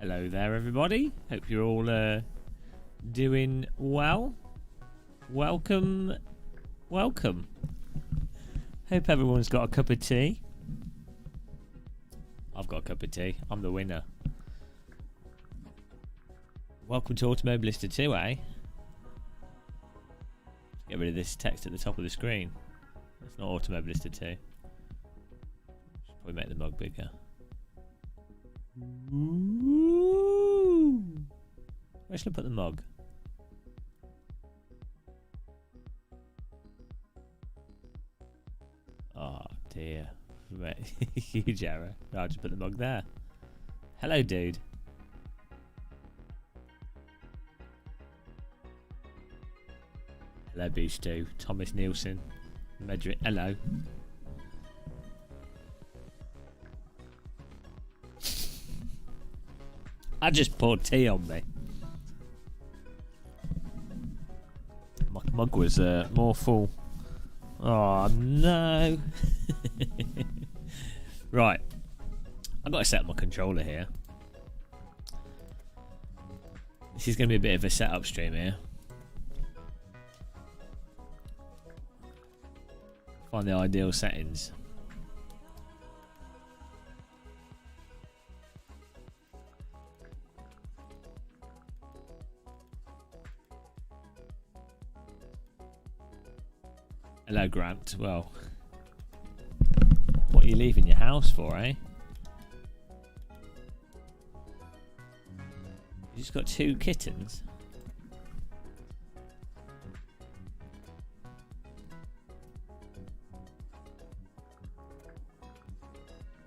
Hello there, everybody. Hope you're all doing well. Welcome. Hope everyone's got a cup of tea. I've got a cup of tea. I'm the winner. Welcome to Automobilista 2, eh? Get rid of this text at the top of the screen. It's not Automobilista 2. Should probably make the mug bigger. Ooh. Where should I put the mug? Oh dear. Huge error. I'll just put the mug there. Hello, dude. Hello, B-Stew. Thomas Nielsen. Medrick. Hello. I just poured tea on me. My mug was more full. Oh no. Right. I've got to set up my controller here. This is going to be a bit of a setup stream here. Find the ideal settings. Hello, Grant. Well, what are you leaving your house for, eh? You just got 2 kittens?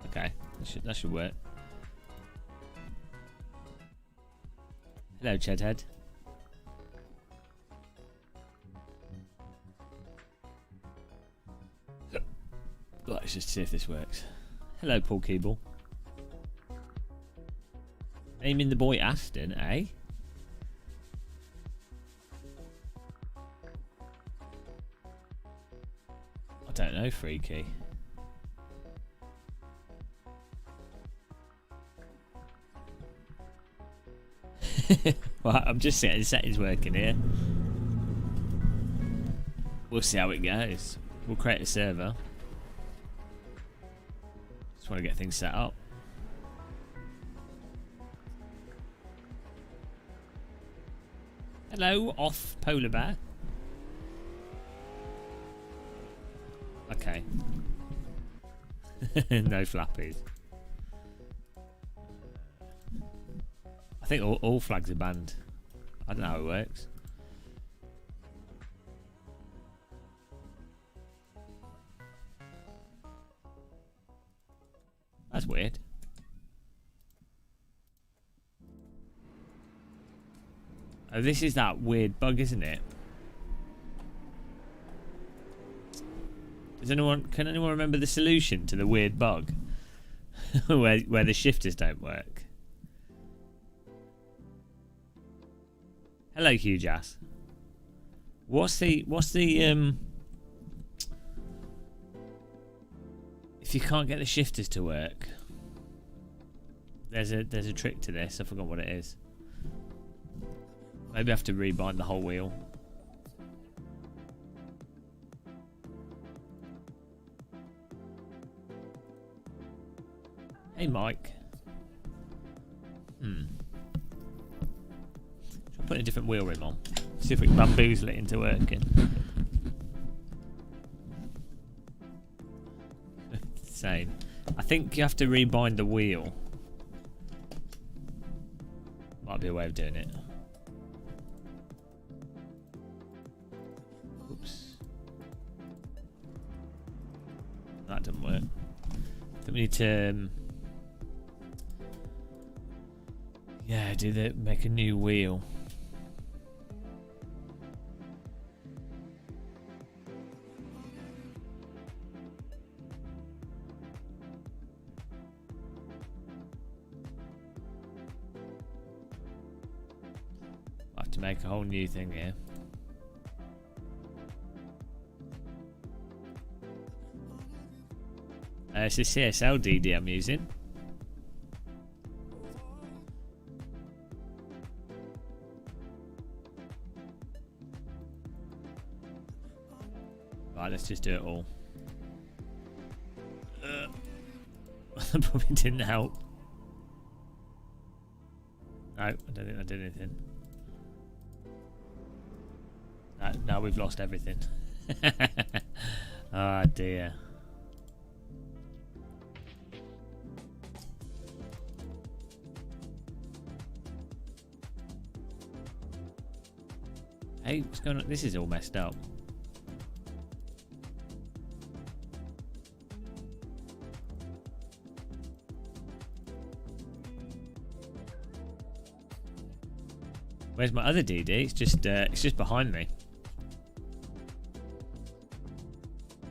Okay, that should work. Hello, Chedhead. Let's just see if this works. Hello, Paul Keeble. Naming the boy Aston, eh? I don't know, Freaky. Well, I'm just getting the settings working here. We'll see how it goes. We'll create a server. Just want to get things set up. Hello, off polar bear. Okay. No flappies. I think all flags are banned. I don't know how it works. That's weird. Oh, this is that weird bug, isn't it? Can anyone remember the solution to the weird bug? where the shifters don't work? Hello, huge ass. What's the if you can't get the shifters to work, there's a trick to this. I forgot what it is. Maybe I have to rebind the whole wheel. Hey, Mike. I'll put a different wheel rim on. See if we can bamboozle it into working. Insane. I think you have to rebind the wheel. Might be a way of doing it. Oops. That didn't work. I think we need to make a new wheel. I have to make a whole new thing here. It's a CSL DD I'm using. let's just do it all. That probably didn't help. No, I don't think that did anything. No, now we've lost everything. Ah, dear. Hey, what's going on? This is all messed up. Where's my other DD? It's just behind me.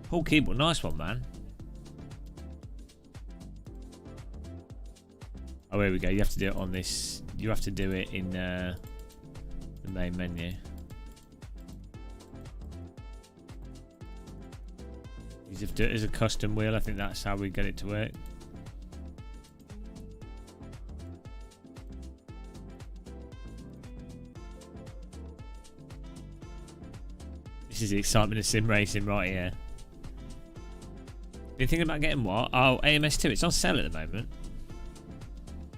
Pull keyboard, nice one, man. Oh, here we go. You have to do it on this. You have to do it in the main menu. You have to do it as a custom wheel. I think that's how we get it to work. This is the excitement of sim racing right here. Been thinking about getting what? Oh, AMS2. It's on sale at the moment.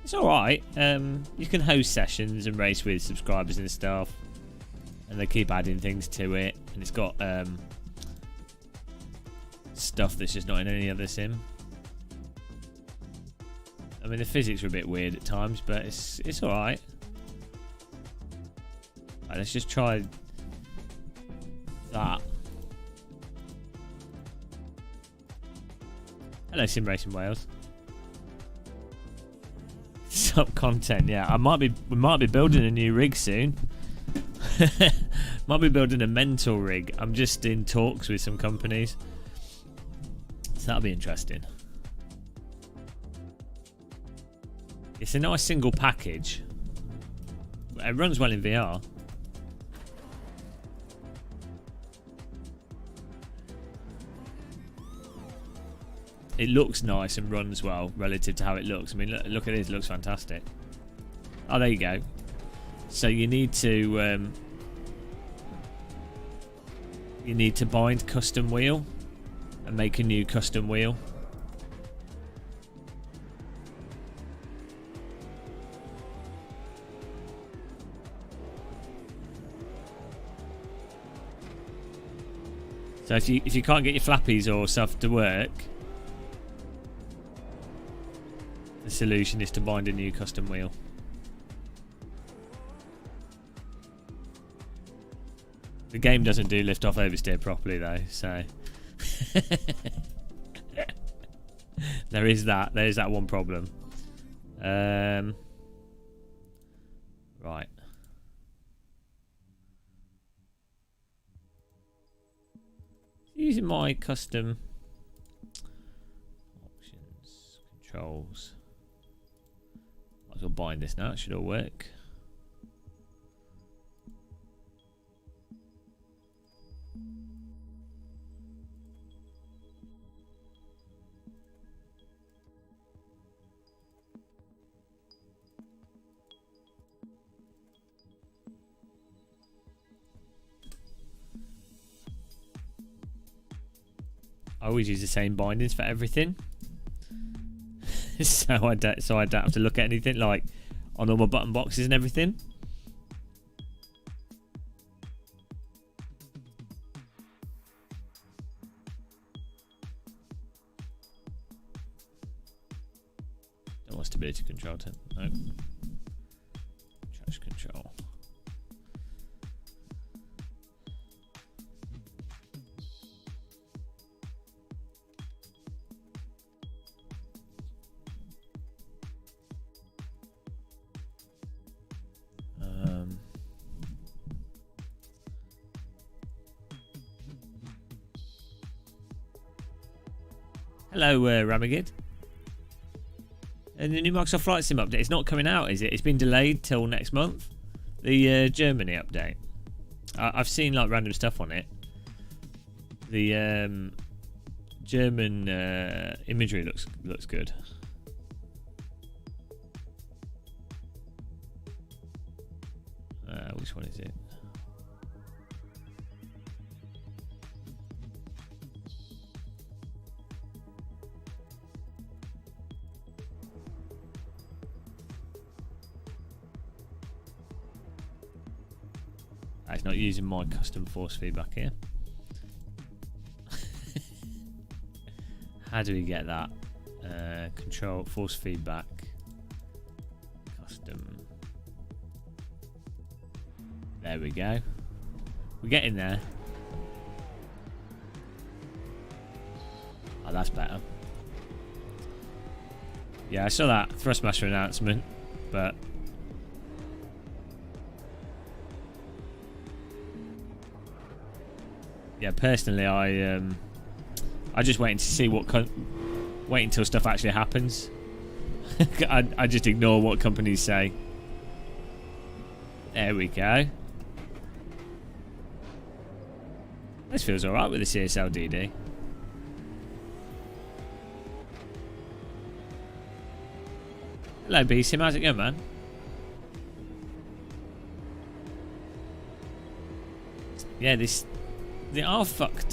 It's alright. You can host sessions and race with subscribers and stuff. And they keep adding things to it. And it's got stuff that's just not in any other sim. I mean, the physics are a bit weird at times, but it's alright. Right, let's just try that. Hello, Sim Racing Wales. Sub content, yeah. We might be building a new rig soon. Might be building a mental rig. I'm just in talks with some companies, so that'll be interesting. It's a nice single package. It runs well in VR. It looks nice and runs well relative to how it looks. I mean, look at this. It looks fantastic. Oh, there you go. So you need to bind custom wheel and make a new custom wheel. So if you can't get your flappies or stuff to work, the solution is to bind a new custom wheel. The game doesn't do lift off oversteer properly though, so there is that one problem. Right. Using my custom options, controls. Might as well bind this now, it should all work. I always use the same bindings for everything. so I don't have to look at anything, like on all my button boxes and everything. Don't want stability control to no. Traction control. Hello, Ramagid. And the new Microsoft Flight Sim update, it's not coming out, is it? It's been delayed till next month. The Germany update. I've seen like random stuff on it. The German imagery looks good. Which one is it? It's not using my custom force feedback here. How do we get that? Control force feedback. Custom. There we go. We're getting there. Oh, that's better. Yeah, I saw that Thrustmaster announcement, but yeah, personally, I just waiting to see wait until stuff actually happens. I just ignore what companies say. There we go. This feels alright with the CSL DD. Hello, B-Sim. How's it going, man? Yeah, they are fucked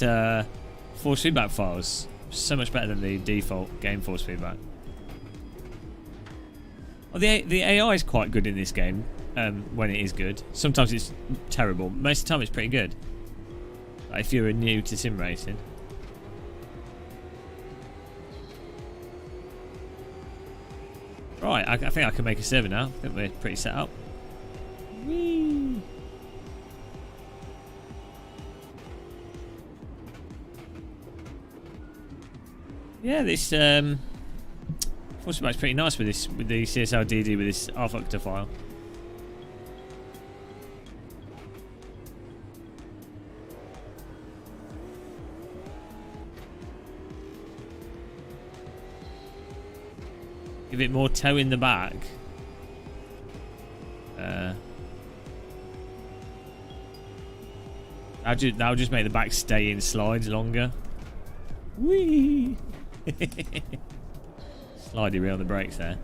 force feedback files. So much better than the default game force feedback. Well, the AI is quite good in this game when it is good. Sometimes it's terrible. Most of the time it's pretty good. Like if you're new to sim racing. Right, I think I can make a server now. I think we're pretty set up. Whee! Yeah, this force feedback's pretty nice with the CSL DD with this R-Factor file. Give it more toe in the back. That'll just make the back stay in slides longer. Whee! Slidey real on the brakes there.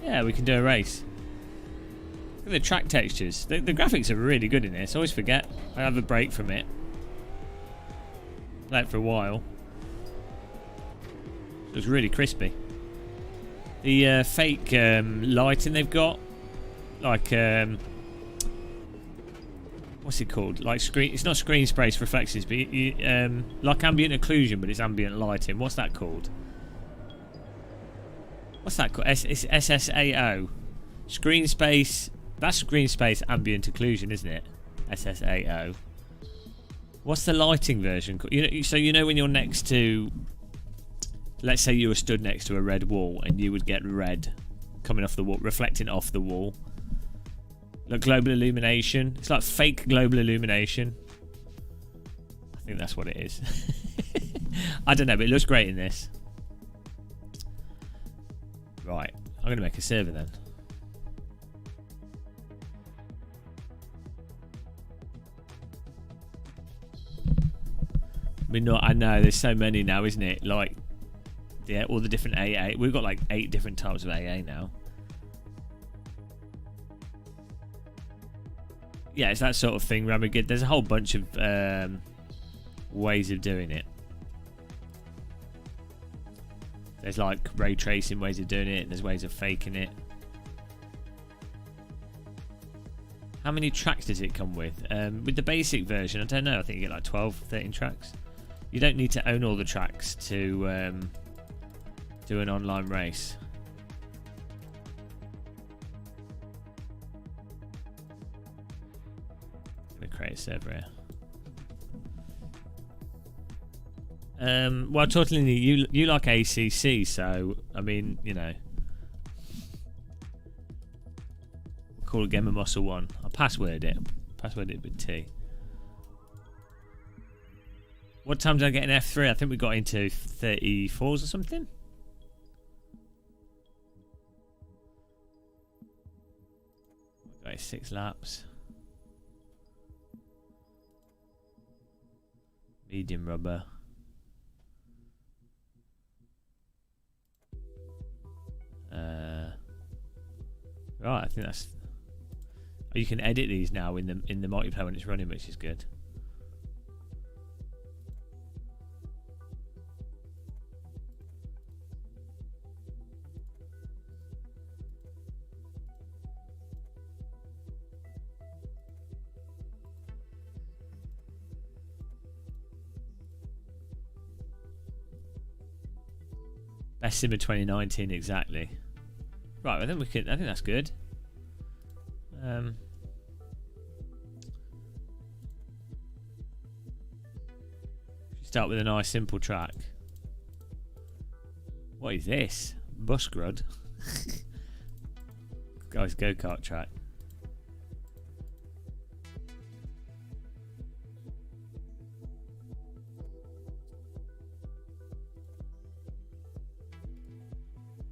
Yeah, we can do a race. Look at the track textures. The graphics are really good in this. I always forget. I have a break from it. Play it for a while. It was really crispy. The fake lighting they've got, like what's it called? Like screen. It's not screen space reflections, but like ambient occlusion, but it's ambient lighting. What's that called? What's that called? It's SSAO. Screen space. That's screen space ambient occlusion, isn't it? SSAO. What's the lighting version called? So you know when you're next to, let's say you were stood next to a red wall and you would get red coming off the wall, reflecting off the wall. Like global illumination. It's like fake global illumination. I think that's what it is. I don't know, but it looks great in this. Right, I'm going to make a server then. I know there's so many now, isn't it? Like, yeah, all the different AA. We've got like 8 different types of AA now. Yeah, it's that sort of thing, Ramagid. There's a whole bunch of ways of doing it. There's like ray tracing ways of doing it, and there's ways of faking it. How many tracks does it come with? With the basic version, I don't know. I think you get like 12, 13 tracks. You don't need to own all the tracks to do an online race. I'm going to create a server here. Well, totally. You like ACC, so I mean, you know, we'll call it Gamer Muscle 1. I'll password it. Password it with T. What time did I get an F3? I think we got into 34s or something. Got 6 laps. Medium rubber. Right, I think that's. Oh, you can edit these now in the multiplayer when it's running, which is good. Best sim of 2019, exactly. Right, I think we can. I think that's good. Start with a nice simple track. What is this? Busgrud. Guys, go-kart track.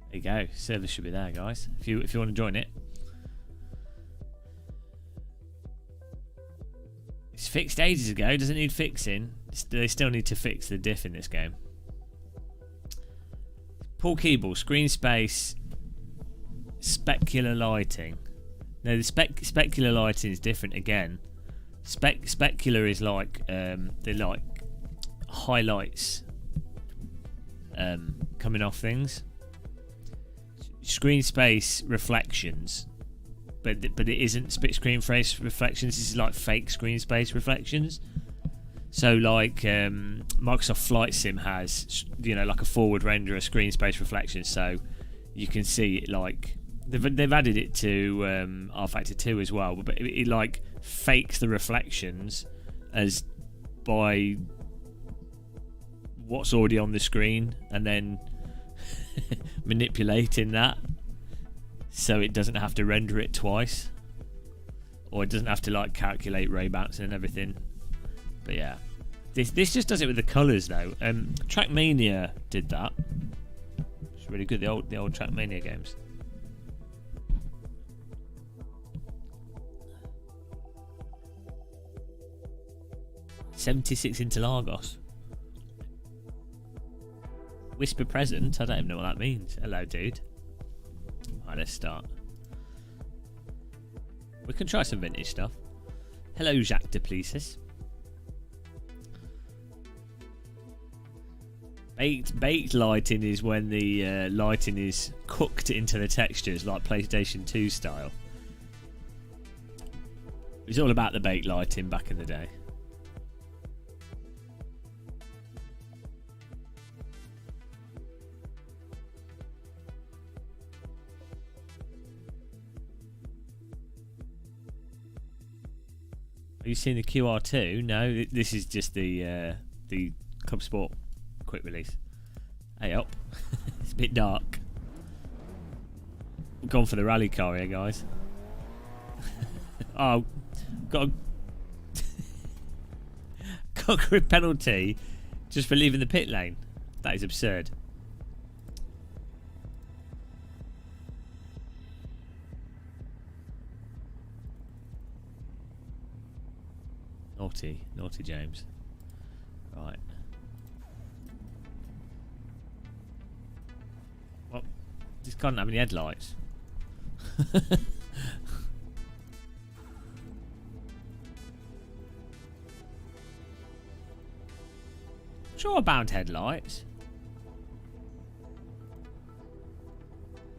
There you go. Service should be there, guys. If you want to join it. It's fixed ages ago. Doesn't need fixing. They still need to fix the diff in this game. Paul Keeble, screen space, specular lighting. No, the specular lighting is different again. Specular is like they like highlights coming off things. Screen space reflections, but it isn't screen space reflections. This is like fake screen space reflections. So like Microsoft Flight Sim has, you know, like a forward render of screen space reflections, so you can see it like they've added it to R-Factor 2 as well, but it like fakes the reflections as by what's already on the screen and then manipulating that so it doesn't have to render it twice, or it doesn't have to like calculate ray bouncing and everything. But yeah, this just does it with the colours though. Trackmania did that. It's really good. The old Trackmania games. $76 Interlagos. Whisper present. I don't even know what that means. Hello, dude. Alright, let's start. We can try some vintage stuff. Hello, Jacques Duplessis. Baked lighting is when the lighting is cooked into the textures, like PlayStation 2 style. It was all about the baked lighting back in the day. Are you seeing the QR2? No, this is just the Club Sport quick release. Hey up. It's a bit dark. We've gone for the rally car here, guys. Oh, got a grid penalty just for leaving the pit lane. That is absurd. Naughty James. Right. Well, just can't have any headlights. Sure about headlights.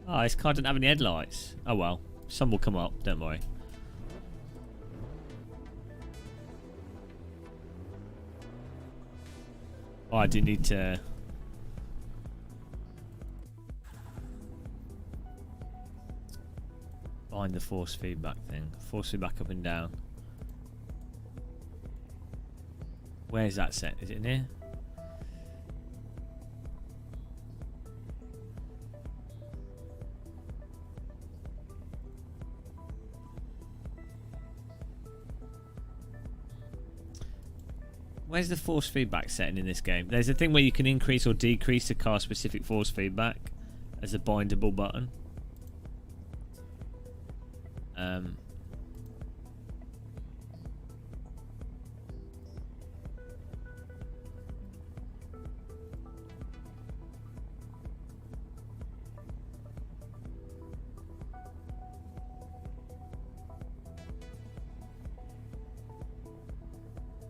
Oh, this car doesn't have any headlights. Oh well, some will come up, don't worry. Oh, I do need to... find the force feedback thing. Force feedback up and down. Where's that set? Is it in here? Where's the force feedback setting in this game? There's a thing where you can increase or decrease the car specific force feedback as a bindable button.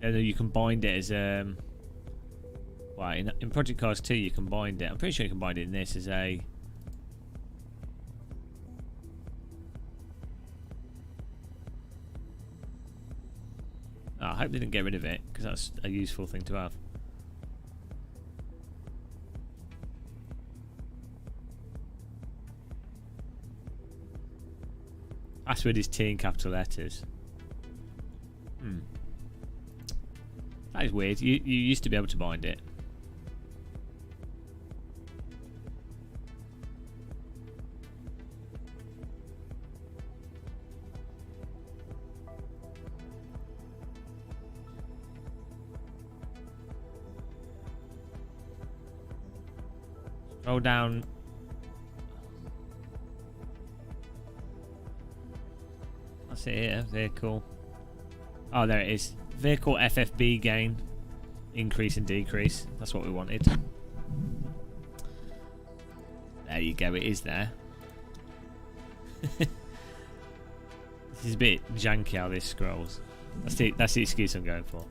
And you can bind it as well, in Project Cars 2 you can bind it. I'm pretty sure you can bind it in this as a... Oh, I hope they didn't get rid of it, because that's a useful thing to have. Password is T in capital letters. That is weird. You used to be able to bind it. Scroll down. I see it here. Vehicle. Oh, there it is. Vehicle FFB gain. Increase and decrease. That's what we wanted. There you go. It is there. This is a bit janky how this scrolls. That's the excuse I'm going for.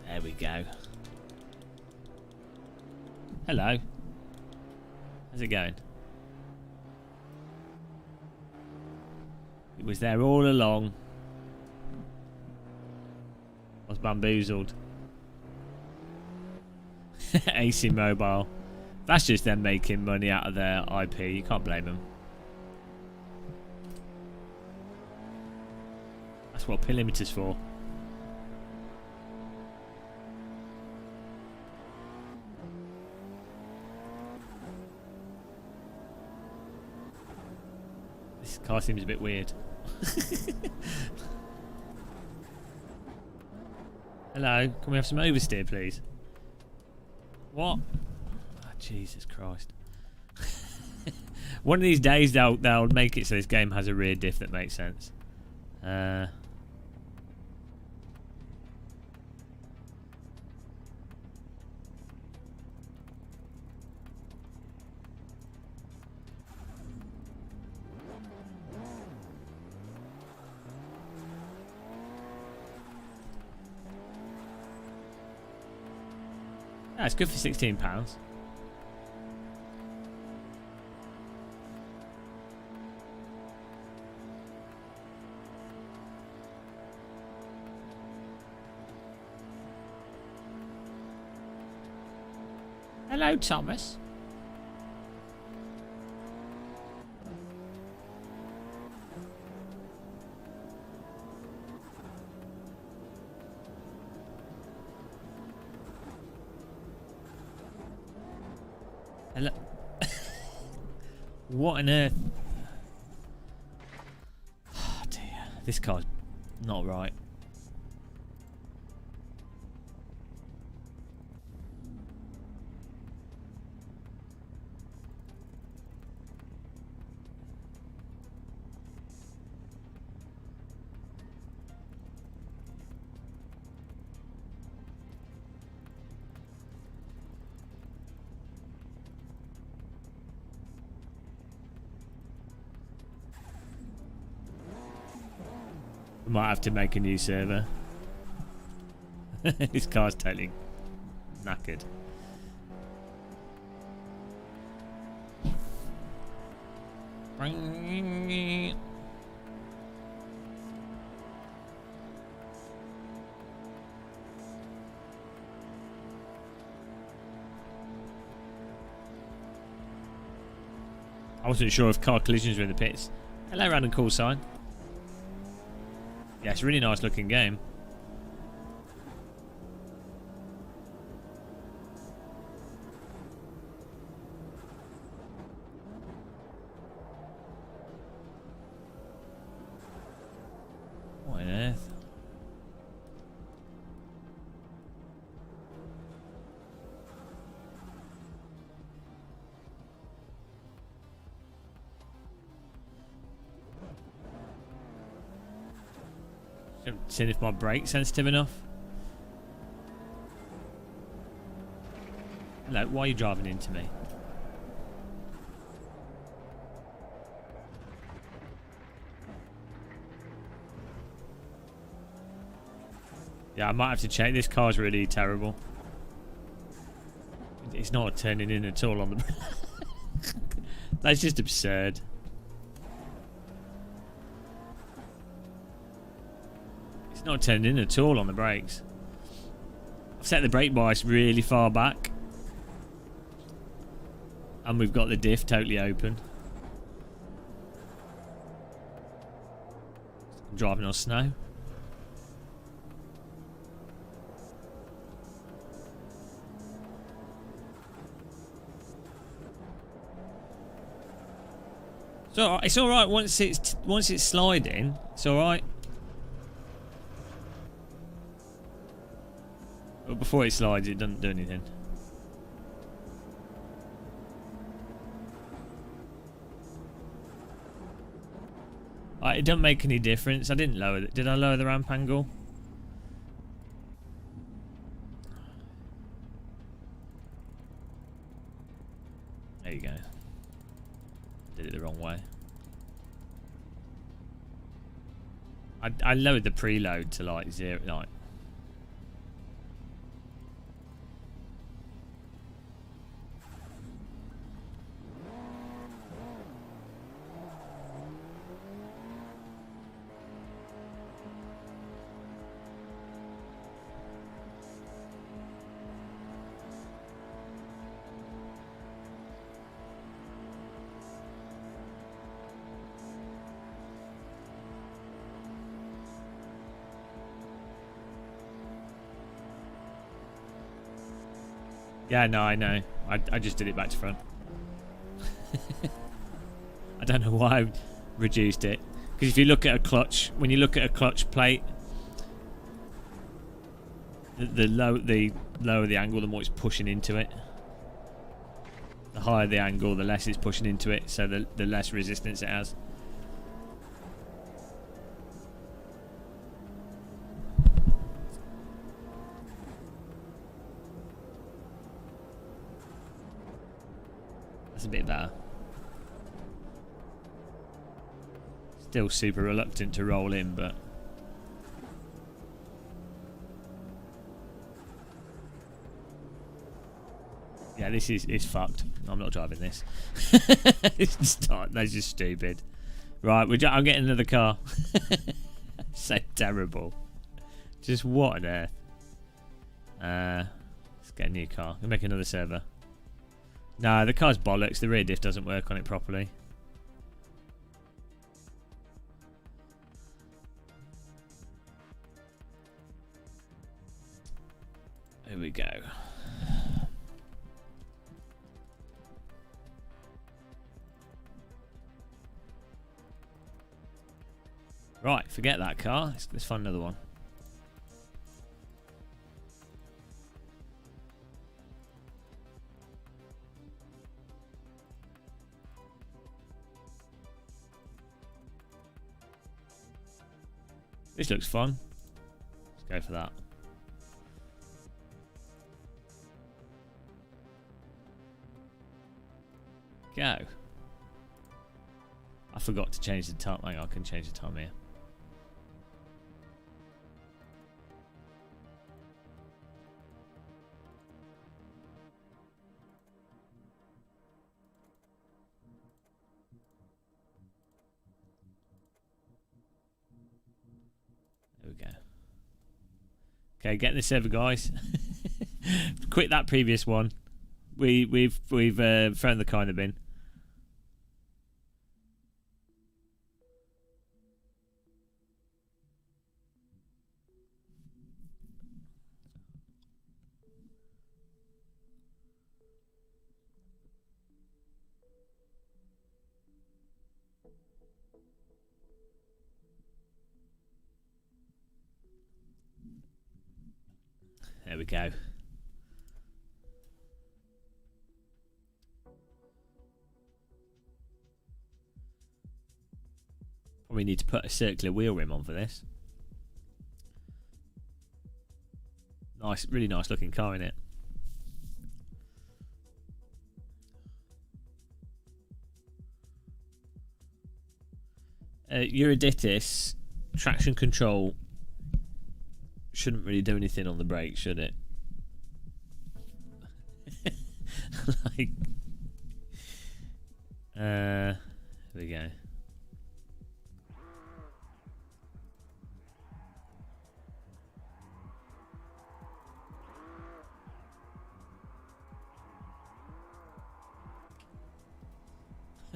There we go. Hello. How's it going? It was there all along. I was bamboozled. AC Mobile. That's just them making money out of their IP. You can't blame them. That's what Perimeter's for. This car seems a bit weird. Hello, can we have some oversteer, please? What? Oh, Jesus Christ. One of these days they'll make it so this game has a rear diff that makes sense. Yeah, it's good for £16. Hello, Thomas. Hello. What on earth? Oh dear, this car's not right. Might have to make a new server. This car's totally knackered. I wasn't sure if car collisions were in the pits. Hello, random call sign. Yeah, it's a really nice looking game. What on earth? Seeing if my brake's sensitive enough. Hello, why are you driving into me? Yeah, I might have to check. This car's really terrible. It's not turning in at all on the... That's just absurd. Not turned in at all on the brakes. I've set the brake bias really far back. And we've got the diff totally open. I'm driving on snow. So it's all right once it's sliding. It's all right. But before it slides, it doesn't do anything. It doesn't make any difference. I didn't lower it. Did I lower the ramp angle? There you go. Did it the wrong way. I lowered the preload to like 0, like. Yeah, no, I know. I just did it back to front. I don't know why I reduced it. Because if you look at a clutch, when you look at a clutch plate, the lower the angle, the more it's pushing into it. The higher the angle, the less it's pushing into it, so the less resistance it has. That's a bit better. Still super reluctant to roll in, but yeah, this is fucked. I'm not driving this. That's just stupid. Right, I'm getting another car. So terrible. Just what on earth? Let's get a new car. We'll make another server. No, the car's bollocks. The rear diff doesn't work on it properly. Here we go. Right, forget that car. Let's find another one. This looks fun. Let's go for that. Go. I forgot to change the time. Hang on, I can change the time here. There we go. Okay, get in the server, guys. Quit that previous one. We've thrown the car in the bin. There we go. Probably need to put a circular wheel rim on for this. Nice, really nice looking car in it. Euryditis traction control shouldn't really do anything on the brake, should it? Like, here we go.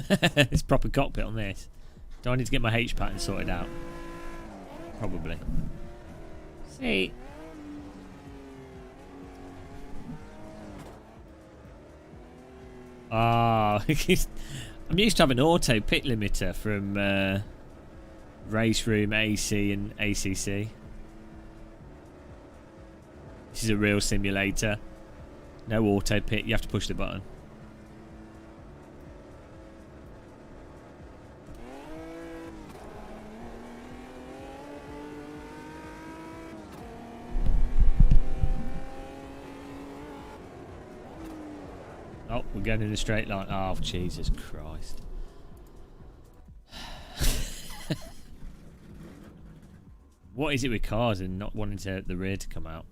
It's proper cockpit on this. Do I need to get my H pattern sorted out? Probably. See. Ah, I'm used to having an auto pit limiter from Race Room, AC and ACC. This is a real simulator. No auto pit, you have to push the button. Oh, we're going in a straight line. Oh, Jesus Christ. What is it with cars and not wanting the rear to come out?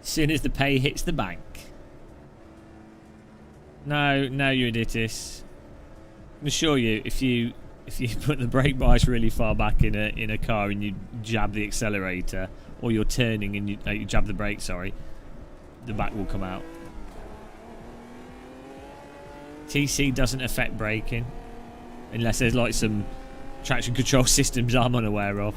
As soon as the pay hits the bank. No, Eurydice. I can assure you, if you put the brake bias really far back in a car and you jab the accelerator, or you're turning and you jab the brake, sorry, the back will come out. TC doesn't affect braking, unless there's like some traction control systems I'm unaware of.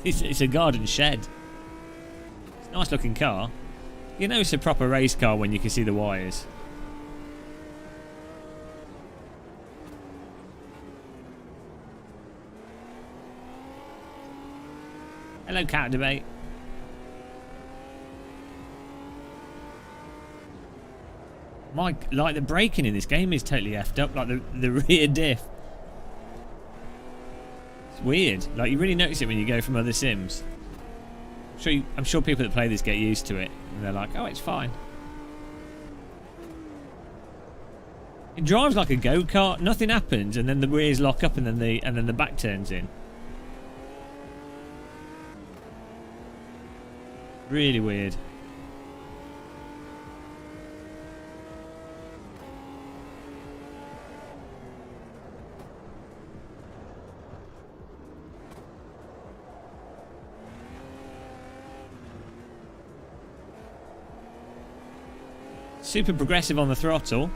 It's a garden shed. It's a nice looking car. You know it's a proper race car when you can see the wires. Hello, cat debate. Like the braking in this game is totally effed up. Like the rear diff. Weird. Like you really notice it when you go from other sims. I'm sure people that play this get used to it and they're like, oh, it's fine. It drives like a go-kart. Nothing happens, and then the rears lock up, and then the back turns in. Really weird. Super progressive on the throttle.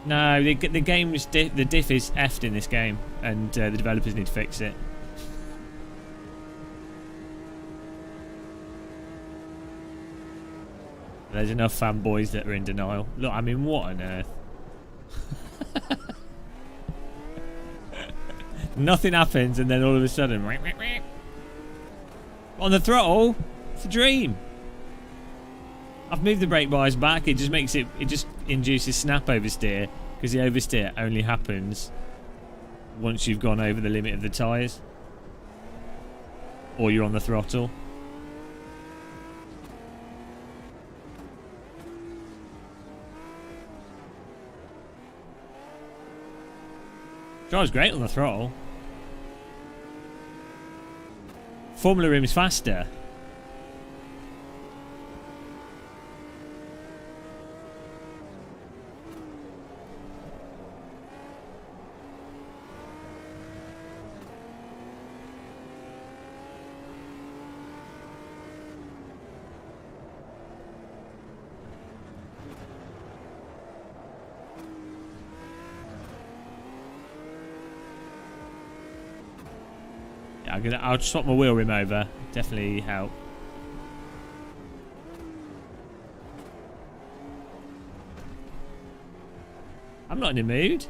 No, the game's the diff is effed in this game, and the developers need to fix it. There's enough fanboys that are in denial. Look, I mean, what on earth? Nothing happens, and then all of a sudden, on the throttle, it's a dream. I've moved the brake bias back. It just makes it just induces snap oversteer, because the oversteer only happens once you've gone over the limit of the tyres, or you're on the throttle. Drives great on the throttle. Formula Room is faster. I'll swap my wheel rim over. Definitely help. I'm not in the mood.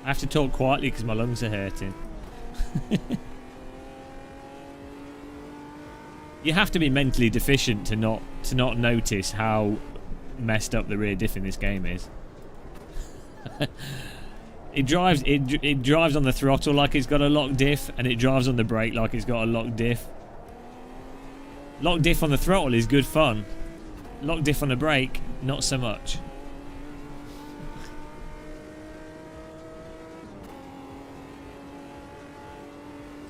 I have to talk quietly because my lungs are hurting. You have to be mentally deficient to not notice how messed up the rear diff in this game is. It drives on the throttle like it's got a locked diff, and it drives on the brake like it's got a locked diff. Locked diff on the throttle is good fun. Locked diff on the brake, not so much.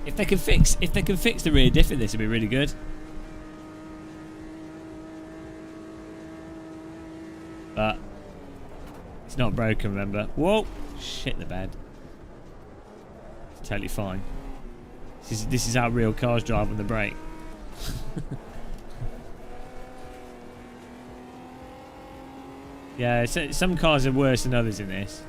If they can fix the rear diff in this, it'd be really good. But it's not broken, remember? Whoa! Shit the bed. It's totally fine. This is how real cars drive on the brake. Yeah, some cars are worse than others in this.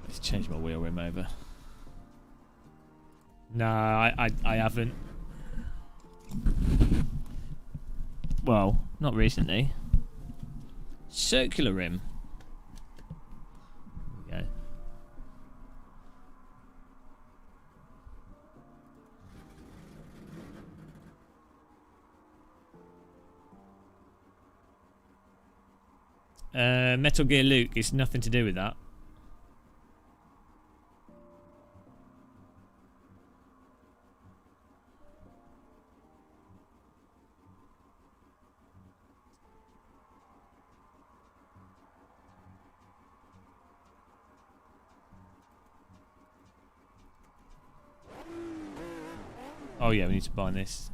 Let's change my wheel rim over. No, I haven't. Well, not recently. Circular rim. There we go. Metal Gear Luke, it's nothing to do with that. Oh yeah, we need to buy this.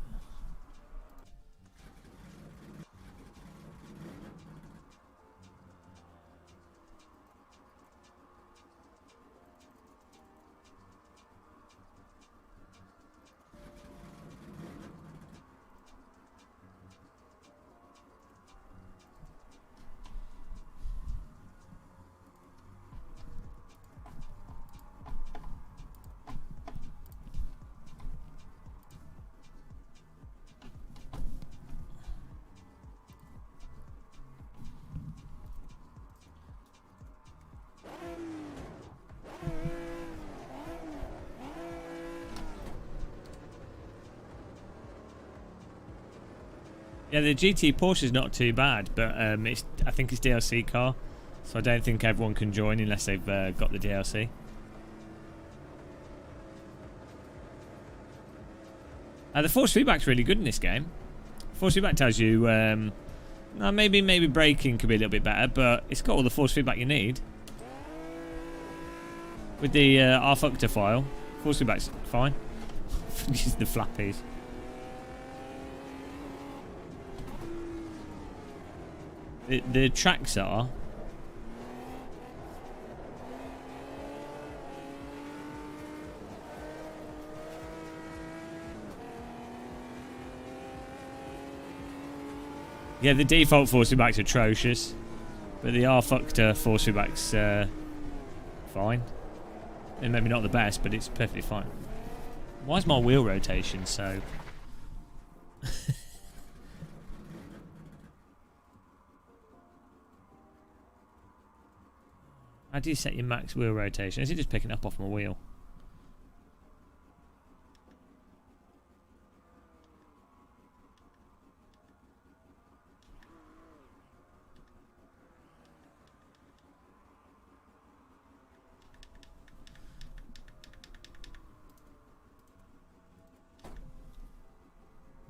Yeah, the GT Porsche is not too bad, but I think it's DLC car, so I don't think everyone can join unless they've got the DLC. The force feedback's really good in this game. Force feedback tells you maybe braking could be a little bit better, but it's got all the force feedback you need. With the rFactor file, force feedback's fine. Use the flappies. The tracks are. Yeah, the default force feedback's atrocious, but the rFactor force feedback's fine. And maybe not the best, but it's perfectly fine. Why is my wheel rotation so? How do you set your max wheel rotation? Is it just picking up off my wheel?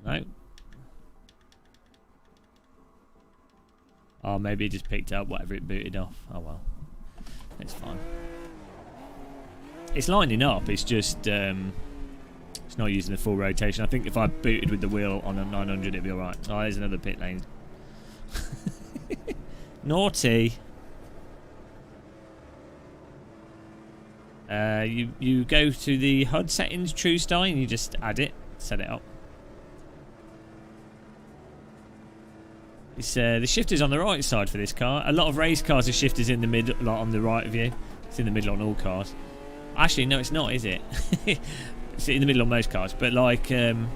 No. Oh, maybe it just picked up whatever it booted off. Oh well. It's fine. It's lining up, it's just it's not using the full rotation. I think if I booted with the wheel on a 900 it'd be alright. Oh, there's another pit lane. Naughty. You go to the HUD settings, true style, and you just add it, set it up. It's the shifter's on the right side for this car. A lot of race cars are shifters in the middle, like on the right of you. It's in the middle on all cars. Actually, no, it's not, is it? It's in the middle on most cars. But like, on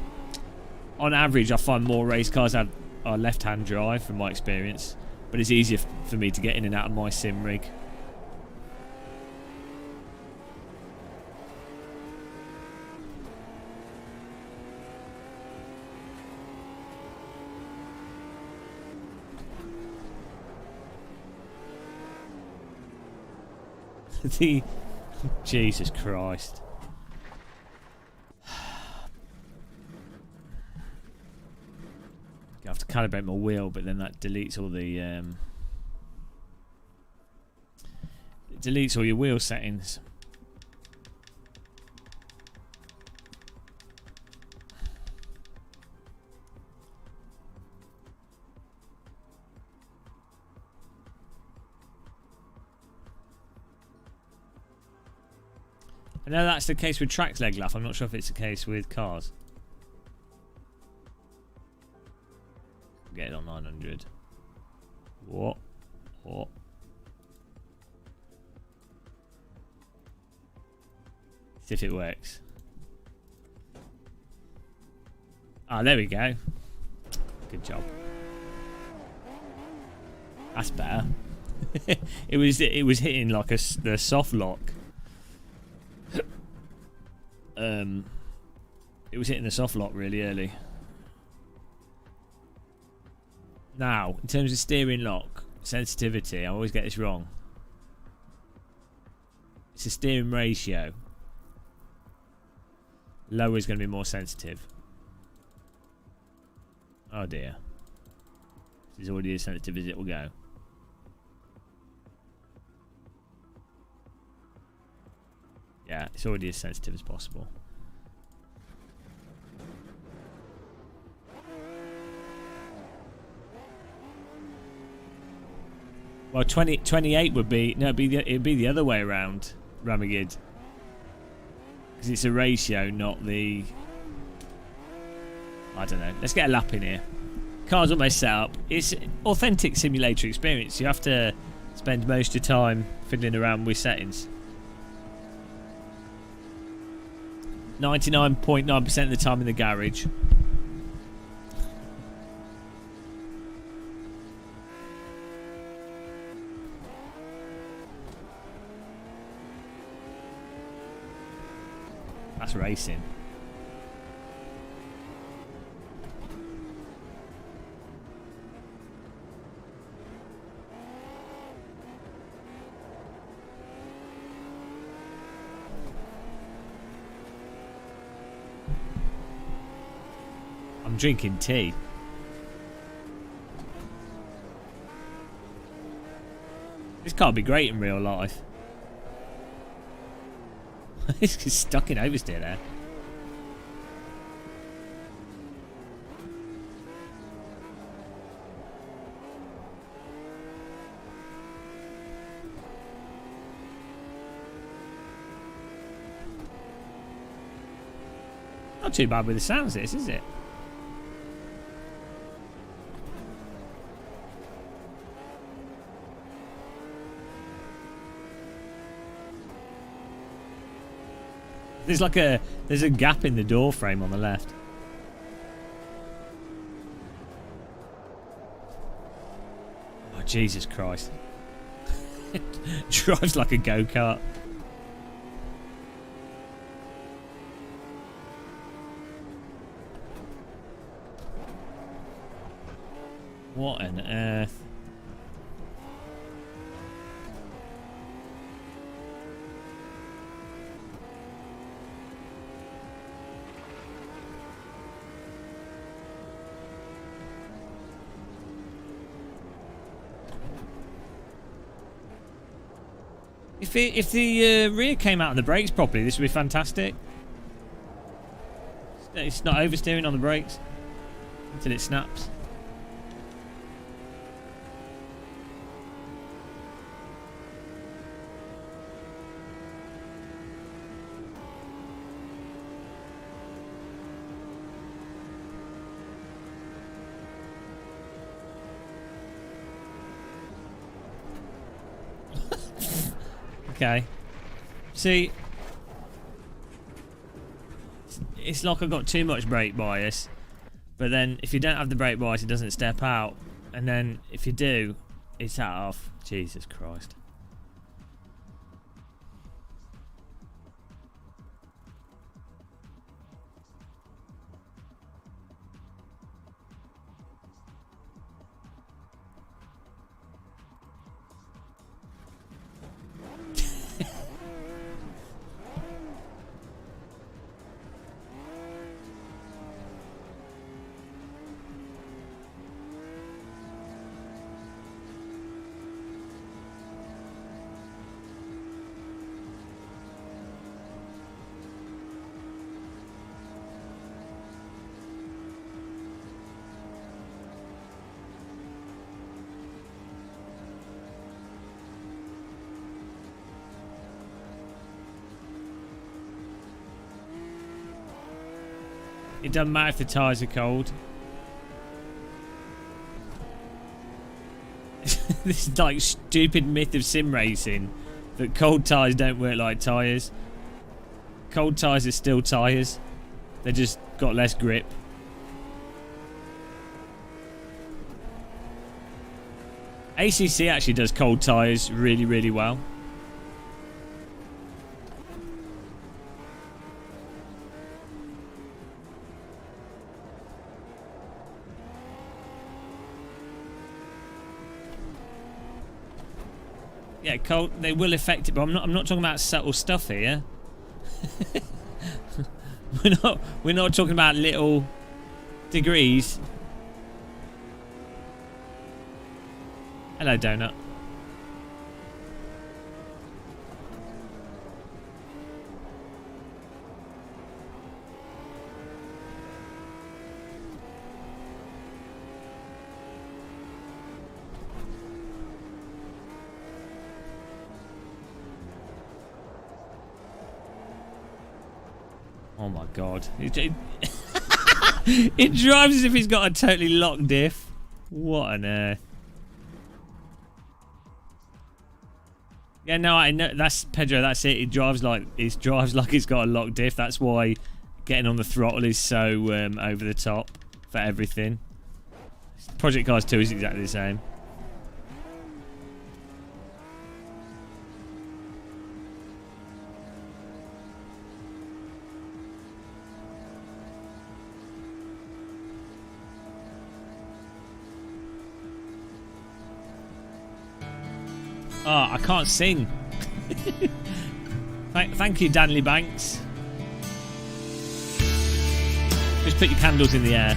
average, I find more race cars are left-hand drive from my experience. But it's easier for me to get in and out of my sim rig. Jesus Christ. I have to calibrate my wheel, but then that deletes all the it deletes all your wheel settings. I know that's the case with tracks, Leglaf. I'm not sure if it's the case with cars. Get it on 900. What? What? See if it works. Ah, there we go. Good job. That's better. it was hitting like the soft lock. It was hitting the soft lock really early. Now, in terms of steering lock sensitivity, I always get this wrong. It's a steering ratio. Lower is going to be more sensitive. Oh dear. This is already as sensitive as it will go. Yeah, it's already as sensitive as possible. Well, 28 would be... No, it'd be the other way around, Ramagid. Because it's a ratio, not the... I don't know. Let's get a lap in here. Car's almost set up. It's authentic simulator experience. You have to spend most of your time fiddling around with settings. 99.9% of the time in the garage. That's racing. I'm drinking tea. This can't be great in real life. It's stuck in oversteer there. Not too bad with the sounds, this, is it? There's a gap in the door frame on the left. Oh, Jesus Christ. Drives like a go-kart. What on earth? If the rear came out of the brakes properly, this would be fantastic. It's not oversteering on the brakes until it snaps. Okay. See, it's like I've got too much brake bias, but then if you don't have the brake bias, it doesn't step out, and then if you do, it's out off. Jesus Christ. It doesn't matter if the tyres are cold. This is like stupid myth of sim racing that cold tyres don't work like tyres. Cold tyres are still tyres. They just got less grip. ACC actually does cold tyres really, really well. Yeah, cold. They will affect it, but I'm not talking about subtle stuff here. we're not talking about little degrees. Hello, Donut. Oh my god. It drives as if he's got a totally locked diff. What on earth? Yeah, no, I know that's Pedro, that's it. It drives like it's got a locked diff. That's why getting on the throttle is so over the top for everything. Project Cars 2 is exactly the same. Oh, I can't sing. Thank you, Danley Banks. Just put your candles in the air.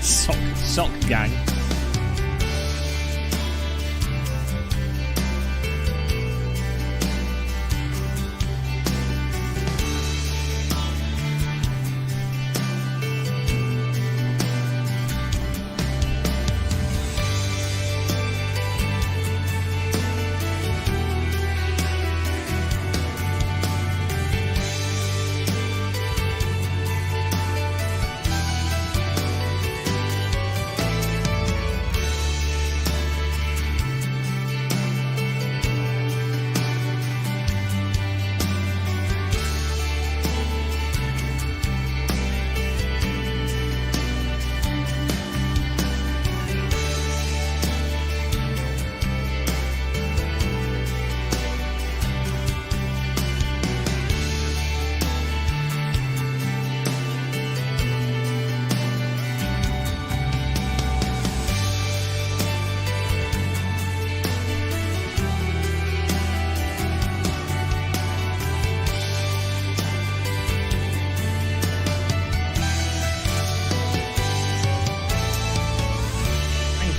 Sock gang.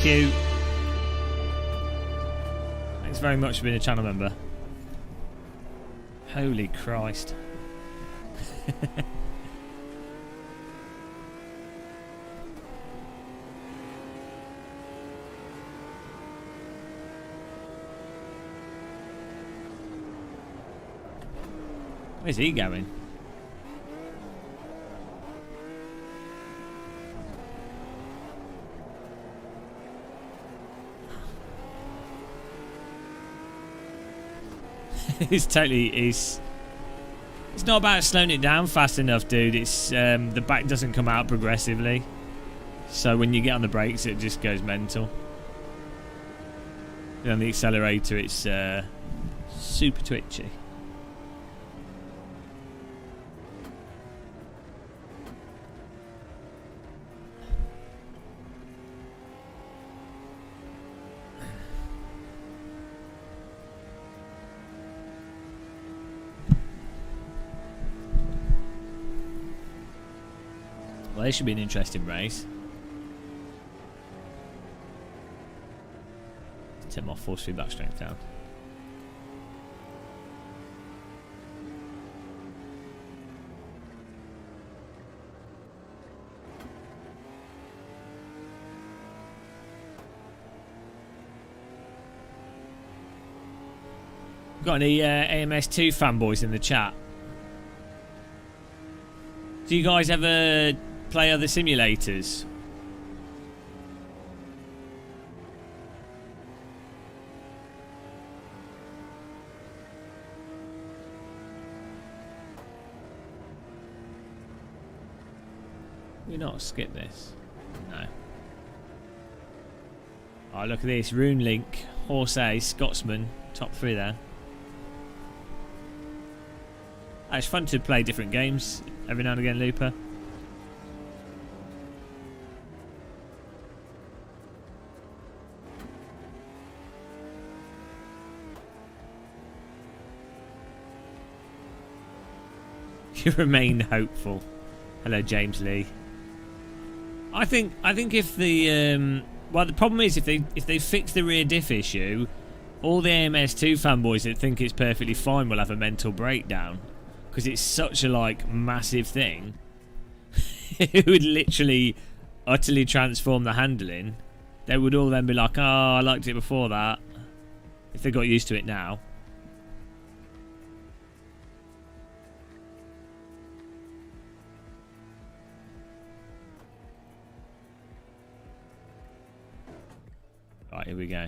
You. Thanks very much for being a channel member. Holy Christ. Where's he going? It's totally it's not about slowing it down fast enough, dude. It's the back doesn't come out progressively, so when you get on the brakes it just goes mental. And on the accelerator it's super twitchy. Well, this should be an interesting race. Take my force feedback strength down. Got any AMS2 fanboys in the chat? Do you guys ever play other simulators? We not skip this? No. Oh, look at this. Rune Link, Horse A, Scotsman, top 3 there. Oh, it's fun to play different games every now and again, Looper. You remain hopeful. Hello, James Lee. I think if the well, the problem is if they fix the rear diff issue, all the AMS2 fanboys that think it's perfectly fine will have a mental breakdown, because it's such a massive thing. It would literally utterly transform the handling. They would all then be like, "Oh, I liked it before that," if they got used to it now. Right, here we go.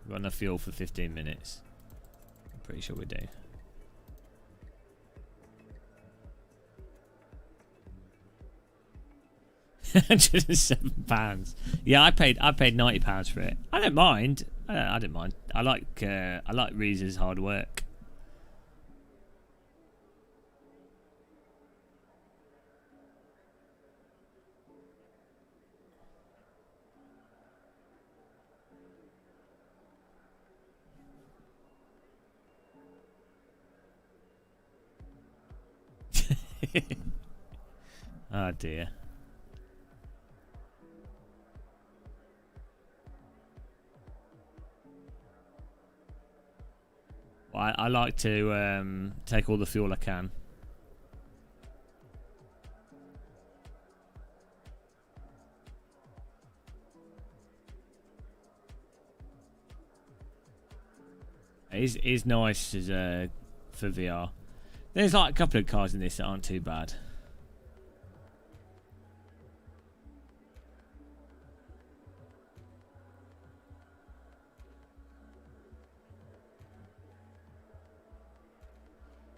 We've got enough fuel for 15 minutes. I'm pretty sure we do. 107 £. Yeah, I paid £90 for it. I don't mind. I don't mind. I like Reese's hard work. Oh dear. Well, I like to take all the fuel I can. It is nice as for VR. There's a couple of cars in this that aren't too bad.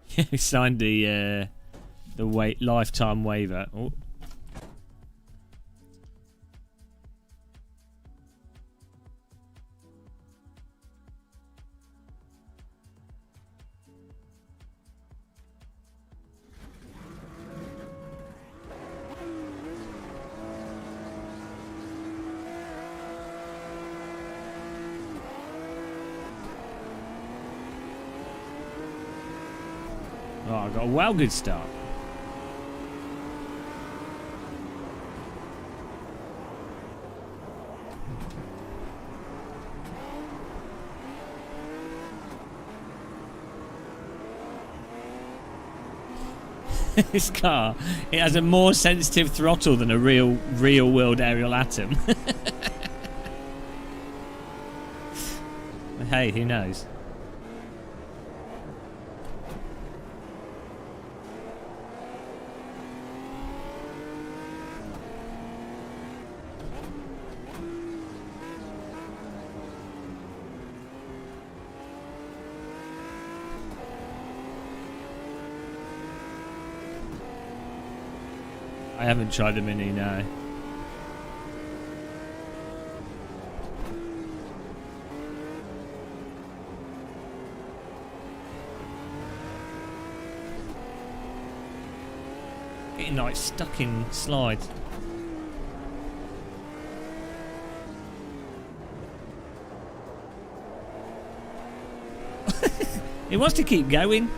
He signed the lifetime waiver. Oh. Oh, I got a well good start. This car, it has a more sensitive throttle than a real world aerial Atom. Hey, who knows? haven't tried the Mini, no. Getting like stuck in slides. He wants to keep going.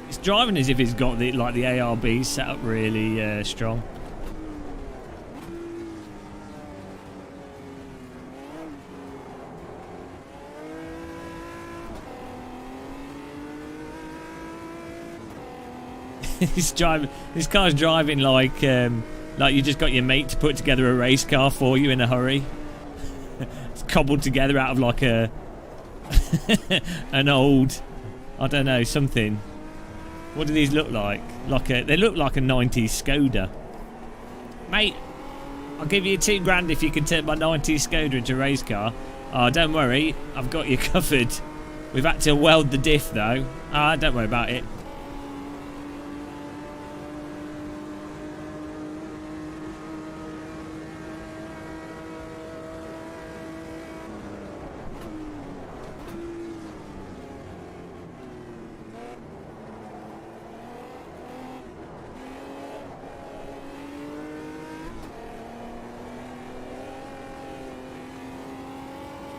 It's driving as if he's got the ARB set up really strong. He's driving. This car's driving like you just got your mate to put together a race car for you in a hurry. It's cobbled together out of like a an old, I don't know, something. What do these look like? They look like a 90s Skoda. Mate, I'll give you $2,000 if you can turn my 90s Skoda into a race car. Oh, don't worry, I've got you covered. We've had to weld the diff though. Ah, don't worry about it.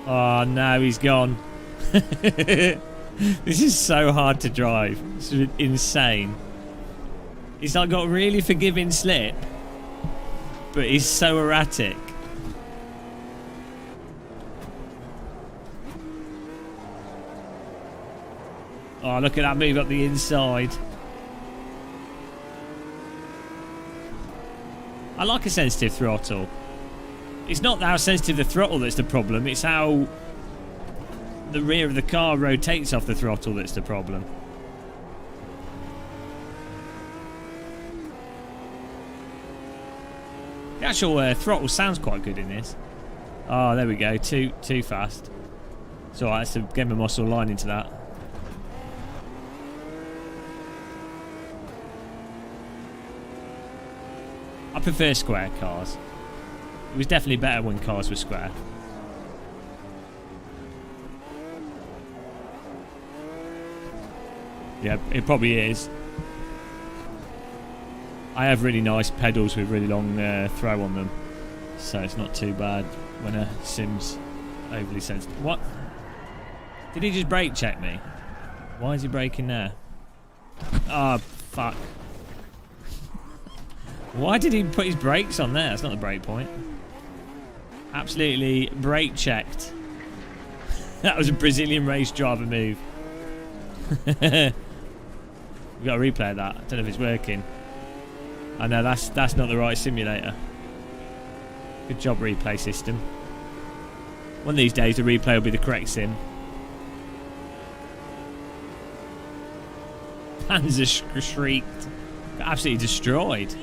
Oh no, he's gone. This is so hard to drive. It's insane. He's like got really forgiving slip, but he's so erratic. Oh, look at that move up the inside. I like a sensitive throttle. It's not how sensitive the throttle that's the problem, it's how the rear of the car rotates off the throttle that's the problem. The actual throttle sounds quite good in this. Oh, there we go, too fast. It's alright, it's a game of muscle line into that. I prefer square cars. It was definitely better when cars were square. Yeah, it probably is. I have really nice pedals with really long throw on them, so it's not too bad when a sim's overly sensitive. What? Did he just brake check me? Why is he braking there? Oh, fuck. Why did he put his brakes on there? That's not the brake point. Absolutely brake checked. That was a Brazilian race driver move. We've got to replay that. I don't know if it's working. I know that's not the right simulator. Good job, replay system. One of these days the replay will be the correct sim. Panzer shrieked. Got absolutely destroyed.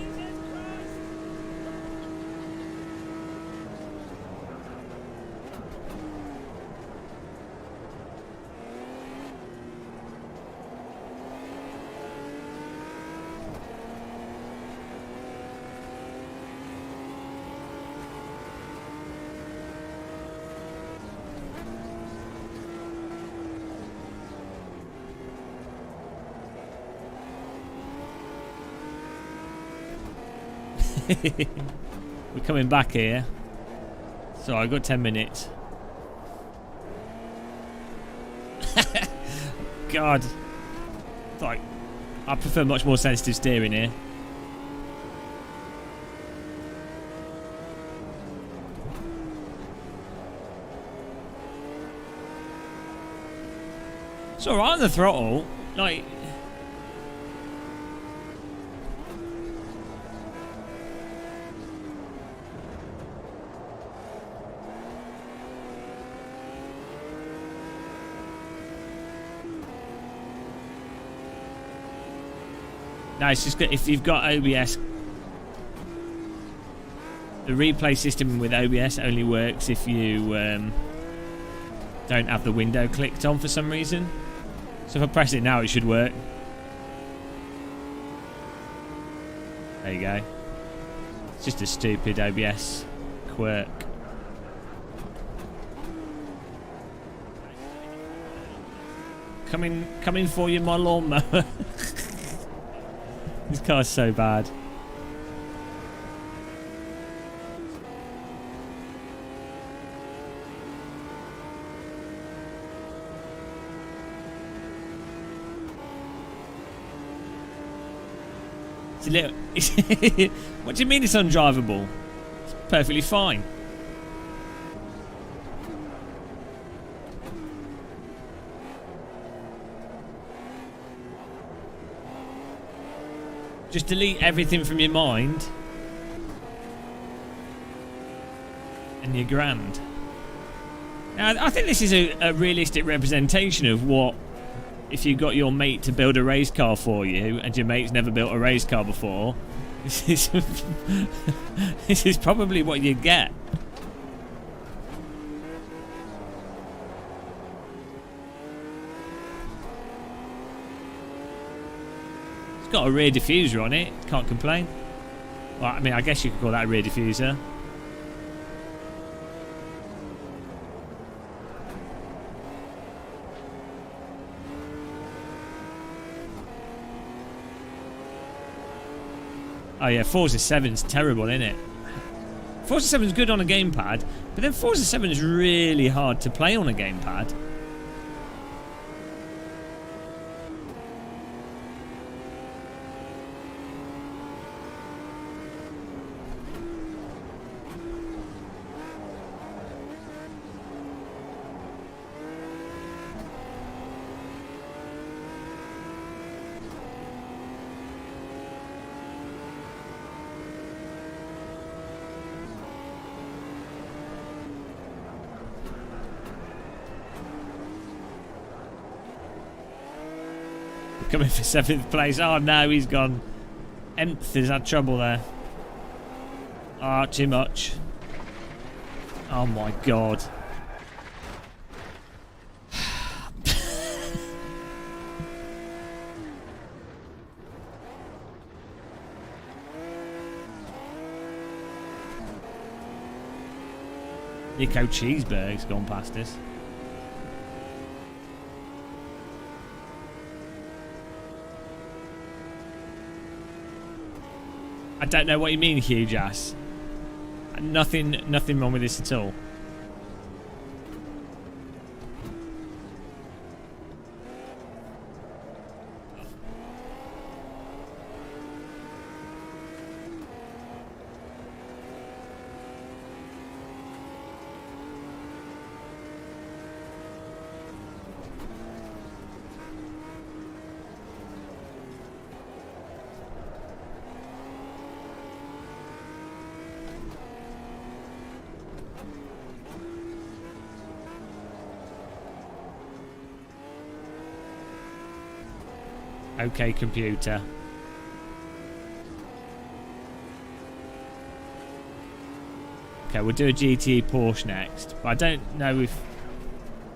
We're coming back here. So I got 10 minutes. God. Like, I prefer much more sensitive steering here. It's alright on the throttle. Like, no, it's just if you've got OBS, the replay system with OBS only works if you don't have the window clicked on for some reason. So if I press it now, it should work. There you go. It's just a stupid OBS quirk. Coming for you, my lawnmower. This car's so bad. It's a little. What do you mean it's undrivable? It's perfectly fine. Just delete everything from your mind and you're grand. Now, I think this is a realistic representation of what, if you got your mate to build a race car for you and your mate's never built a race car before, this is probably what you get. Got a rear diffuser on it, can't complain. Well, I mean, I guess you could call that a rear diffuser. Oh yeah, Forza 7's terrible, isn't it? Forza 7's good on a gamepad, but then Forza 7 is really hard to play on a gamepad. Coming for 7th place. Oh no, he's gone. Nth has had trouble there. Ah, too much. Oh my god. Nico Cheeseburg's gone past us. I don't know what you mean, huge ass. Nothing wrong with this at all. Okay, computer. Okay, we'll do a GTE Porsche next, but I don't know if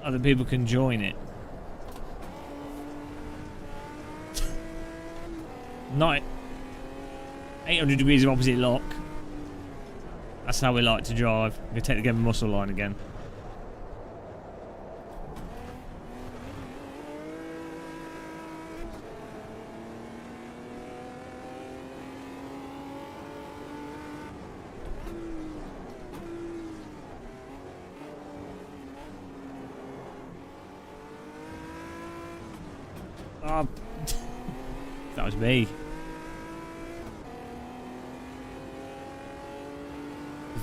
other people can join it. Not 800 degrees of opposite lock. That's how we like to drive. We're going to take the Game Muscle line again. Oh, that was me.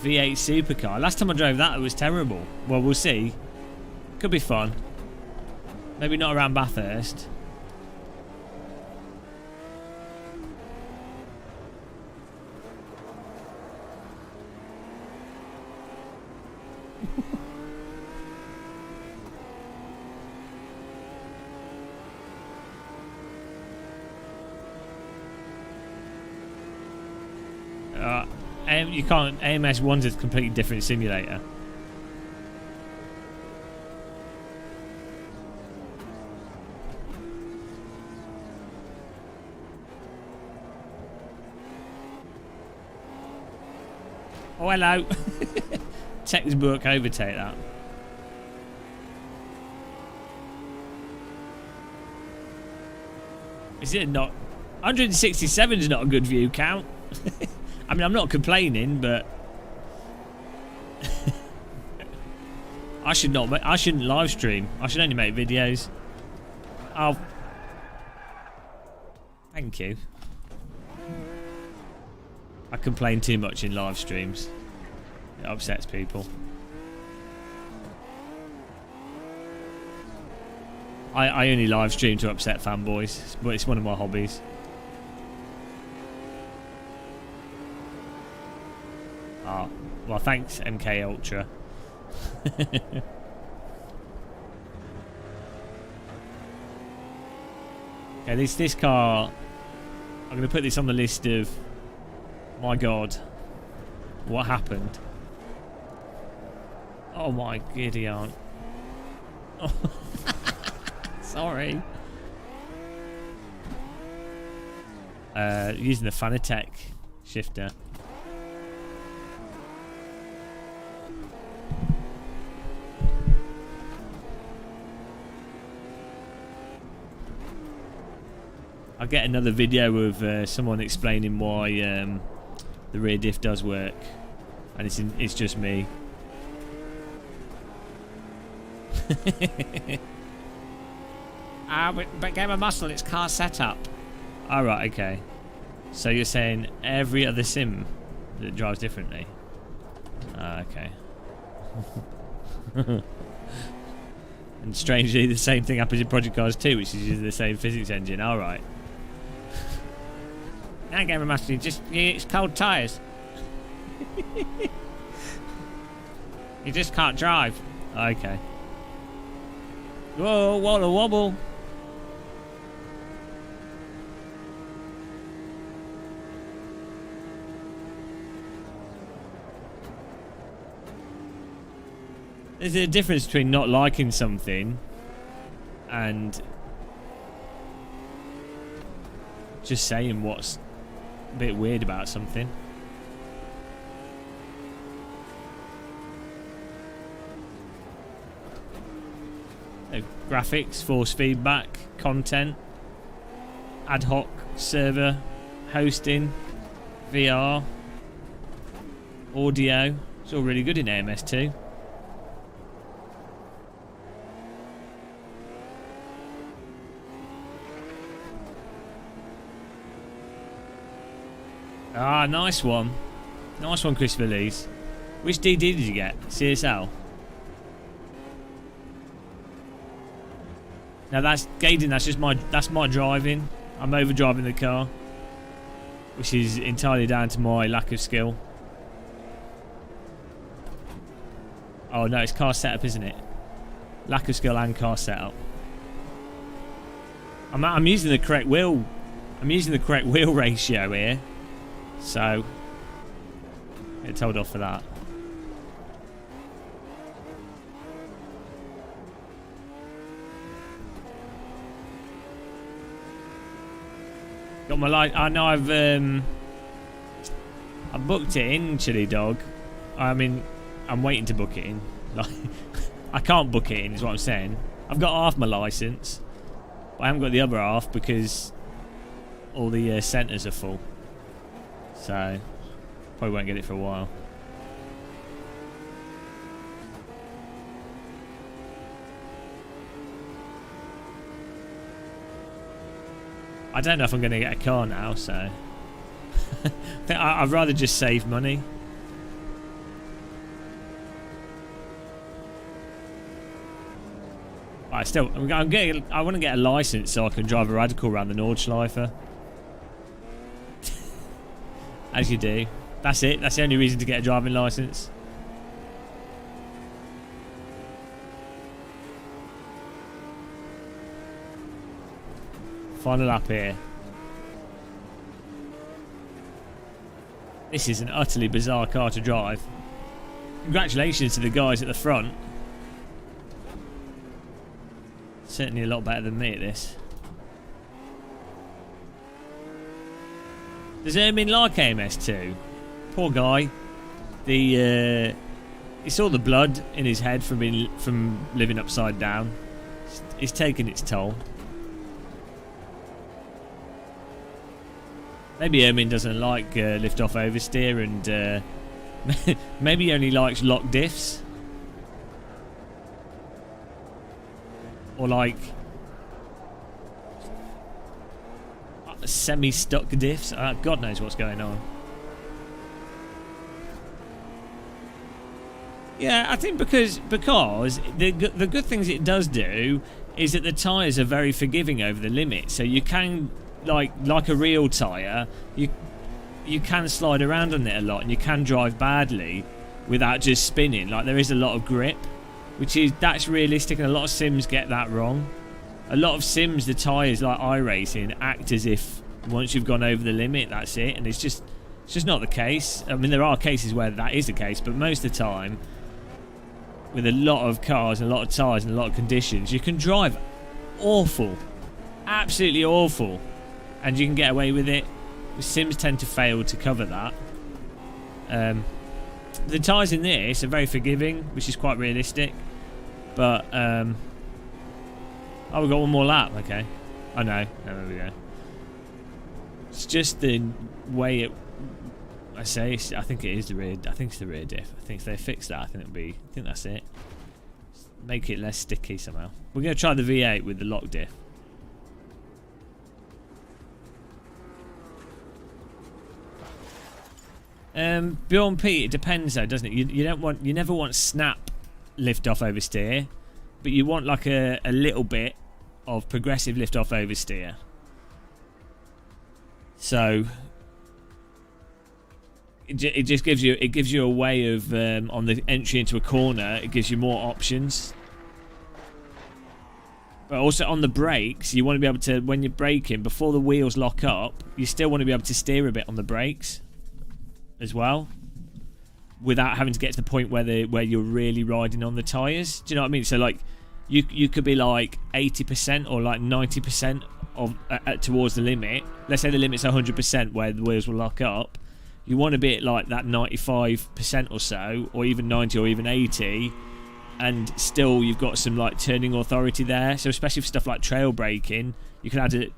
V8 supercar. Last time I drove that, it was terrible. Well, we'll see. Could be fun. Maybe not around Bathurst. You can't. AMS 1's a completely different simulator. Oh, hello. Textbook overtake that. Is it not? 167 is not a good view count. I mean, I'm not complaining, but I shouldn't live stream. I should only make videos. Oh, thank you. I complain too much in live streams. It upsets people. I only live stream to upset fanboys, but it's one of my hobbies. Ah, well, thanks, MK Ultra. Okay, this car, I'm going to put this on the list of, my God, what happened? Oh my giddy aunt. Oh. Sorry. Using the Fanatec shifter. I'll get another video of someone explaining why the rear diff does work, and it's just me. But Game of Muscle, it's car setup. Alright, okay. So you're saying every other sim that drives differently? Okay. And strangely, the same thing happens in Project Cars 2, which is using the same physics engine. Alright. Now Game of Muscle, it's cold tyres. You just can't drive. Okay. Whoa, what a wobble. There's a difference between not liking something and just saying what's a bit weird about something. Graphics, force feedback, content, ad hoc server, hosting, VR, audio. It's all really good in AMS2. Ah, nice one. Nice one, Chris Villies. Which DD did you get? CSL? Now that's Gaydon, that's my driving. I'm overdriving the car, which is entirely down to my lack of skill. Oh no, it's car setup, isn't it? Lack of skill and car setup. I'm using the correct wheel. I'm using the correct wheel ratio here, so get told off for that. Got my light. I know I booked it in, Chili Dog. I mean, I'm waiting to book it in. Like, I can't book it in, is what I'm saying. I've got half my license, but I haven't got the other half because all the centres are full. So probably won't get it for a while. I don't know if I'm going to get a car now, so I'd rather just save money. I want to get a license so I can drive a Radical around the Nordschleife. As you do. That's it. That's the only reason to get a driving license. Final lap here. This is an utterly bizarre car to drive. Congratulations to the guys at the front. Certainly a lot better than me at this. Does Ermin like AMS2? Poor guy. He saw the blood in his head from living upside down. It's taken its toll. Maybe Ermin doesn't like lift-off oversteer, and maybe he only likes lock diffs. Or like semi-stuck diffs. God knows what's going on. Yeah, I think because the good things it does do is that the tyres are very forgiving over the limit, so you can like a real tyre, you can slide around on it a lot, and you can drive badly without just spinning. Like, there is a lot of grip, that's realistic, and a lot of sims get that wrong. A lot of sims, the tyres like iRacing act as if once you've gone over the limit, that's it, and it's just not the case. I mean, there are cases where that is the case, but most of the time, with a lot of cars and a lot of tyres and a lot of conditions, you can drive awful, absolutely awful, and you can get away with it. Sims tend to fail to cover that. The tyres in this are very forgiving, which is quite realistic, but oh, we've got one more lap. Okay. Oh no, there we go. It's just the way it. I think it is the rear. I think it's the rear diff. I think if they fix that, I think that's it. Make it less sticky somehow. We're gonna try the V8 with the lock diff. Beyond Pete, it depends though, doesn't it? You never want snap lift off oversteer, but you want like a little bit of progressive lift off oversteer. So it just gives you a way of on the entry into a corner, it gives you more options. But also on the brakes, you want to be able to, when you're braking, before the wheels lock up, you still want to be able to steer a bit on the brakes as well, without having to get to the point where you're really riding on the tyres. Do you know what I mean? So like you could be like 80% or like 90% of towards the limit. Let's say the limit's 100% where the wheels will lock up. You want to be at like that 95% or so, or even 90 or even 80, and still you've got some like turning authority there. So especially for stuff like trail braking, you can add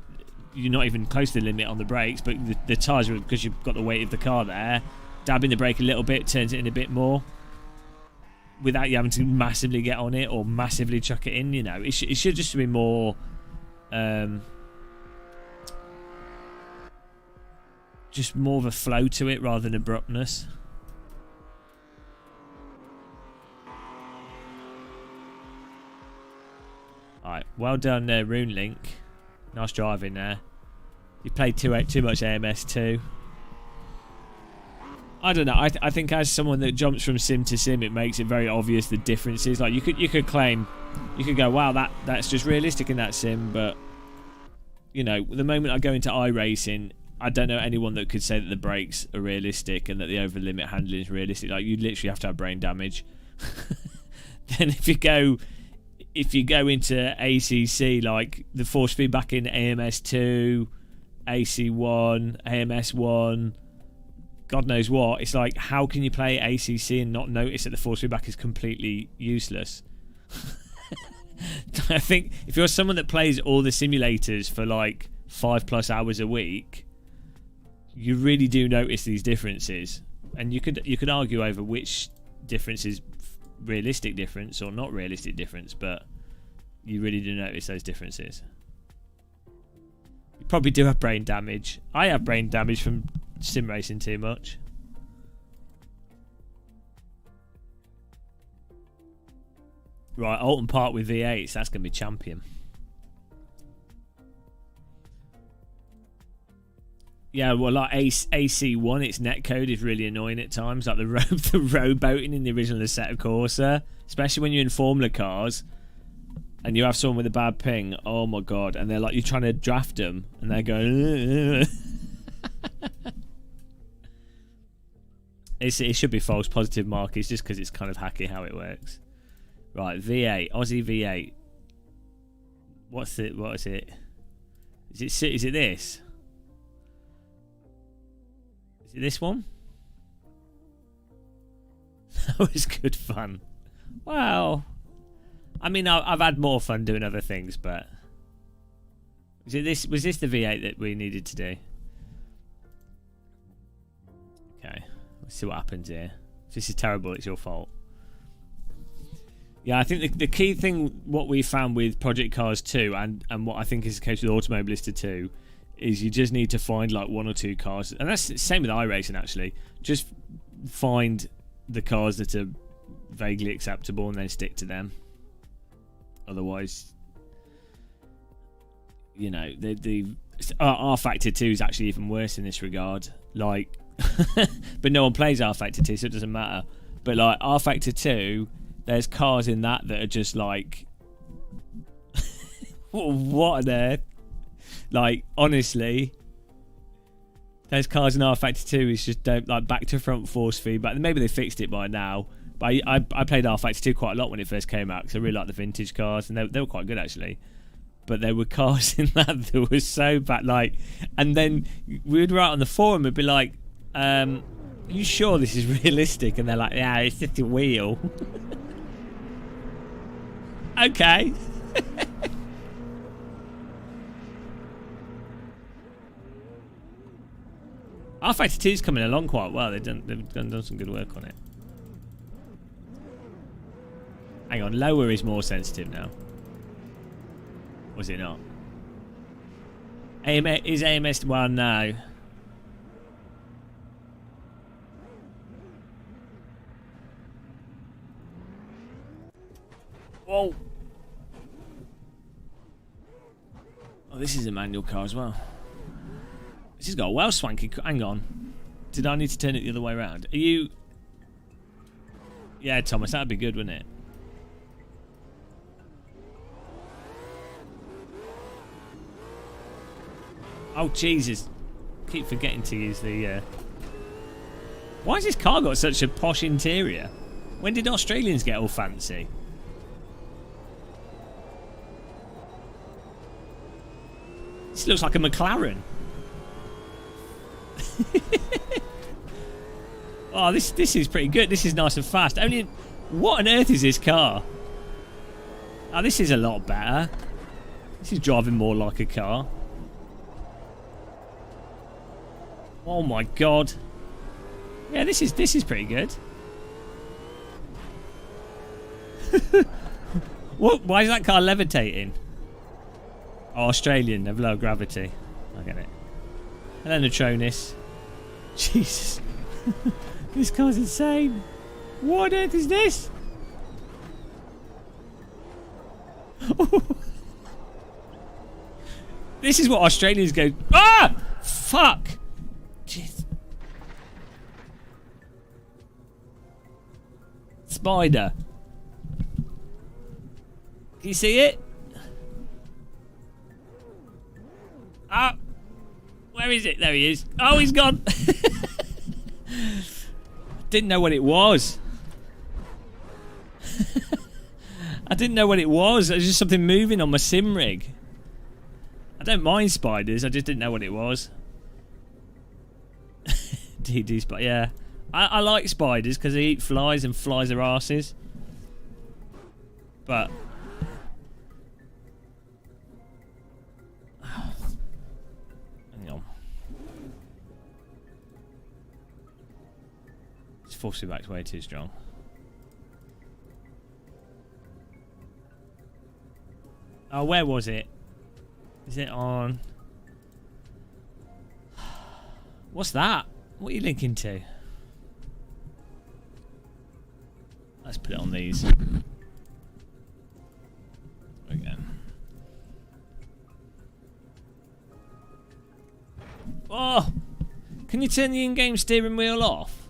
you're not even close to the limit on the brakes, but the tyres, because you've got the weight of the car there, dabbing the brake a little bit turns it in a bit more without you having to massively get on it or massively chuck it in. You know, it should just be more just more of a flow to it rather than abruptness. Alright, well done there, Rune Link. Nice driving there. You played too much AMS too. I don't know. I think as someone that jumps from sim to sim, it makes it very obvious the differences. Like you could claim, you could go, wow, that's just realistic in that sim, but you know, the moment I go into iRacing, I don't know anyone that could say that the brakes are realistic and that the over limit handling is realistic. Like you literally have to have brain damage. Then if you go into ACC, like the force feedback in AMS2, AC1, AMS1, God knows what, it's like, how can you play ACC and not notice that the force feedback is completely useless? I think if you're someone that plays all the simulators for like 5+ hours a week, you really do notice these differences, and you could argue over which difference is realistic difference or not realistic difference, but you really do notice those differences. You probably do have brain damage. I have brain damage from sim racing too much. Right, Alton Park with V8s, that's going to be champion. Yeah, well, like AC1, its netcode is really annoying at times. Like the road boating in the original Assetto Corsa, especially when you're in Formula cars and you have someone with a bad ping. Oh my god! And they're like, you're trying to draft them, and they're going. It should be false positive markers just because it's kind of hacky how it works. Right, V8, Aussie V8. What is it? Is it this? Is it this one? That was good fun. Well, I mean, I've had more fun doing other things, but was this the V8 that we needed to do? Okay, let's see what happens here. If this is terrible, it's your fault. Yeah, I think the key thing, what we found with Project Cars 2, and what I think is the case with Automobilista 2, is you just need to find like 1 or 2 cars, and that's the same with iRacing actually. Just find the cars that are vaguely acceptable and then stick to them. Otherwise, you know, the R Factor 2 is actually even worse in this regard. Like, but no one plays R Factor 2, so it doesn't matter. But like R Factor 2, there's cars in that are just like, what on earth? Like, honestly, there's cars in R Factor 2 is just like back to front force feedback. Maybe they fixed it by now. But I played R Factor 2 quite a lot when it first came out because I really liked the vintage cars, and they were quite good actually. But there were cars in that were so bad, like, and then we would write on the forum and be like, "Are you sure this is realistic?" And they're like, "Yeah, it's just a wheel." Okay. R Factor 2's coming along quite well. They've done some good work on it. Hang on, lower is more sensitive now. Was it not? Is AMS... Well, no. Whoa. Oh, this is a manual car as well. This has got a well swanky... Hang on. Did I need to turn it the other way around? Are you... Yeah, Thomas, that'd be good, wouldn't it? Oh, Jesus. Keep forgetting to use the... Why has this car got such a posh interior? When did Australians get all fancy? This looks like a McLaren. Oh, this is pretty good. This is nice and fast. Only... What on earth is this car? Oh, this is a lot better. This is driving more like a car. Oh my god. Yeah, this is pretty good. What? Why is that car levitating? Oh, Australian, they've low gravity. I get it. Hello, Neutronis. Jesus. This car's insane. What on earth is this? This is what Australians go... Ah! Fuck! Jeez. Spider. Can you see it? Ah! Where is it? There he is. Oh, he's gone. Didn't know what it was. I didn't know what it was. It was just something moving on my sim rig. I don't mind spiders. I just didn't know what it was. DD spider. Yeah, I like spiders because they eat flies and flies are arses. But hang on. It's forcing back way too strong. Oh, where was it? Is it on? What's that? What are you linking to? Let's put it on these. Again. Oh! Can you turn the in-game steering wheel off?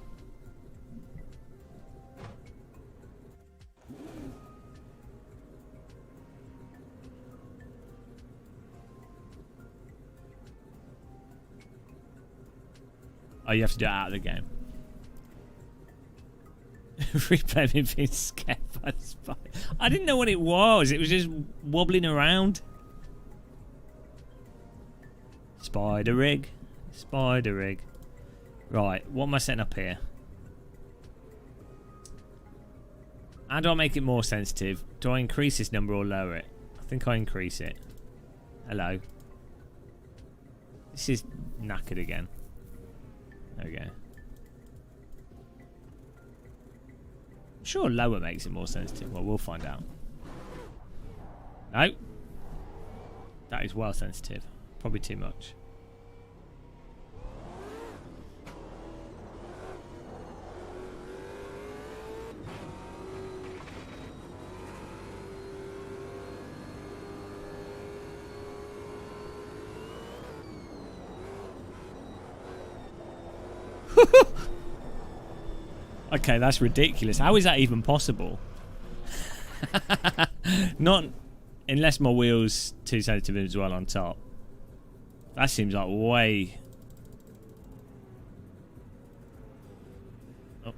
Oh, you have to do it out of the game. Replay me being scared by the spider. I didn't know what it was. It was just wobbling around. Spider rig. Spider rig. Right, what am I setting up here? How do I make it more sensitive? Do I increase this number or lower it? I think I increase it. Hello. This is knackered again. There we go. I'm sure lower makes it more sensitive. Well, we'll find out. No. That is well sensitive. Probably too much. Okay, that's ridiculous. How is that even possible? Not unless my wheel's too sensitive as well on top. That seems like way... Oh.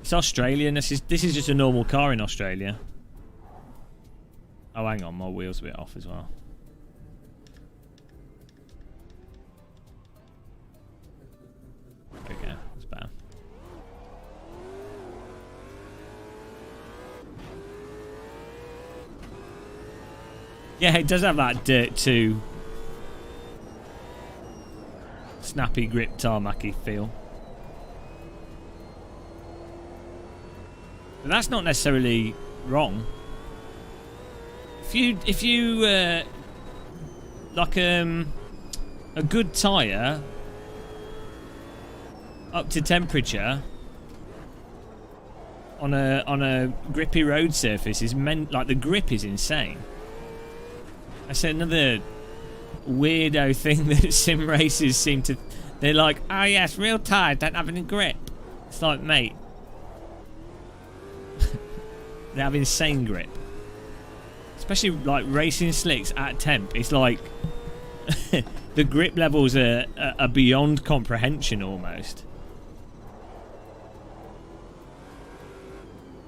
It's Australian. This is just a normal car in Australia. Oh, hang on. My wheel's a bit off as well. Okay, that's bad. Yeah, it does have that Dirt 2 snappy grip tarmacy feel. But that's not necessarily wrong. If you like a good tyre up to temperature on a grippy road surface is meant, like, the grip is insane. That's another weirdo thing that sim races seem to... They're like, oh yes, real tyres don't have any grip. It's like, mate, they have insane grip. Especially like racing slicks at temp. It's like the grip levels are beyond comprehension almost.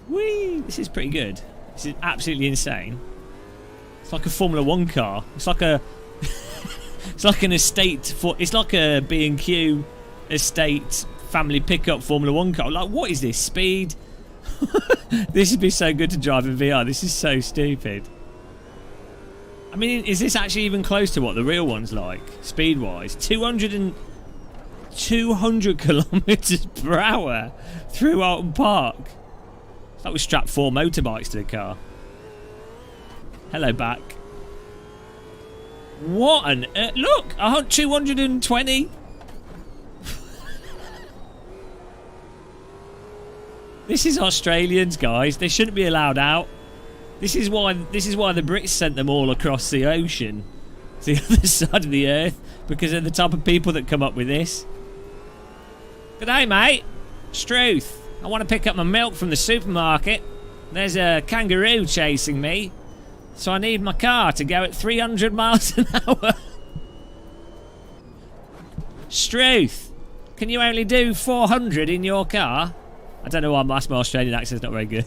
Whee! This is pretty good. This is absolutely insane. It's like a Formula 1 car. It's like a... it's like an estate... It's like a B&Q estate family pickup Formula 1 car. Like, what is this? Speed? This would be so good to drive in VR. This is so stupid. I mean, is this actually even close to what the real one's like, speed-wise? 200 kilometres per hour through Alton Park. It's like we strapped 4 motorbikes to the car. Hello, back. What an... look! 220. This is Australians, guys. They shouldn't be allowed out. This is why the Brits sent them all across the ocean to the other side of the earth, because they're the type of people that come up with this. G'day, mate. Struth. I want to pick up my milk from the supermarket. There's a kangaroo chasing me, so I need my car to go at 300 miles an hour. Struth, can you only do 400 in your car? I don't know why my Australian accent's not very good.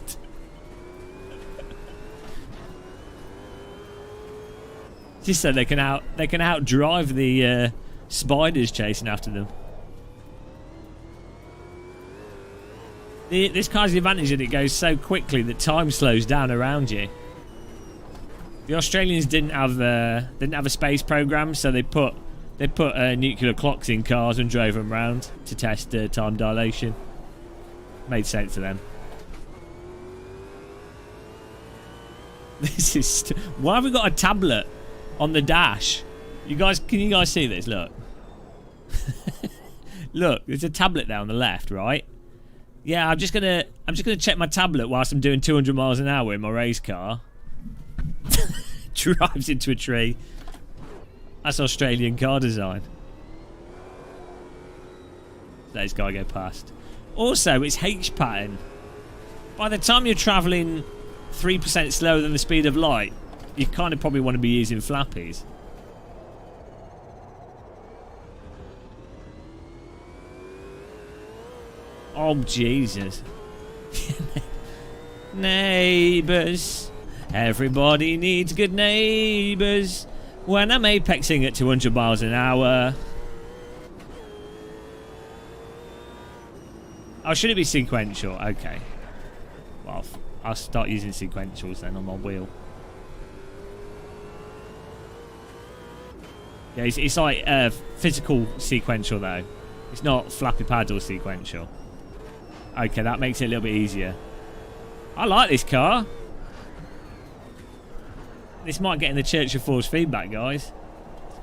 Just so they can outdrive the spiders chasing after them. This car's the advantage that it goes so quickly that time slows down around you. The Australians didn't have a space program, so they put nuclear clocks in cars and drove them around to test time dilation. Made sense to them. This is... Why have we got a tablet on the dash? Can you guys see this? Look. Look, there's a tablet there on the left, right? Yeah, I'm just gonna check my tablet whilst I'm doing 200 miles an hour in my race car. Drives into a tree. That's Australian car design. Let this guy go past. Also, it's H pattern. By the time you're travelling 3% slower than the speed of light, you kind of probably want to be using flappies. Oh, Jesus. Neighbours. Everybody needs good neighbours. When I'm apexing at 200 miles an hour. Oh, should it be sequential? Okay. Well, I'll start using sequentials then on my wheel. Yeah, it's like physical sequential though. It's not flappy paddle sequential. Okay, that makes it a little bit easier. I like this car. This might get in the church of force feedback, guys.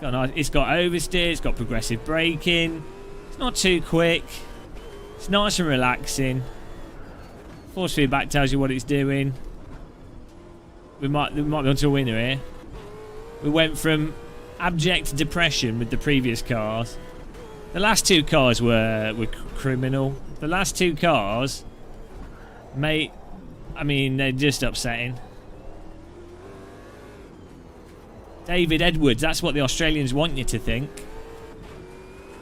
It's got oversteer, it's got progressive braking. It's not too quick. It's nice and relaxing. Force feedback tells you what it's doing. We might be onto a winner here. We went from abject depression with the previous cars. The last two cars were criminal. The last two cars, mate, I mean, they're just upsetting. David Edwards, that's what the Australians want you to think.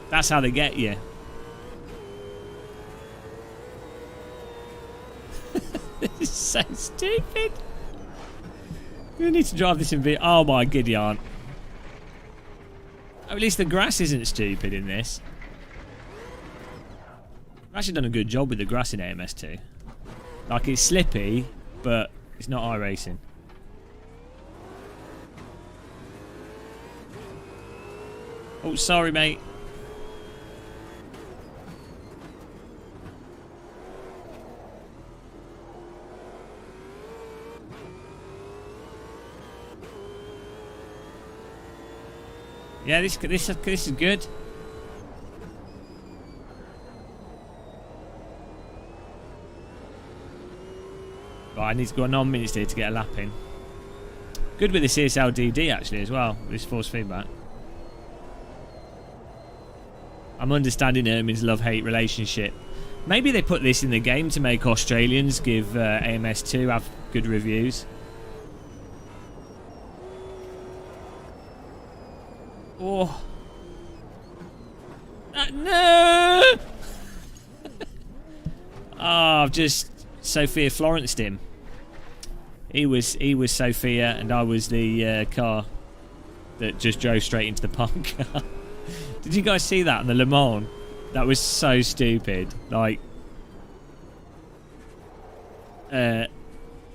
That's how they get you. This is so stupid. We need to drive this in video. Oh my giddy aunt. At least the grass isn't stupid in this. I've actually done a good job with the grass in AMS2. Like, it's slippy, but it's not iRacing. Oh, sorry, mate. Yeah, this is good. Right, I need to go 9 minutes here to get a lap in. Good with the CSLDD actually as well, this force feedback. I'm understanding Ermin's love-hate relationship. Maybe they put this in the game to make Australians give AMS2 have good reviews. Oh. No! Oh, I've just Sophia Florenced him. He was Sophia and I was the car that just drove straight into the park car. Did you guys see that in the Le Mans? That was so stupid. Like,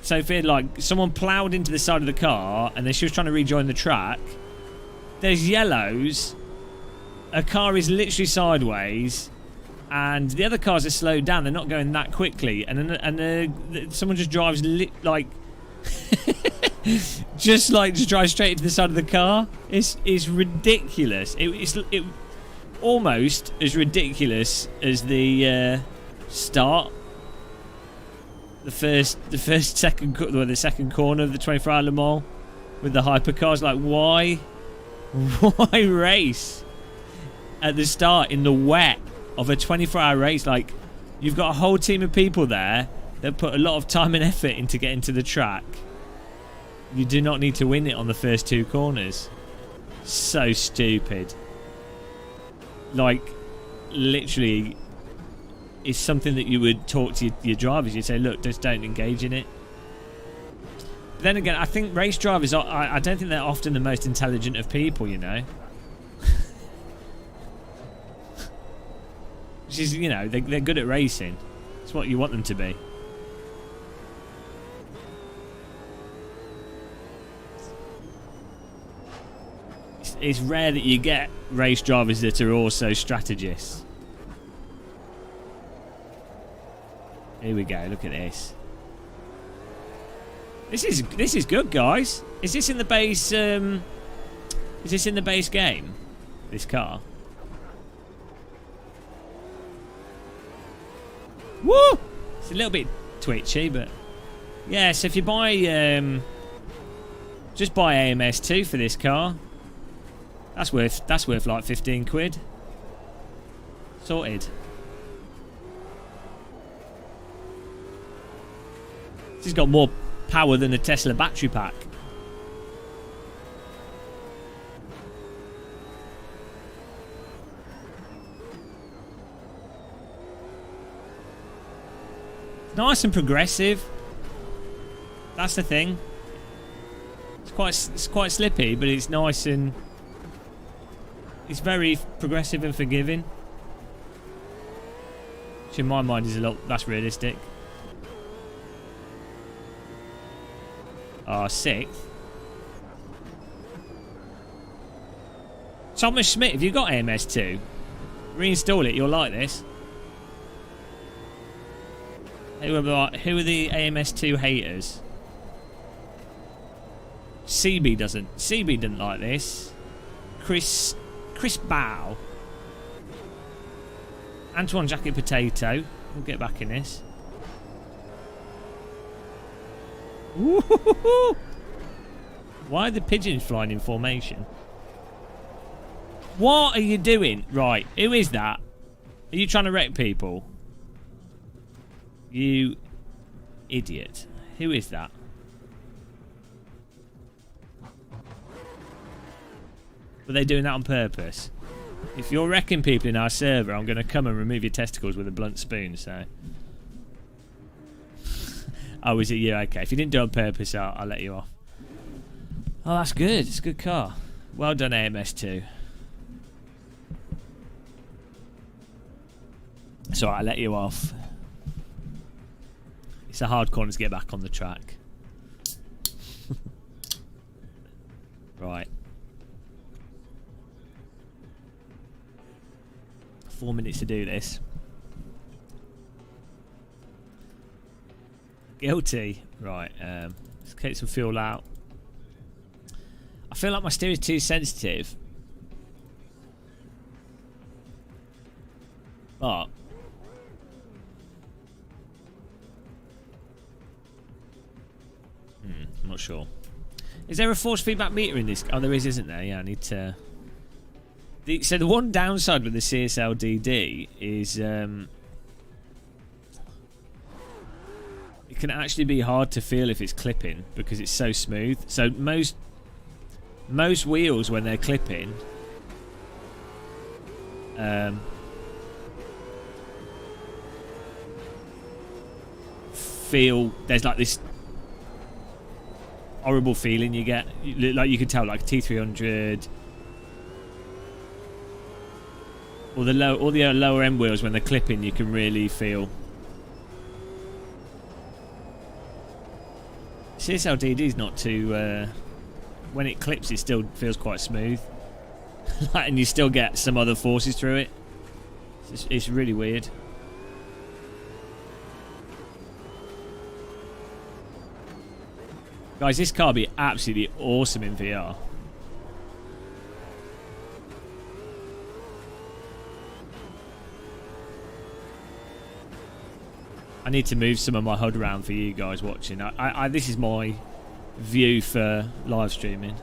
Sophia, like, someone ploughed into the side of the car and then she was trying to rejoin the track. There's yellows. A car is literally sideways, and the other cars are slowed down. They're not going that quickly, and someone just drives like, just drives straight into the side of the car. It's ridiculous. It's almost as ridiculous as the start. The second corner of the 24-hour Le Mans with the hypercars. Like, why race at the start in the wet of a 24-hour race? Like, you've got a whole team of people there that put a lot of time and effort into getting to the track. You do not need to win it on the first two corners. So stupid. Like, literally, it's something that you would talk to your drivers. You'd say, look, just don't engage in it. But then again, I think race drivers are, I don't think they're often the most intelligent of people, you know. Which is, you know, they're good at racing. It's what you want them to be. It's rare that you get race drivers that are also strategists. Here we go. Look at this. This is good, guys. Is this in the base? Is this in the base game? This car. Woo! It's a little bit twitchy, but yeah. So if you buy, just buy AMS2 for this car. That's worth like 15 quid. Sorted. This has got more power than a Tesla battery pack. Nice and progressive. That's the thing. It's quite slippy, but it's nice and it's very progressive and forgiving. Which in my mind is a lot. That's realistic. Sixth. Thomas Schmidt, if you've got AMS2, reinstall it. You'll like this. Who are the AMS2 haters? CB doesn't. CB didn't like this. Chris Bow. Antoine Jacket Potato. We'll get back in this. Woo-hoo-hoo-hoo. Why are the pigeons flying in formation? What are you doing? Right, who is that? Are you trying to wreck people? You idiot. Who is that? Were they doing that on purpose? If you're wrecking people in our server, I'm going to come and remove your testicles with a blunt spoon, so... Oh, is it you? Okay, if you didn't do it on purpose, I'll let you off. Oh, that's good. It's a good car. Well done, AMS2. So I'll let you off. It's a hard corner to get back on the track. Right. 4 minutes to do this. Guilty. Right. Let's get some fuel out. I feel like my steer is too sensitive. But I'm not sure. Is there a force feedback meter in this? Oh, there is, isn't there? Yeah, I need to... So the one downside with the CSL DD is it can actually be hard to feel if it's clipping because it's so smooth. So most wheels when they're clipping feel there's like this horrible feeling you get, like you can tell, like T300 or the lower end wheels when they're clipping, you can really feel. CSL DD is not too when it clips it still feels quite smooth. And you still get some other forces through it. It's really weird. Guys, this car would be absolutely awesome in VR. I need to move some of my HUD around for you guys watching. This is my view for live streaming.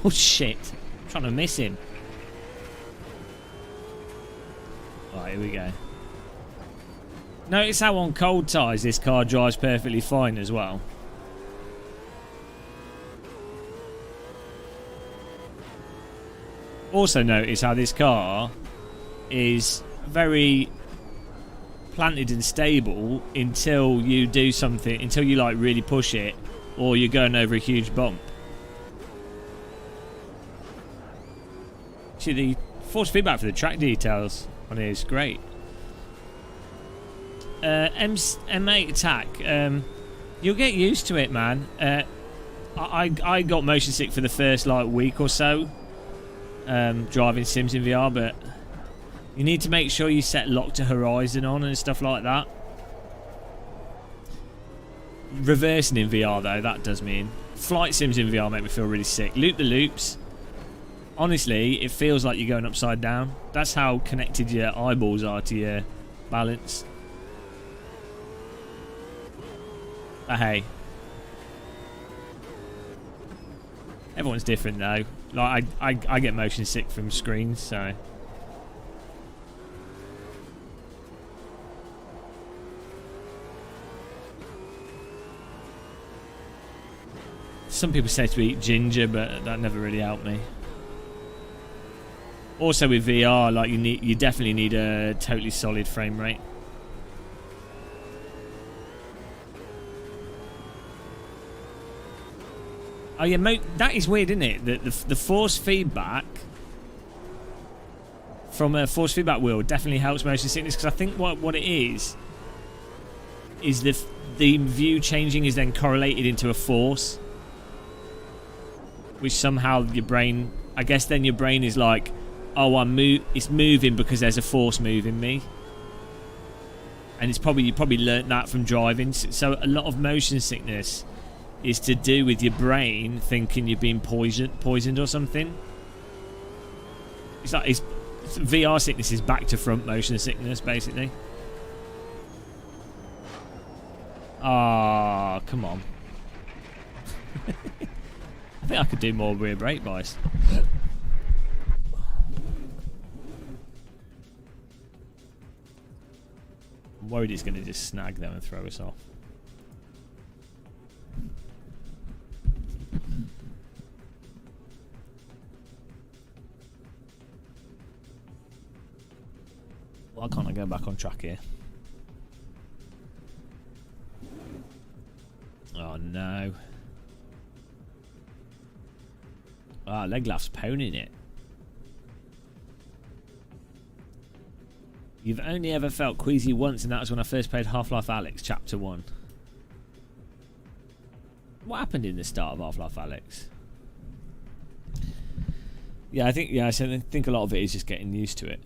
Oh shit, I'm trying to miss him. Right, here we go. Notice how on cold tyres this car drives perfectly fine as well. Also notice how this car is very planted and stable until you do something, until you like really push it or you're going over a huge bump. See, the force feedback for the track details on here is great. M8 attack. You'll get used to it, man. I got motion sick for the first like week or so driving Sims in VR, but you need to make sure you set lock to horizon on and stuff like that. Reversing in VR though, that does mean. Flight Sims in VR make me feel really sick. Loop the loops. Honestly, it feels like you're going upside down. That's how connected your eyeballs are to your balance. But hey, everyone's different though. Like I get motion sick from screens, so. Some people say to eat ginger, but that never really helped me. Also with VR, like you definitely need a totally solid frame rate. Oh yeah, that is weird, isn't it? The force feedback from a force feedback wheel definitely helps motion sickness, because I think what it is the view changing is then correlated into a force, which somehow your brain, I guess then your brain is like, oh, it's moving because there's a force moving me. And you probably learnt that from driving. So a lot of motion sickness is to do with your brain thinking you're being poisoned or something. It's like VR sickness is back to front motion sickness, basically. Ah, come on. I think I could do more rear brake bias. I'm worried it's going to just snag them and throw us off. Why can't I go back on track here? Oh no. Ah, Leglaf's ponying it. You've only ever felt queasy once, and that was when I first played Half-Life Alyx Chapter 1. What happened in the start of Half-Life Alyx? Yeah, I think a lot of it is just getting used to it.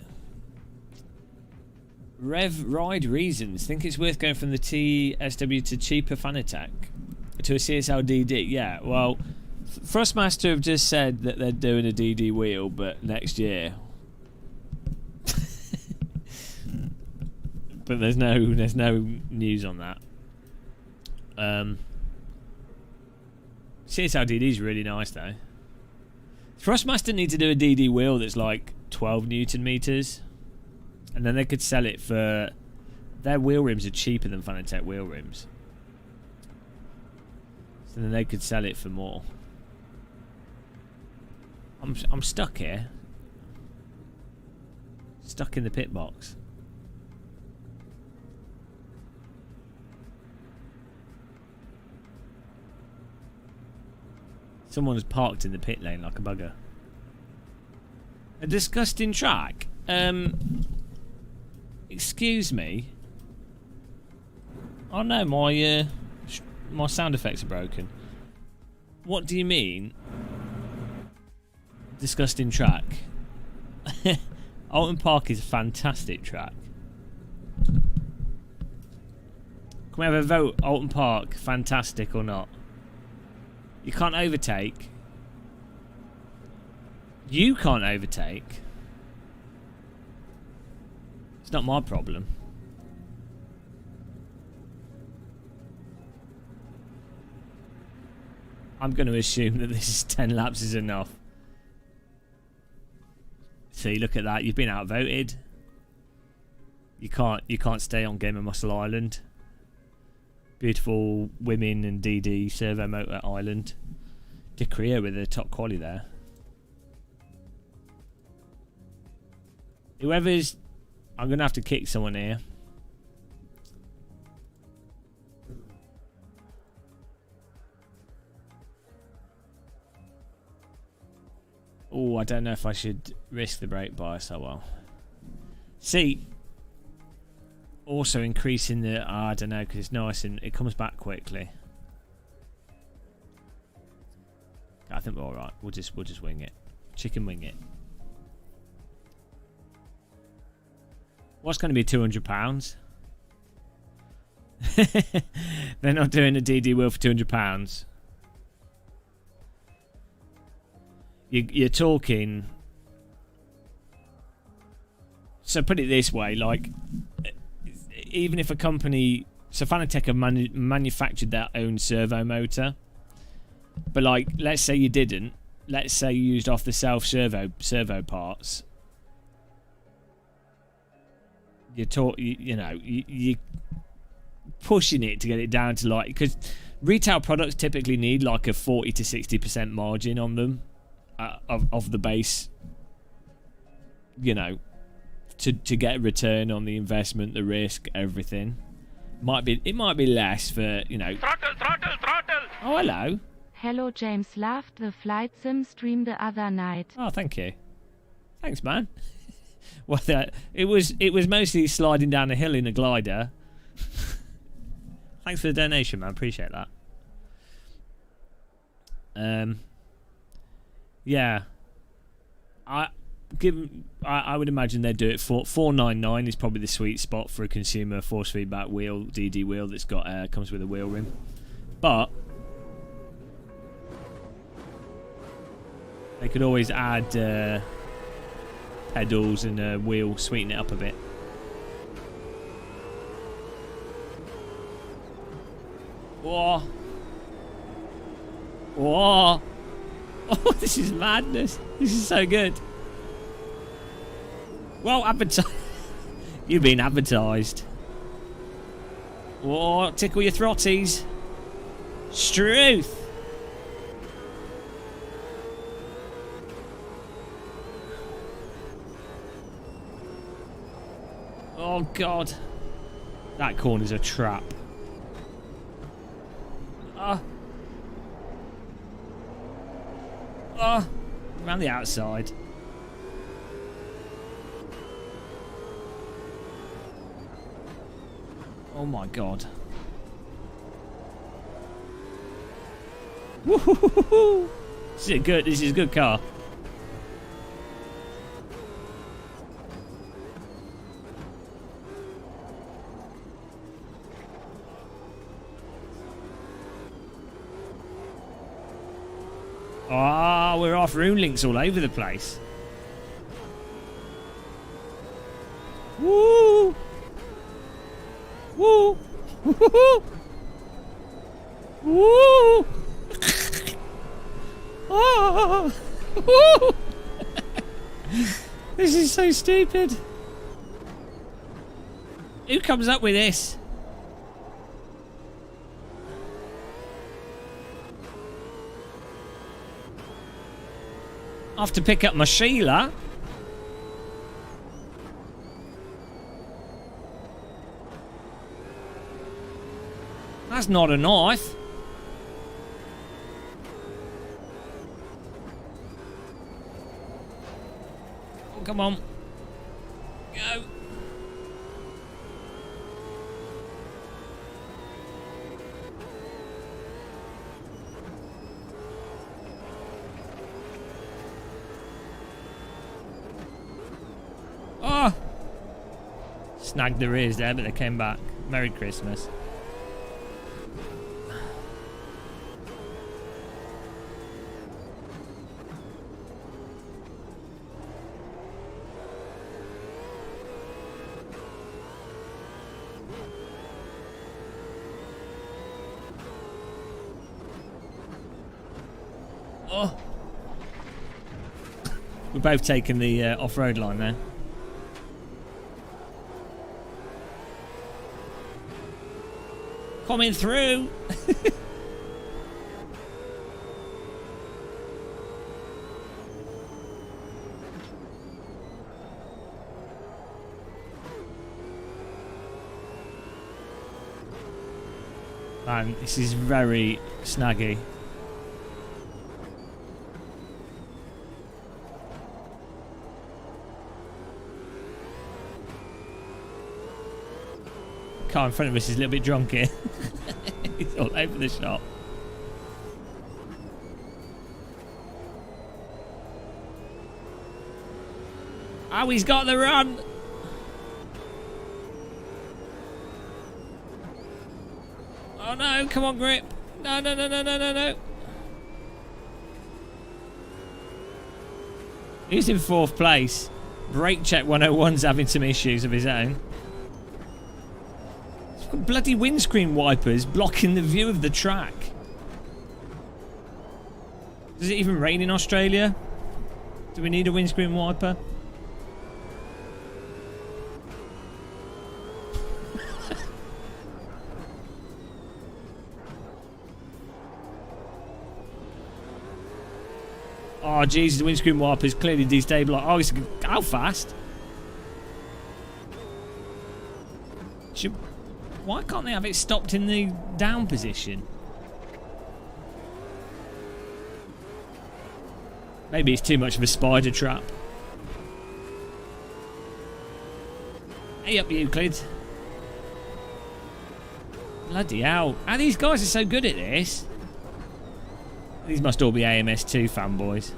Ride Reasons. Think it's worth going from the TSW to cheaper Fanatec to a CSL DD. Yeah, well, Thrustmaster have just said that they're doing a DD wheel, but next year. But there's no news on that. CSL DD is really nice though. Thrustmaster need to do a DD wheel that's like 12 Newton meters. And then they could sell it for... Their wheel rims are cheaper than Fanatec wheel rims. So then they could sell it for more. I'm stuck here. Stuck in the pit box. Someone's parked in the pit lane like a bugger. A disgusting track? Excuse me. Oh no, my sound effects are broken. What do you mean? Disgusting track. Alton Park is a fantastic track. Can we have a vote? Alton Park, fantastic or not? You can't overtake. You can't overtake. It's not my problem. I'm going to assume that this is 10 laps is enough. See, look at that. You've been outvoted. You can't stay on Game of Muscle Island. Beautiful women and DD servo motor island. Dick Rio with the top quality there. Whoever's... I'm going to have to kick someone here. Oh, I don't know if I should risk the brake bias. Oh well. See, also increasing the... I don't know, because it's nice and it comes back quickly. I think we're all right. We'll just wing it. Chicken wing it. What's going to be £200? They're not doing a DD wheel for £200. You're talking. So put it this way, like, even if a company, so Fanatec have manufactured their own servo motor, but like, let's say you didn't. Let's say you used off the servo parts. You're pushing it to get it down to like, because retail products typically need like a 40 to 60% margin on them of the base you know, to get a return on the investment, the risk, everything. It might be less for, you know. Throttle. Oh, hello. Hello, James. Loved the flight sim stream the other night. Oh, thank you. Thanks, man. Well, it was mostly sliding down a hill in a glider. Thanks for the donation, man. Appreciate that. Yeah. I would imagine they'd do it for $499 is probably the sweet spot for a consumer force feedback wheel, DD wheel that's got comes with a wheel rim. But they could always add pedals and a wheel, sweeten it up a bit. Whoa. Whoa. Oh, this is madness. This is so good. Well, advertised. You've been advertised. Whoa, tickle your throtties. Struth. Oh, God. That corner's a trap. Around the outside. Oh my God. Woo-hoo-hoo-hoo. This is a good car. Ah, we're off rune links all over the place. Woo! Woo! Woo! Woo! Oh! Woo! This is so stupid. Who comes up with this? I have to pick up my Sheila. That's not a knife. Oh, come on. Go. Oh! Snagged their ears there, but they came back. Merry Christmas. Oh! We're both taking the off-road line there. Coming through. Man, this is very snaggy. Car in front of us is a little bit drunk here. He's all over the shop. Oh, he's got the run. Oh no, come on, Grip. No, no, no, no, no, no, no. He's in 4th place. Brake Check 101's having some issues of his own. He's got bloody windscreen wipers blocking the view of the track. Does it even rain in Australia? Do we need a windscreen wiper? Oh, Jesus, the windscreen wiper's clearly destabilised. Oh, it's, how fast? Why can't they have it stopped in the down position? Maybe it's too much of a spider trap. Hey up, Euclid. Bloody hell. How these guys are so good at this? These must all be AMS2 fanboys.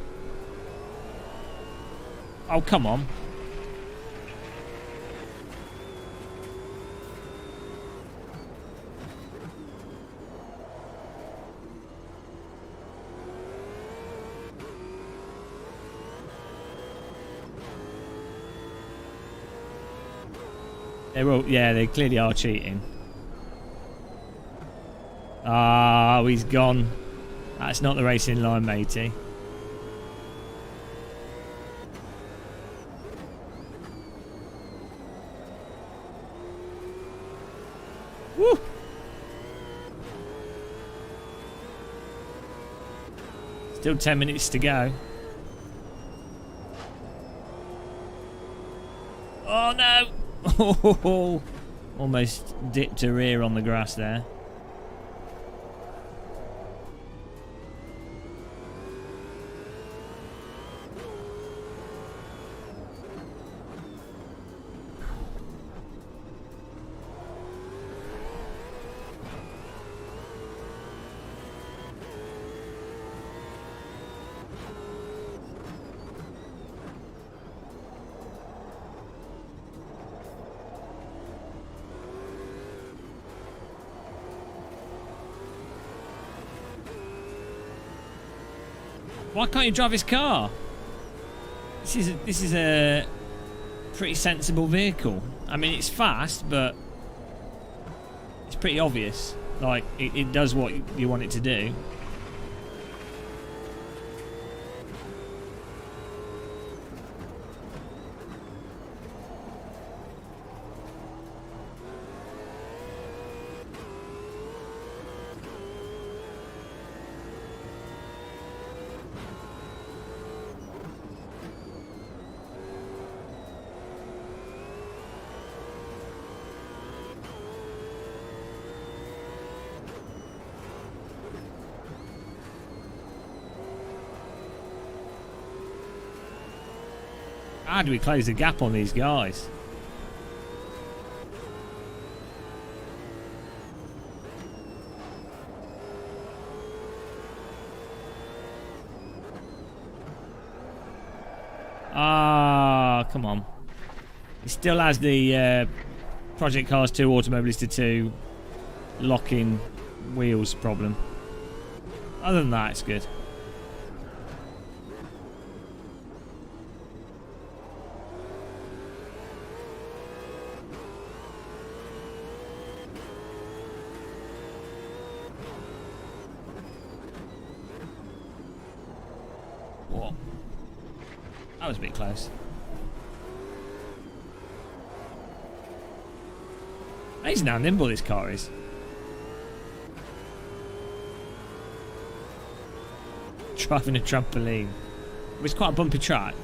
Oh, come on. They're all, yeah, they clearly are cheating. Ah, he's gone. That's not the racing line, matey. Woo! Still 10 minutes to go. Oh no! Oh, almost dipped her rear on the grass there. Why can't you drive his car? This is a pretty sensible vehicle. I mean, it's fast, but it's pretty obvious. Like, it does what you want it to do. How do we close the gap on these guys? Ah, come on. He still has the Project Cars 2 Automobilista 2 locking wheels problem. Other than that, it's good. What? That was a bit close. Amazing how nimble this car is. Driving a trampoline. It's quite a bumpy track.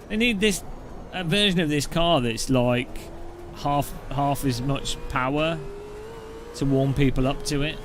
They need this a version of this car that's like half as much power to warm people up to it.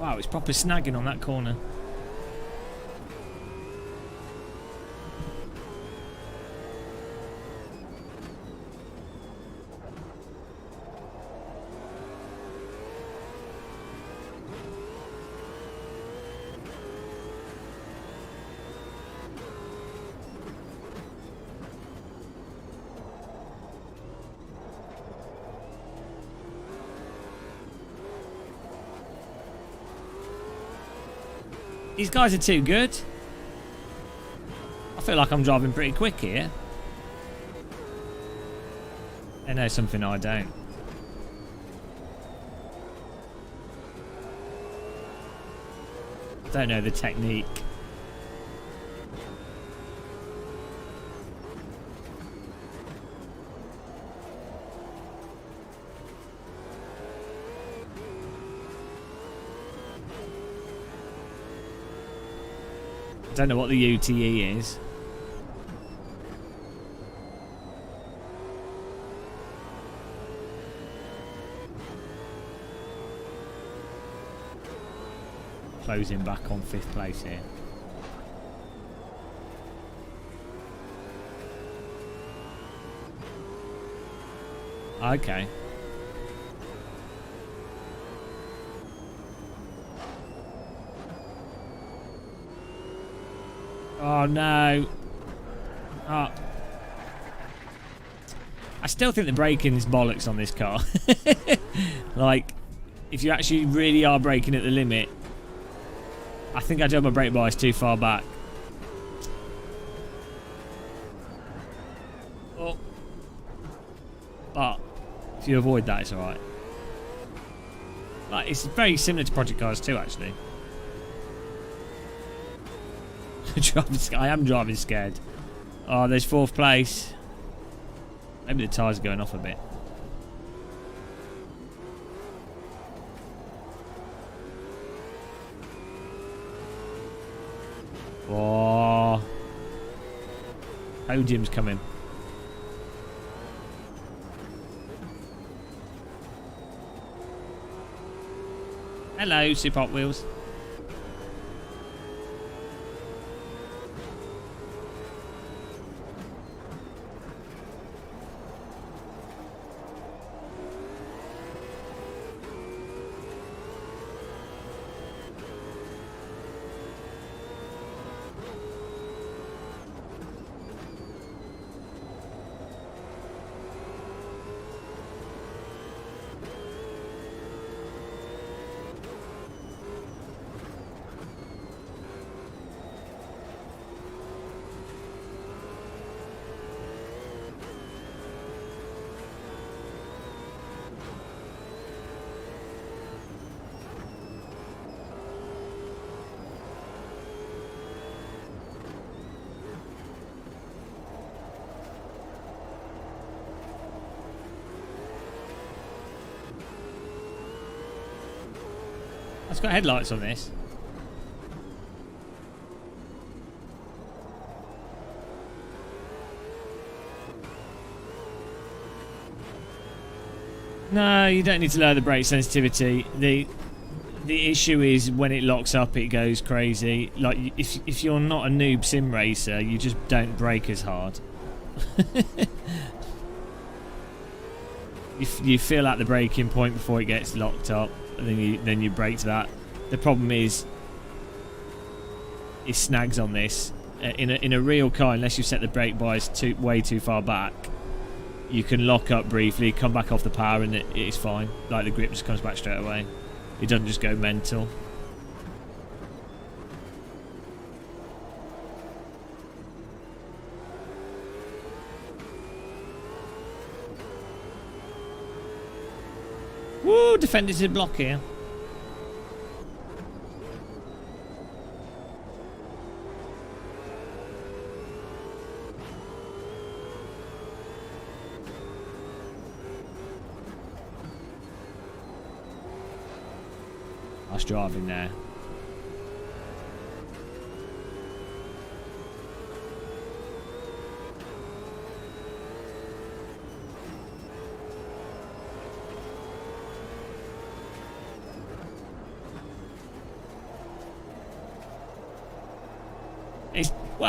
Wow, it's proper snagging on that corner. These guys are too good. I feel like I'm driving pretty quick here. They know something I don't. Don't know the technique. Don't know what the UTE is. Closing back on 5th place here. Okay. Oh no. Oh. I still think the braking is bollocks on this car. Like, if you actually really are braking at the limit, I think I do have my brake bias too far back. Oh. But if you avoid that, it's alright. Like, it's very similar to Project Cars 2, actually. I am driving scared. Oh, there's 4th place. Maybe the tyres are going off a bit. Oh, podium's coming. Hello, Super Hot Wheels. It's got headlights on this. No, you don't need to lower the brake sensitivity. The issue is when it locks up, it goes crazy. Like, if you're not a noob sim racer, you just don't brake as hard. You feel at the braking point before it gets locked up, and then you brake to that. The problem is, it snags on this. In a real car, unless you set the brake bias way too far back, you can lock up briefly, come back off the power, and it is fine. Like, the grip just comes back straight away. It doesn't just go mental. Woo! Defenders in block here. Nice driving there.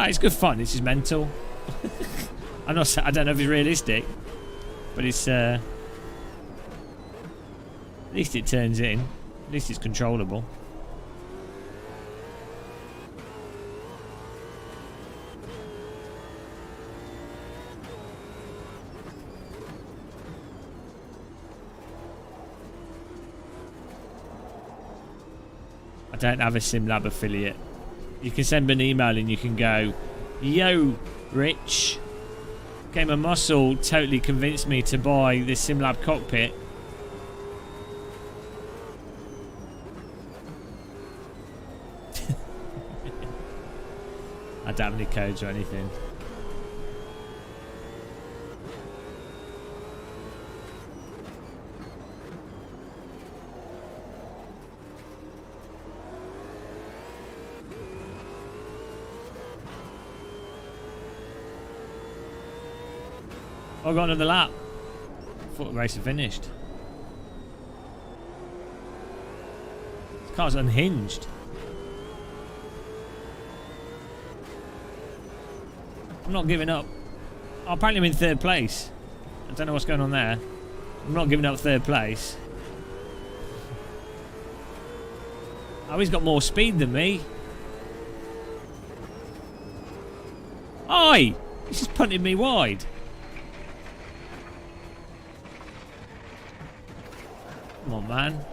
It's good fun. This is mental. I don't know if it's realistic, but it's at least it turns in. At least it's controllable. I don't have a SimLab affiliate. You can send me an email and you can go, yo, Rich, Game of Muscle totally convinced me to buy this SimLab cockpit. I don't have any codes or anything. I got another lap. Thought the race had finished. This car's unhinged. I'm not giving up. Oh, apparently I'm in third place. I don't know what's going on there. I'm not giving up third place. Oh, he's got more speed than me. Oi! He's just punting me wide. Come on, man.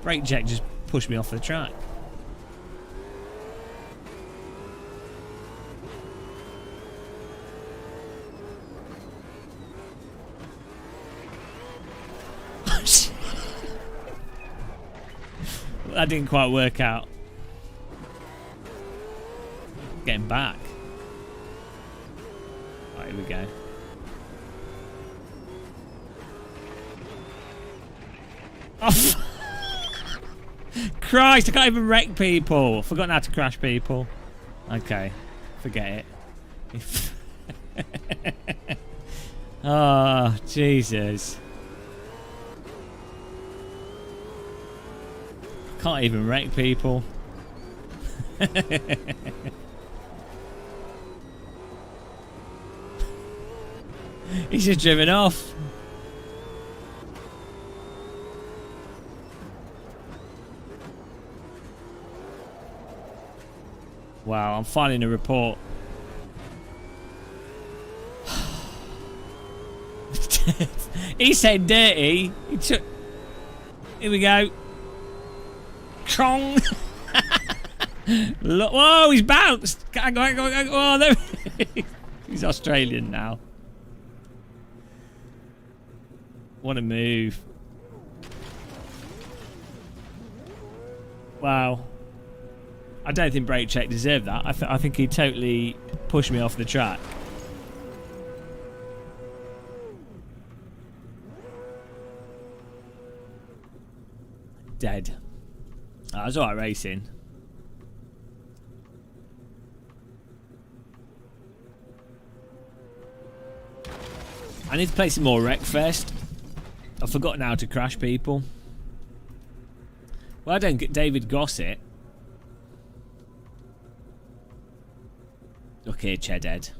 Brake check just pushed me off the track. That didn't quite work out. Getting back. Right, here we go. Oh, Christ, I can't even wreck people. I've forgotten how to crash people. Okay, forget it. Oh, Jesus. Can't even wreck people. He's just driven off. Wow, I'm filing a report. He said dirty. He took. Here we go. Chong. Look, whoa, he's bounced. Oh, there. He's Australian now. What a move. Wow. I don't think Brake Check deserved that. I think he totally pushed me off the track. Dead. That was alright racing. I need to play some more Wreckfest. I've forgotten how to crash people. Well, I don't get David Gossett. Look here, Chedhead.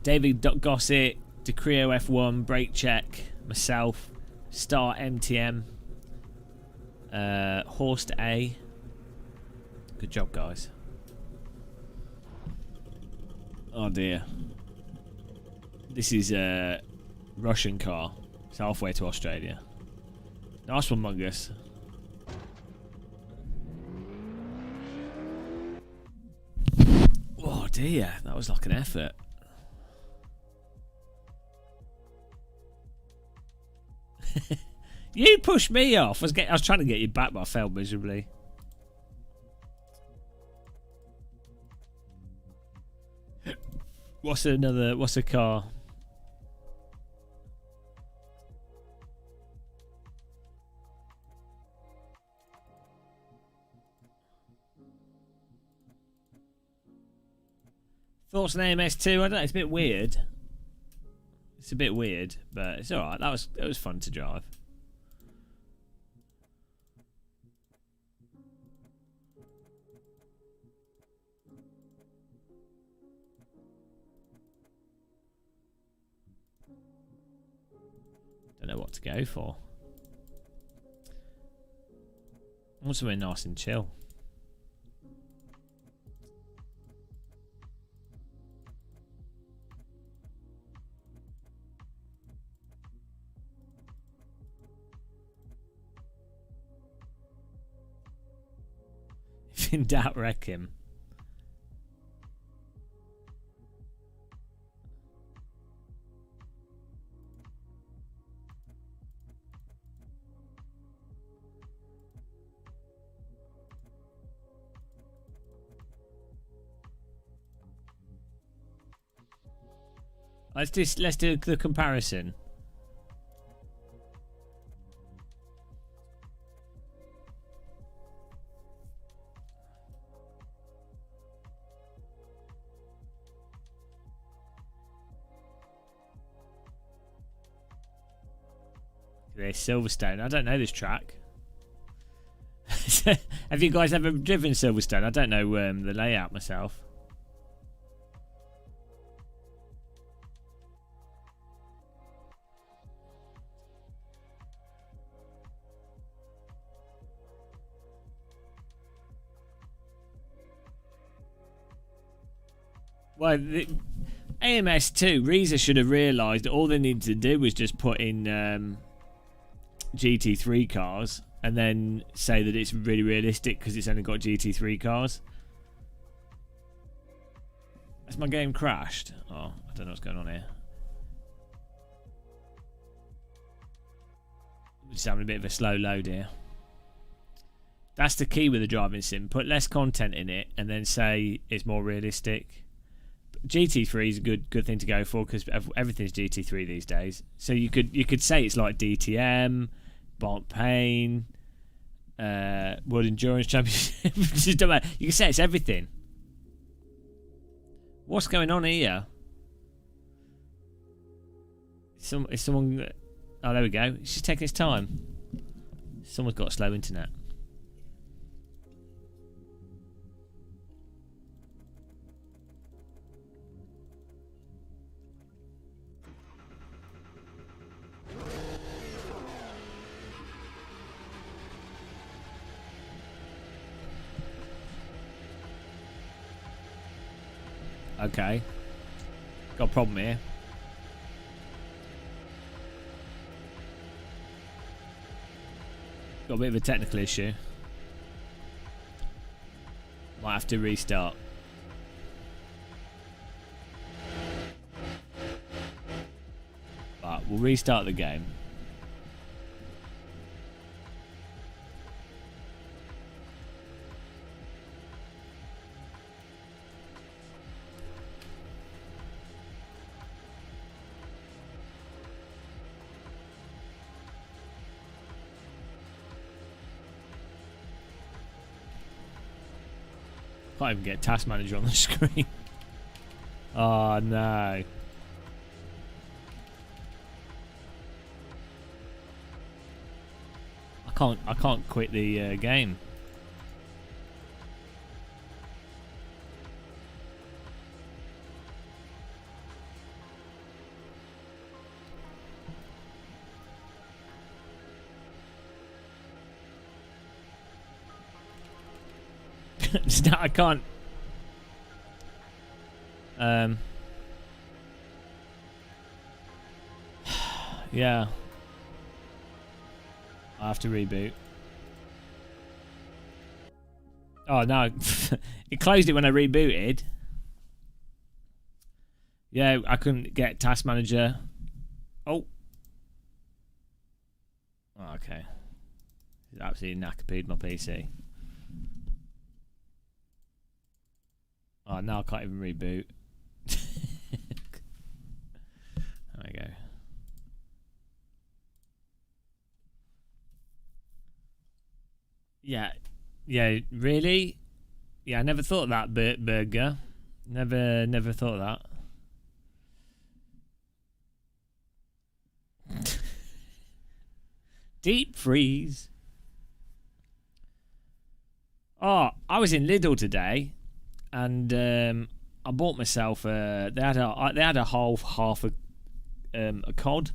David Gossett, Decreo F1, Brake Check, myself, Star MTM, Horst A. Good job, guys. Oh dear. This is a Russian car. It's halfway to Australia. Nice one, Mungus. Oh dear, that was like an effort. You pushed me off. I was trying to get you back, but I failed miserably. What's a car? Thoughts on AMS2? I don't know, it's a bit weird. It's a bit weird, but it's alright. It was fun to drive. Don't know what to go for. I want somewhere nice and chill. If in doubt, wreck him. Let's do the comparison. There's Silverstone. I don't know this track. Have you guys ever driven Silverstone? I don't know the layout myself. Well, the AMS2, Reza should have realised that all they needed to do was just put in GT3 cars and then say that it's really realistic because it's only got GT3 cars. Has my game crashed? Oh, I don't know what's going on here. Just having a bit of a slow load here. That's the key with the driving sim. Put less content in it and then say it's more realistic. GT3 is a good thing to go for because everything's GT3 these days. So you could say it's like DTM, Bont Pain, World Endurance Championship. Just don't matter. You can say it's everything. What's going on here? Is someone? Oh, there we go. It's just taking its time. Someone's got slow internet. Okay. Got a problem here. Got a bit of a technical issue. Might have to restart. But we'll restart the game. Can't even get Task Manager on the screen. Oh no. I can't quit the game. I can't. Yeah. I have to reboot. Oh no, it closed it when I rebooted. Yeah, I couldn't get Task Manager. Oh. Okay. It's absolutely knackered my PC. Oh, now I can't even reboot. There we go. Yeah, really? Yeah, I never thought of that, Burger. Never thought of that. Deep freeze. Oh, I was in Lidl today. And I bought myself they had a whole half a cod,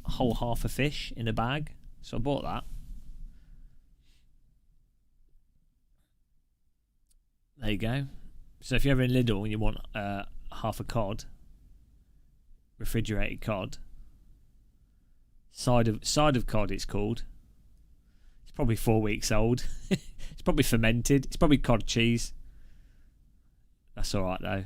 a whole half a fish in a bag. So I bought that. There you go. So if you're ever in Lidl and you want half a cod, refrigerated cod, side of cod it's called. It's probably 4 weeks old. It's probably fermented. It's probably cod cheese. That's alright though.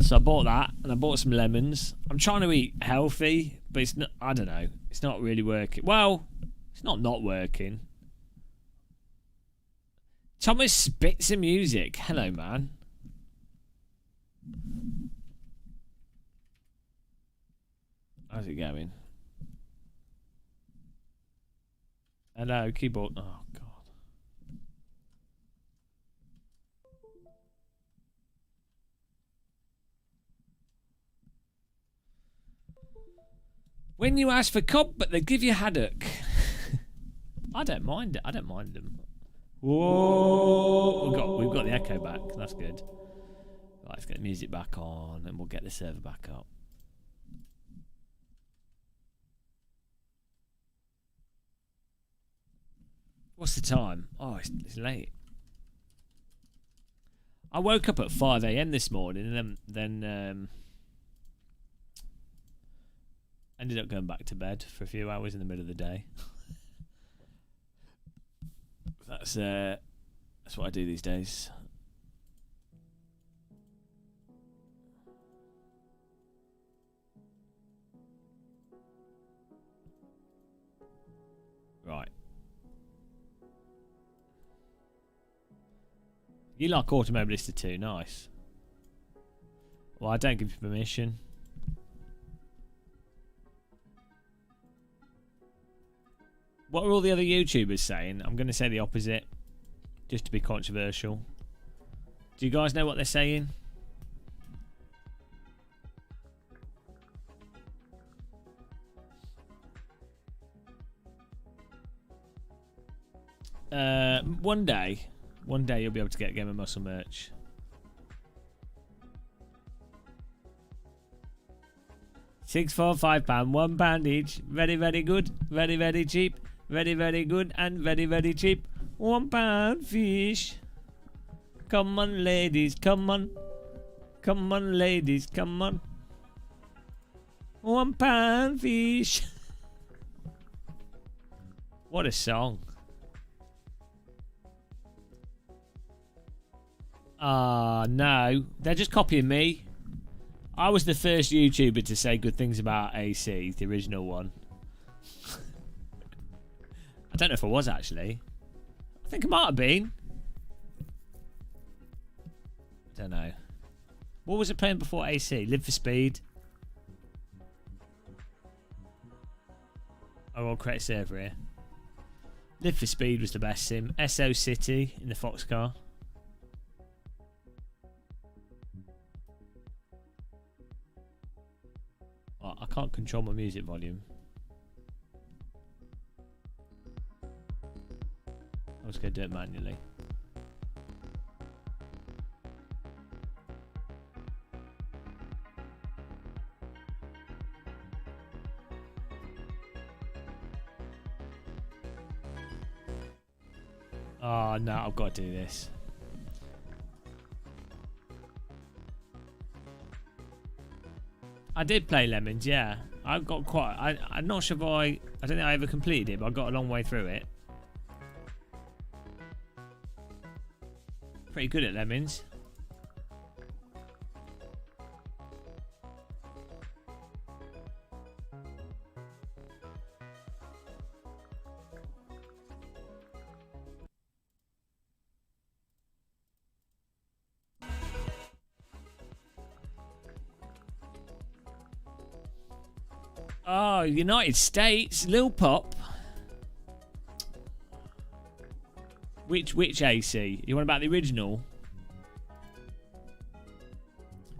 So I bought that and I bought some lemons. I'm trying to eat healthy, but it's not, I don't know. It's not really working. Well, it's not working. Thomas spits some music. Hello, man. How's it going? Hello, keyboard. Oh, God. When you ask for cob, but they give you haddock. I don't mind it. I don't mind them. Whoa! We've got the echo back. That's good. Right, let's get the music back on, and we'll get the server back up. What's the time? Oh, it's late. I woke up at 5 a.m. this morning, and then ended up going back to bed for a few hours in the middle of the day. That's what I do these days. Right. You like Automobilista too, nice. Well, I don't give you permission. What are all the other YouTubers saying? I'm going to say the opposite, just to be controversial. Do you guys know what they're saying? One day you'll be able to get Game of Muscle merch. £6, £5, £1 each. Very, very good. Very, very cheap. Very, very good and very, very cheap. £1 fish. Come on, ladies, come on. Come on, ladies, come on. £1 fish. What a song. No. They're just copying me. I was the first YouTuber to say good things about AC, the original one. I don't know if I was, actually. I think I might have been. I don't know. What was it playing before AC? Live for Speed. Oh, I'll create a server here. Live for Speed was the best sim. SO City in the Fox car. Oh, I can't control my music volume. I was going to do it manually. Oh, no, I've got to do this. I did play Lemons, yeah. I've got quite... I'm not sure if I don't think I ever completed it, but I got a long way through it. Pretty good at Lemons. Oh, United States, Lil Pop. Which AC? You want about the original?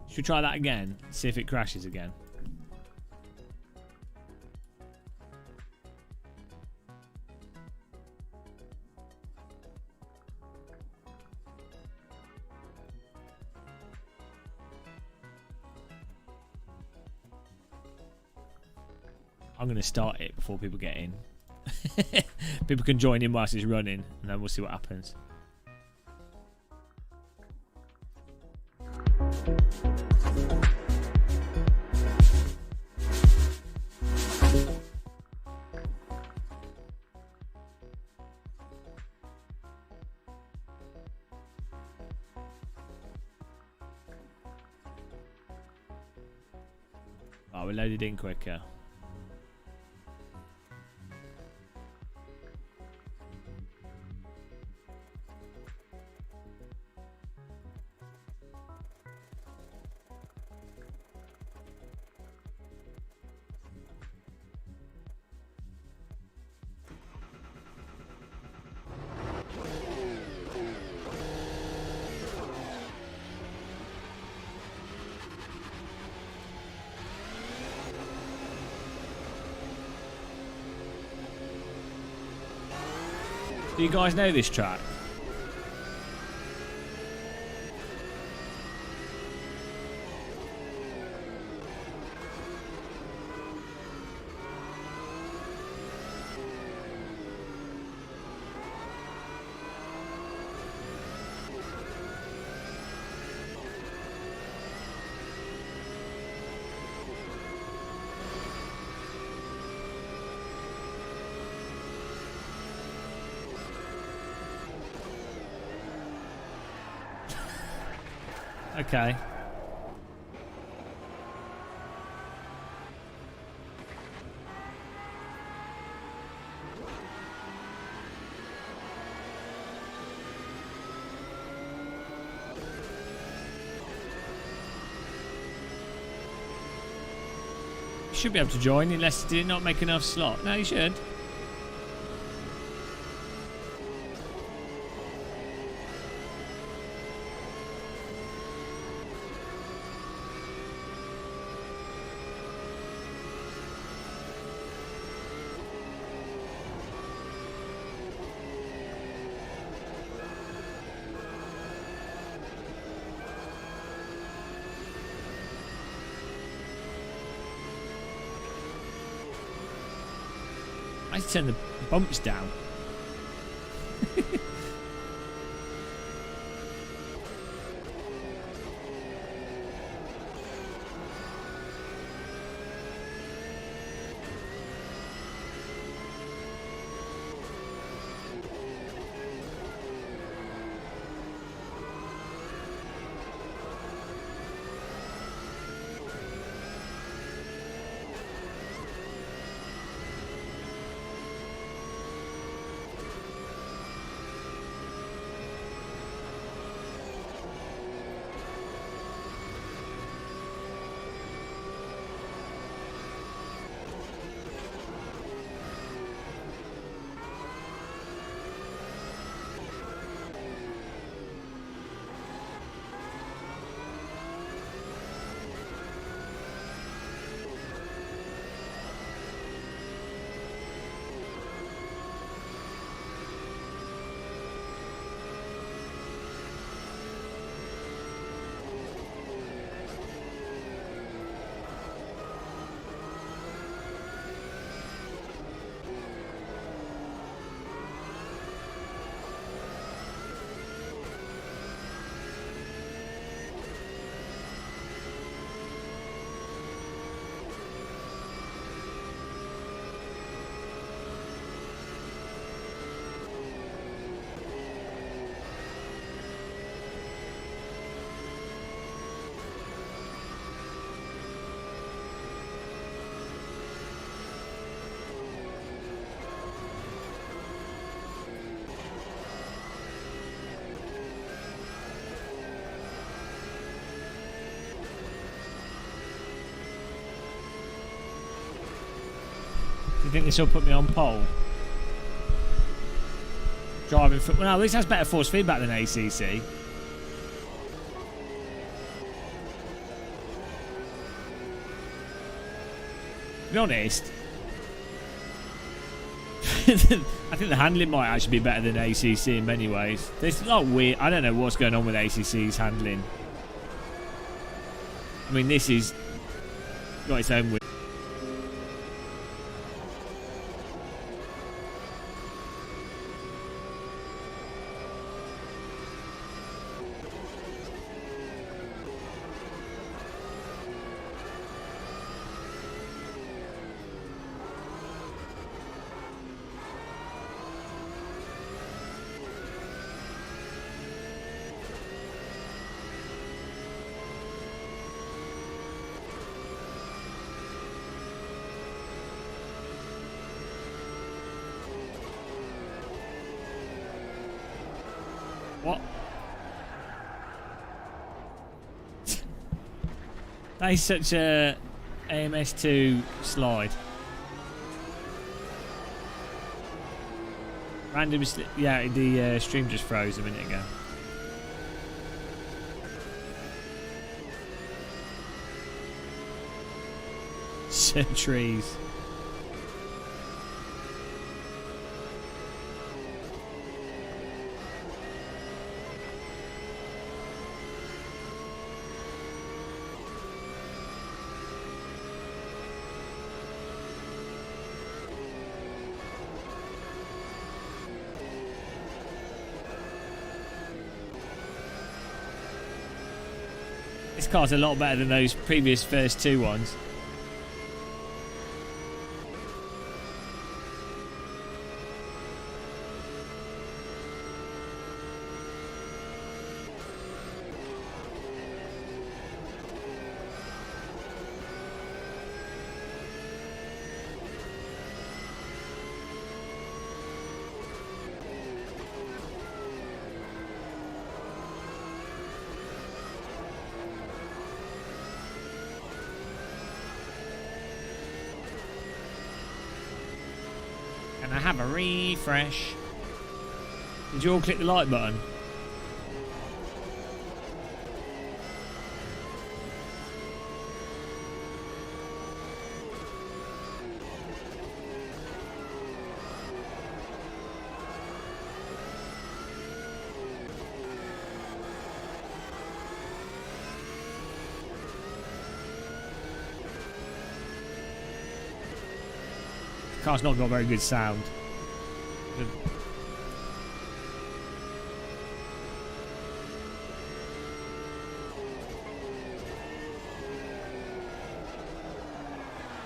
Should we try that again? See if it crashes again. I'm going to start it before people get in. People can join in whilst it's running, and then we'll see what happens. Oh, we're loaded in quicker. Do you guys know this track? Okay. You should be able to join unless did it not make enough slot. No, you should. I need to turn the bumps down. Do you think this will put me on pole? Driving for... Well, no, this has better force feedback than ACC. To be honest, I think the handling might actually be better than ACC in many ways. There's a lot weird... I don't know what's going on with ACC's handling. I mean, this is... got its own weird... What? That is such a AMS2 slide. Random, yeah, the stream just froze a minute ago. Trees. This car's a lot better than those previous first two ones. Can I have a refresh? Did you all click the like button? The car's not got very good sound.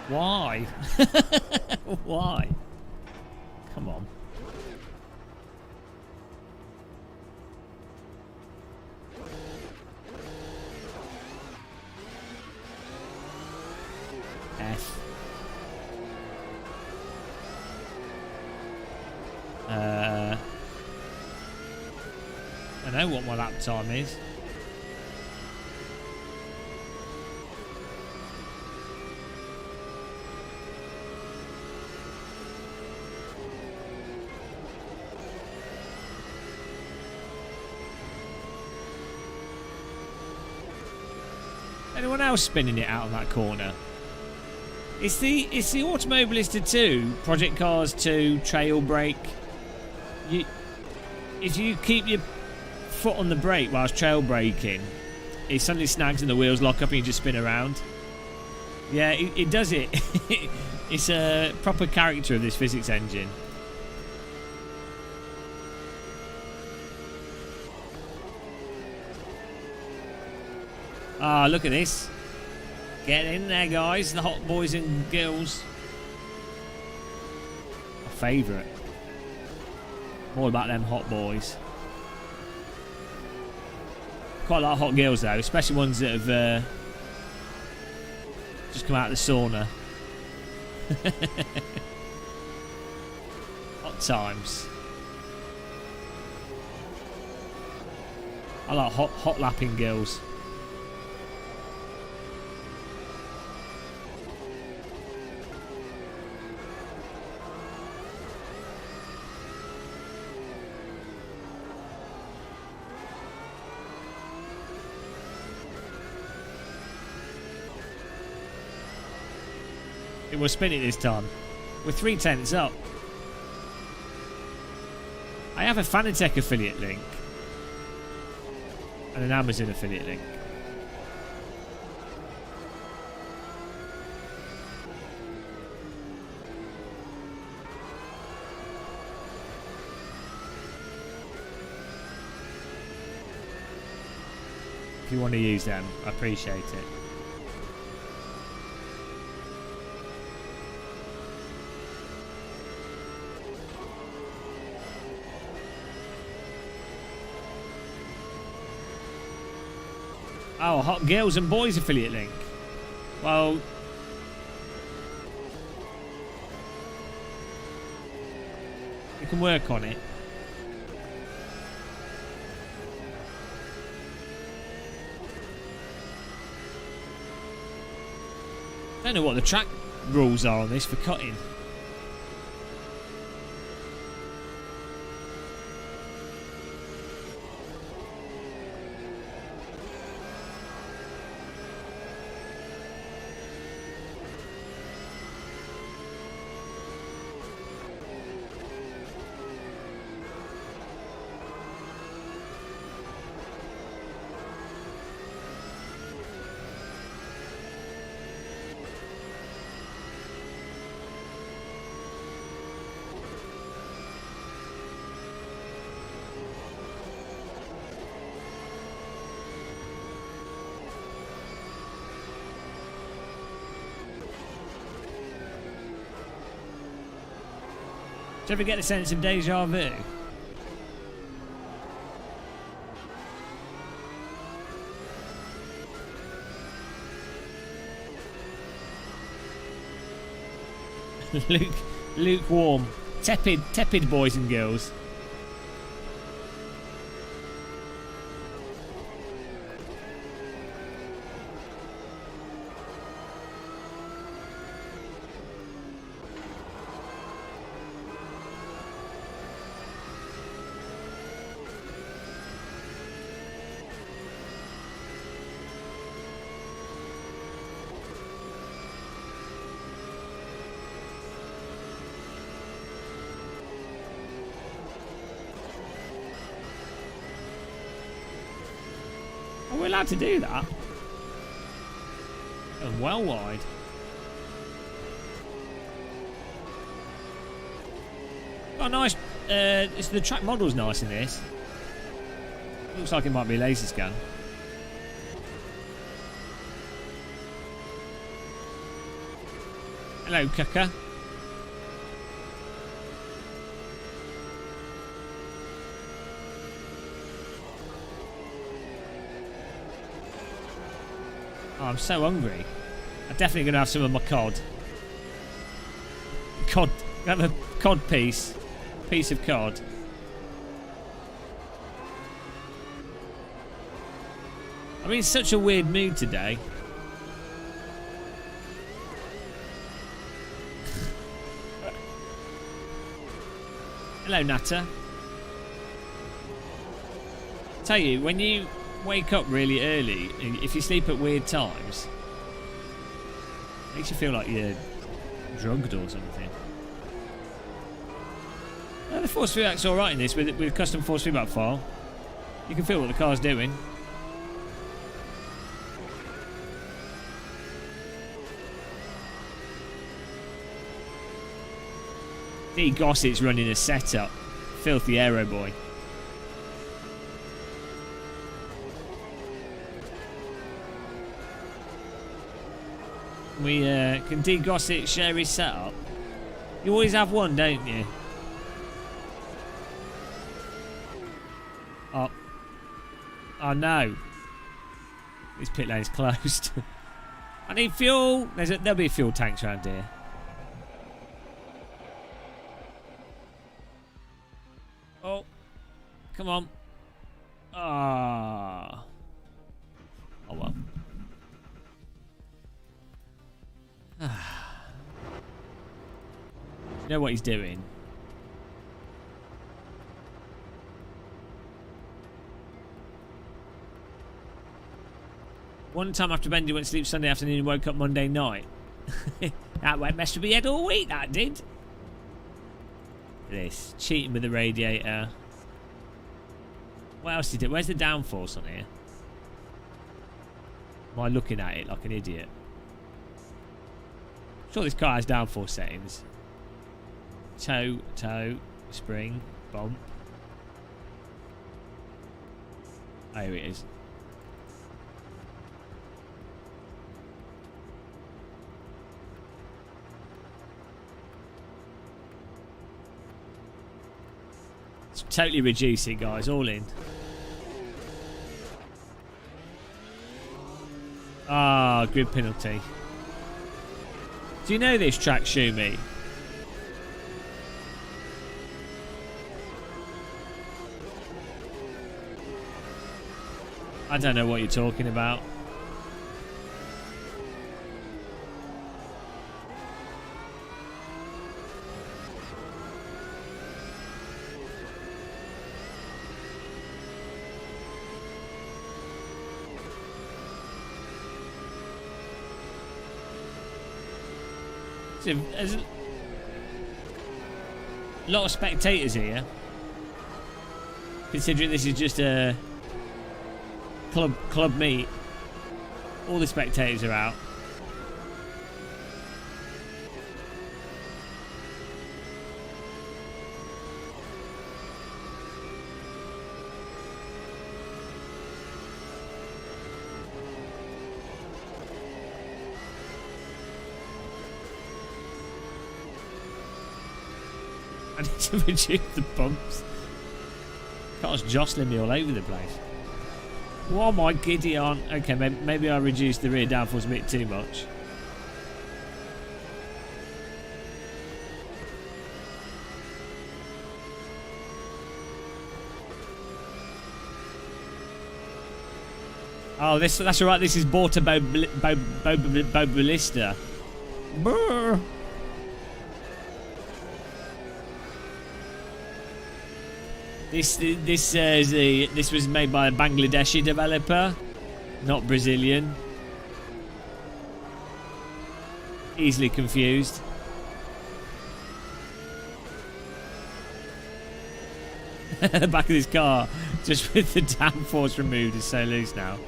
Why? Why? Come on. F. I know what my lap time is. Anyone else spinning it out of that corner? It's the Automobilista 2, Project Cars 2, Trail Brake. If you keep your foot on the brake whilst trail braking, it suddenly snags and the wheels lock up and you just spin around. Yeah, it does it. It's a proper character of this physics engine. Ah, look at this. Get in there, guys. The hot boys and girls. My favourite. All about them hot boys. Quite a lot of hot girls, though. Especially ones that have just come out of the sauna. Hot times. I like hot lapping girls. It will spin it this time. We're 3/10 up. I have a Fanatec affiliate link. And an Amazon affiliate link. If you want to use them, I appreciate it. Oh, Hot Girls and Boys affiliate link. Well, you can work on it. I don't know what the track rules are on this for cutting. you ever get the sense of deja vu? Lukewarm. Tepid boys and girls. Are we allowed to do that? And well wide. Got a nice. The track model's nice in this. Looks like it might be a laser scan. Hello, Cucker. Oh, I'm so hungry. I'm definitely going to have some of my cod. Have a cod piece. Piece of cod. I'm in such a weird mood today. Hello, Natter. Tell you, when you wake up really early, if you sleep at weird times, it makes you feel like you're drugged or something. The force feedback's alright in this with custom force feedback file. You can feel what the car's doing. D. Gossett's running a setup. Filthy aero boy. We can D. Gossett share his setup? You always have one, don't you? Oh no. This pit lane's closed. I need fuel. There'll be fuel tanks around here. Oh. Come on. Ah. Oh well. You know what he's doing? One time after Benji went to sleep Sunday afternoon and woke up Monday night. That went messed with my head all week, that did. This. Cheating with the radiator. What else did it? Where's the downforce on here? Am I looking at it like an idiot? I'm sure this car has downforce settings. Toe, spring, bump. Oh, here it is. Let's totally reduce it, guys. All in. Ah, grid penalty. Do you know this track, Shumi? I don't know what you're talking about. There's a lot of spectators here, considering this is just a club meet. All the spectators are out. I need to reduce the bumps. Car's jostling me all over the place. What am I giddy on? Okay, maybe I reduced the rear downforce a bit too much. Oh, that's alright. This is Automobilista. Brr. This was made by a Bangladeshi developer, not Brazilian. Easily confused. The back of this car, just with the downforce removed, is so loose now.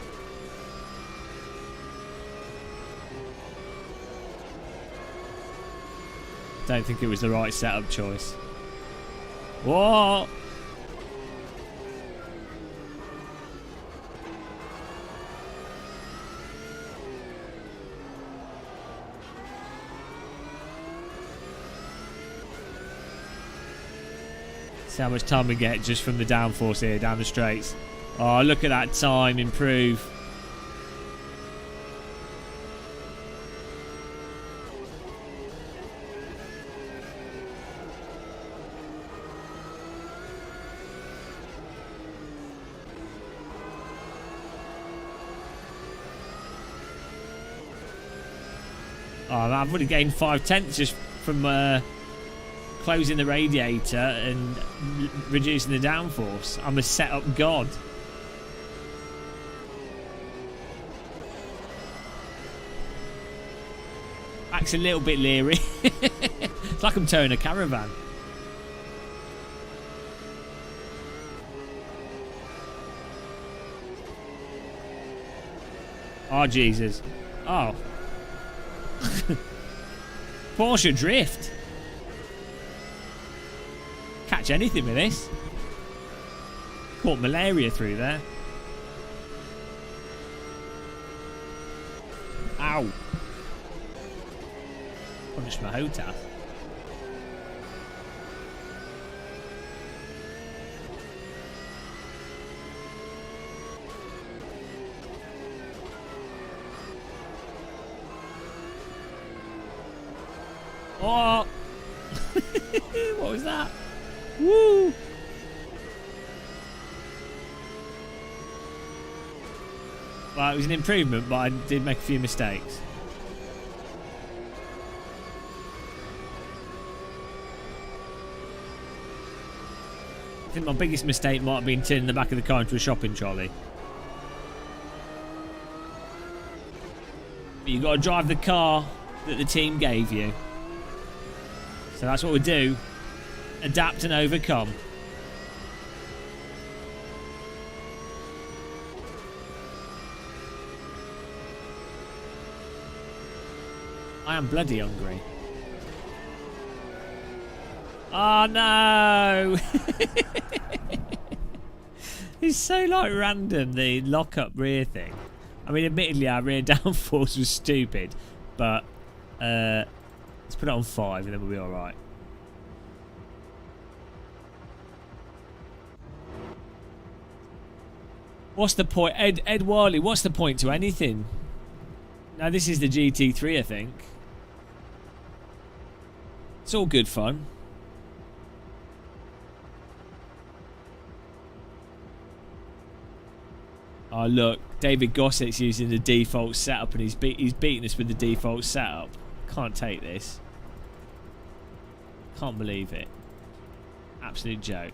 Don't think it was the right setup choice. Whoa! See how much time we get just from the downforce here down the straights. Oh, look at that time improve. Oh, I've already gained 5/10 just from closing the radiator and reducing the downforce. I'm a setup god. Back's a little bit leery. It's like I'm towing a caravan. Oh, Jesus. Oh. Porsche drift. Catch anything with this. Caught malaria through there. Ow. Punched my HOTAS. Oh! What was that? Woo! Well, it was an improvement, but I did make a few mistakes. I think my biggest mistake might have been turning the back of the car into a shopping trolley. But you've got to drive the car that the team gave you. So that's what we do. Adapt and overcome. I am bloody hungry. Oh no! It's so like random, the lock-up rear thing. I mean, admittedly our rear downforce was stupid, but let's put it on 5 and then we'll be alright. What's the point? Ed Wiley, what's the point to anything? Now this is the GT3, I think. It's all good fun. Oh look, David Gossett's using the default setup and he's beating us with the default setup. Can't take this. Can't believe it. Absolute joke.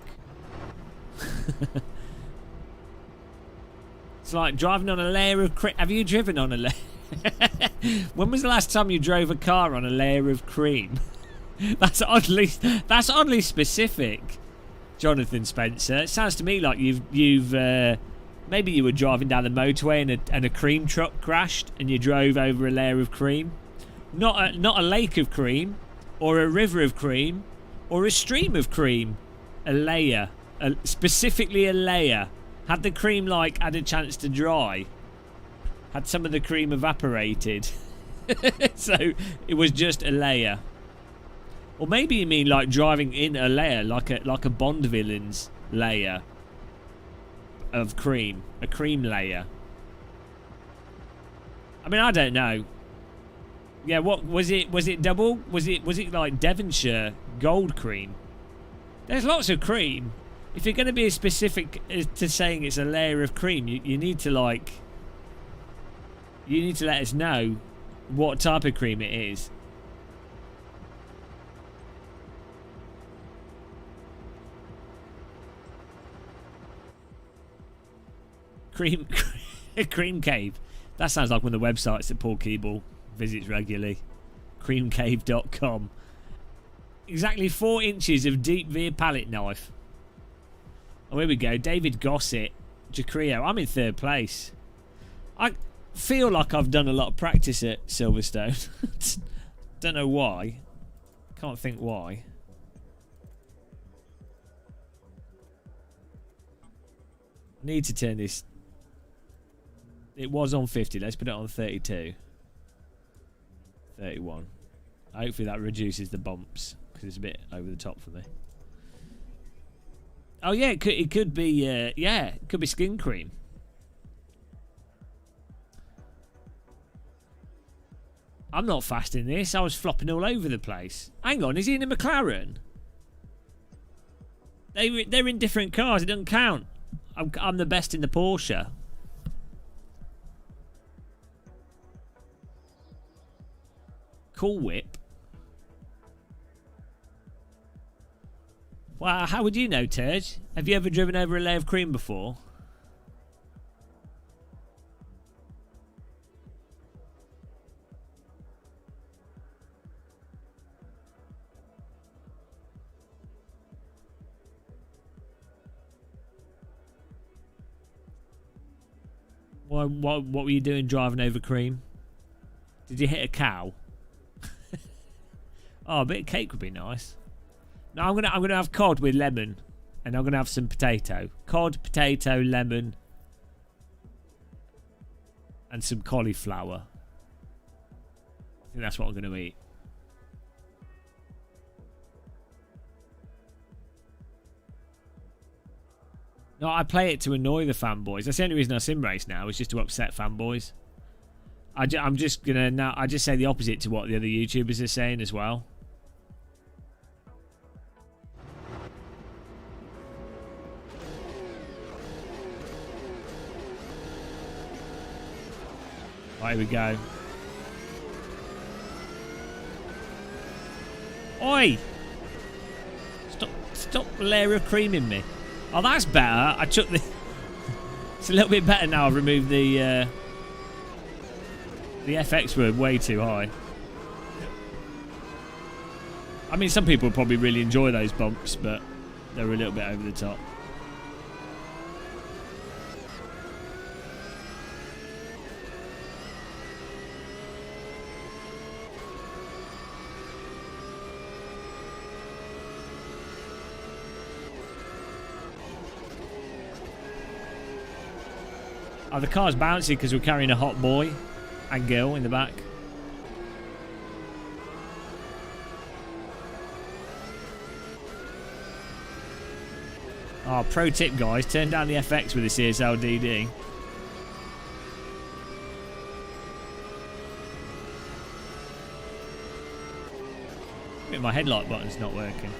It's like driving on a layer of cream. Have you driven on a layer? When was the last time you drove a car on a layer of cream? That's oddly specific, Jonathan Spencer. It sounds to me like you've maybe you were driving down the motorway and a cream truck crashed and you drove over a layer of cream. Not a lake of cream, or a river of cream, or a stream of cream. A layer, specifically a layer. Had the cream had a chance to dry? Had some of the cream evaporated? So it was just a layer. Or maybe you mean like driving in a layer, like a Bond villain's layer of cream. A cream layer. I mean, I don't know. Yeah, what was it? Was it double? Was it like Devonshire gold cream? There's lots of cream. If you're going to be as specific as to saying it's a layer of cream, you need to like... You need to let us know what type of cream it is. Cream Cave. That sounds like one of the websites that Paul Keeble visits regularly. Creamcave.com. Exactly 4 inches of deep veer palette knife. Oh, here we go. David Gossett, Jacrio. I'm in 3rd place. I feel like I've done a lot of practice at Silverstone. Don't know why. Can't think why. Need to turn this. It was on 50. Let's put it on 32. 31. Hopefully that reduces the bumps because it's a bit over the top for me. Oh yeah, it could be. Yeah, it could be skin cream. I'm not fast in this. I was flopping all over the place. Hang on, is he in a McLaren? They're in different cars. It doesn't count. I'm the best in the Porsche. Cool Whip. Well, how would you know, Turge? Have you ever driven over a layer of cream before? What were you doing driving over cream? Did you hit a cow? Oh, a bit of cake would be nice. No, I'm gonna have cod with lemon, and I'm gonna have some potato. Cod, potato, lemon, and some cauliflower. I think that's what I'm gonna eat. No, I play it to annoy the fanboys. That's the only reason I sim race now, is just to upset fanboys. I'm just gonna now. I just say the opposite to what the other YouTubers are saying as well. Right, here we go. Oi! Stop layer of creaming me. Oh, that's better. I took the... It's a little bit better now. I've removed the FX word way too high. I mean, some people probably really enjoy those bumps, but they're a little bit over the top. Oh, the car's bouncy because we're carrying a hot boy and girl in the back. Oh, pro tip, guys. Turn down the FX with the CSL DD. I think my headlight button's not working.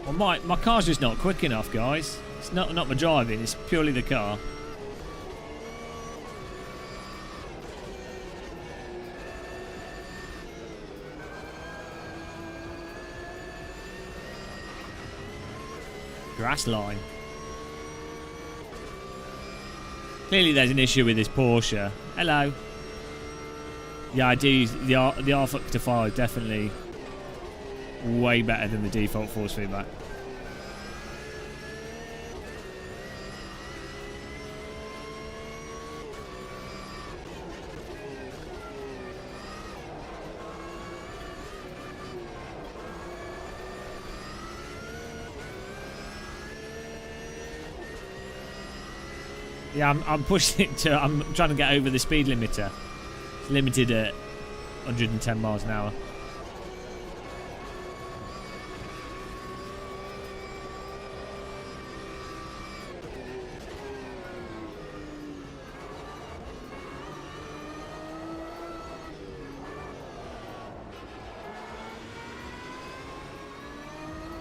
Well, my car's just not quick enough, guys. It's not my driving, it's purely the car. Grass line. Clearly there's an issue with this Porsche. Hello. Yeah, I do use the R-Factor 5, definitely way better than the default force feedback. Yeah, I'm pushing it to... I'm trying to get over the speed limiter. It's limited at 110 miles an hour.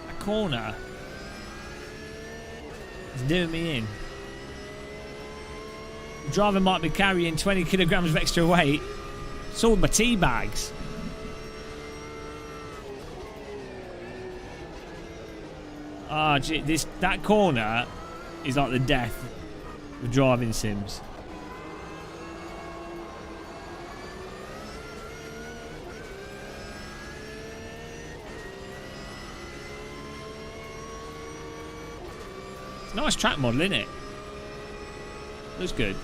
That corner is doing me in. The driver might be carrying 20 kilograms of extra weight. Sold my tea bags. Ah, gee, that corner is like the death of driving sims. It's a nice track model, isn't it? Looks good.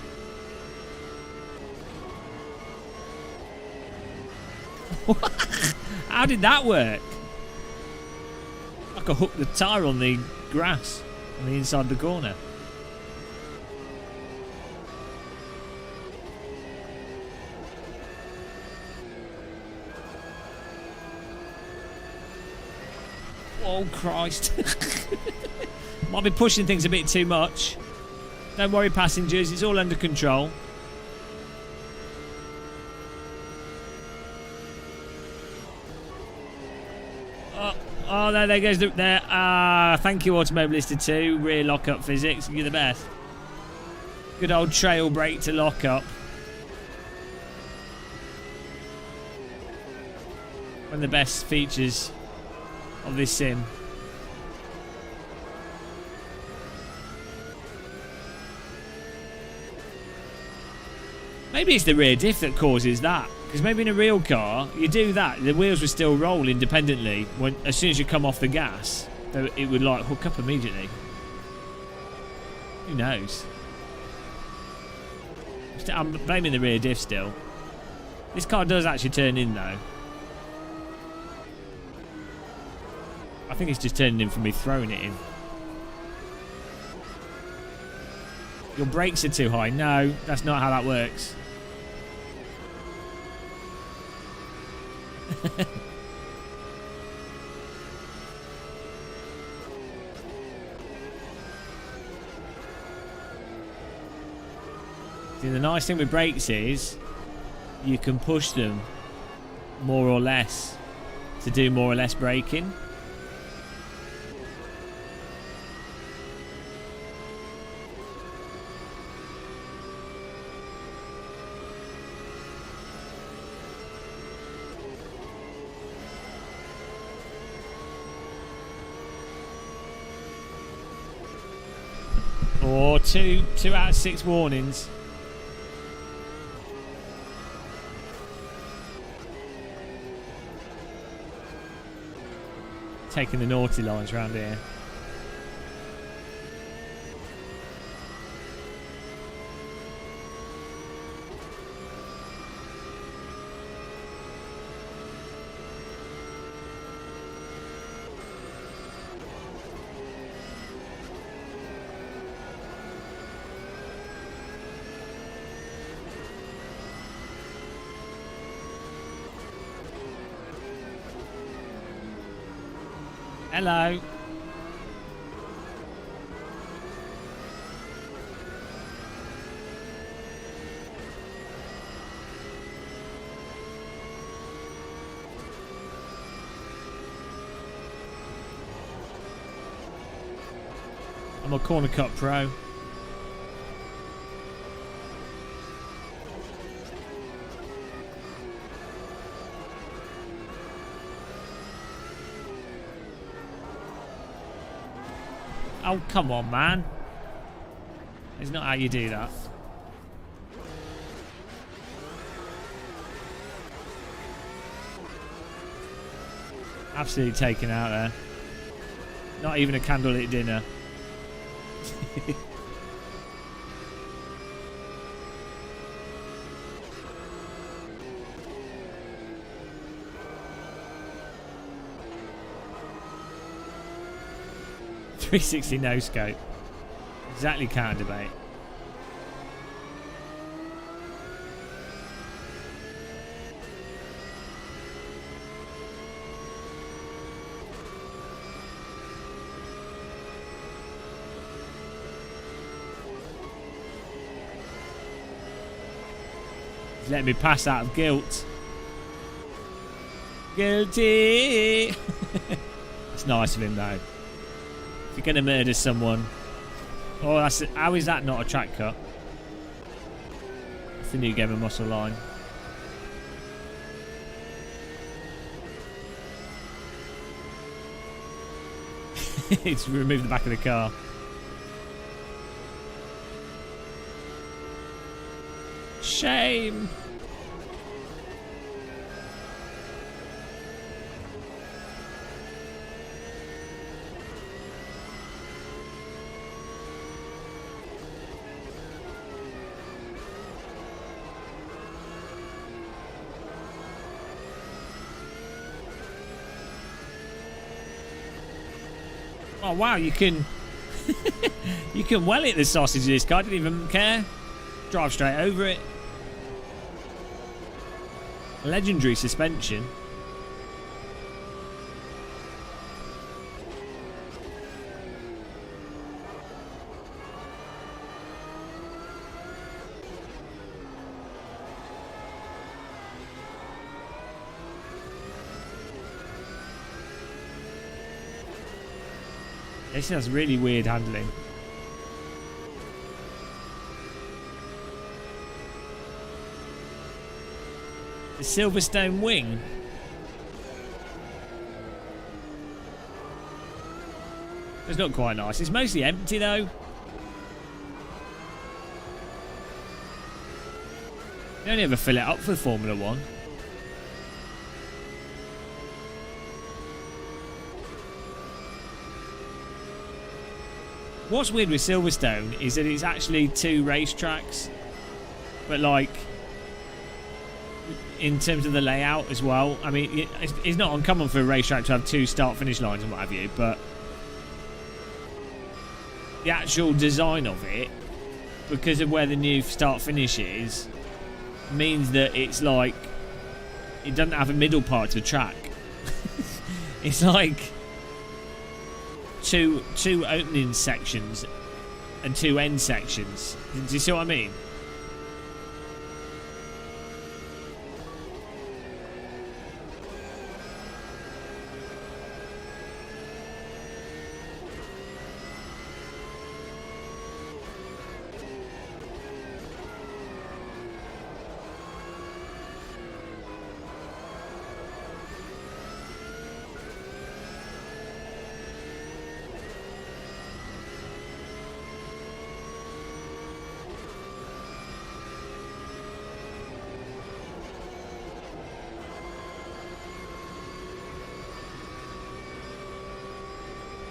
How did that work? I could hook the tyre on the grass on the inside of the corner. Oh Christ. Might be pushing things a bit too much. Don't worry passengers, it's all under control. Oh, there goes there. Thank you, Automobilista 2. Rear lock-up physics. You're the best. Good old trail brake to lock up. One of the best features of this sim. Maybe it's the rear diff that causes that. Because maybe in a real car, you do that, the wheels would still roll independently as soon as you come off the gas. It would like hook up immediately. Who knows? I'm blaming the rear diff still. This car does actually turn in though. I think it's just turning in from me throwing it in. Your brakes are too high. No, that's not how that works. See, the nice thing with brakes is you can push them more or less to do more or less braking. Or two out of 6 warnings. Taking the naughty lines around here. Hello. I'm a corner cut pro. Oh, come on, man. It's not how you do that. Absolutely taken out there. Not even a candlelit dinner. .360 no scope. Exactly counter debate. let me pass out of guilt. Guilty. It's nice of him though. If you're gonna murder someone, oh, how is that not a track cut? It's the new game of Muscle Line. It's removed the back of the car. Shame. Oh wow, you can you can well hit the sausage of this car, didn't even care. Drive straight over it. Legendary suspension. This has really weird handling. The Silverstone wing. It's not quite nice. It's mostly empty though. They only ever fill it up for Formula 1. What's weird with Silverstone is that it's actually 2 racetracks, but like in terms of the layout as well. I mean, it's not uncommon for a racetrack to have 2 start-finish lines and what have you, but the actual design of it, because of where the new start-finish is, means that it's like it doesn't have a middle part to the track. It's like two opening sections and 2 end sections. Do you see what I mean?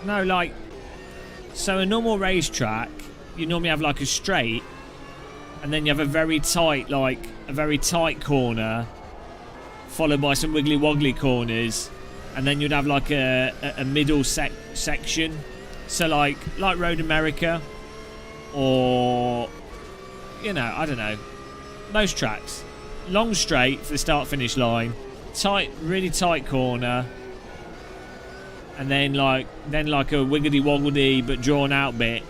No, like, so a normal racetrack, you normally have like a straight, and then you have a very tight corner, followed by some wiggly woggly corners, and then you'd have like a middle section. So like Road America, or, you know, I don't know, most tracks, long straight for the start finish line, tight, really tight corner. And then like a wiggity woggity but drawn out bit,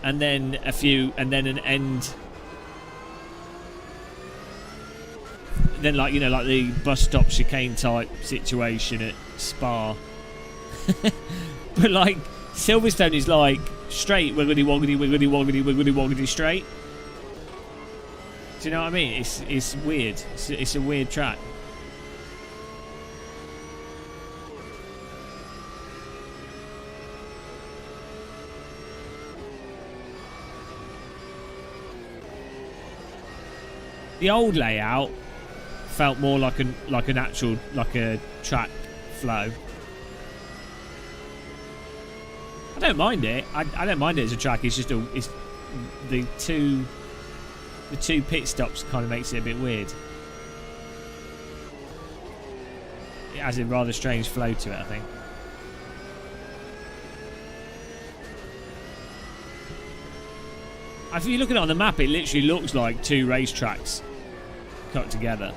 and then and then an end. Then like, you know, like the bus stop chicane type situation at Spa. But like Silverstone is like straight wiggity woggity wiggity woggity wiggity woggity straight. Do you know what I mean? It's weird. It's a weird track. The old layout felt more like an actual track flow. I don't mind it. I don't mind it as a track. It's just the two pit stops kind of makes it a bit weird. It has a rather strange flow to it, I think. If you look at it on the map, it literally looks like 2 racetracks cut together.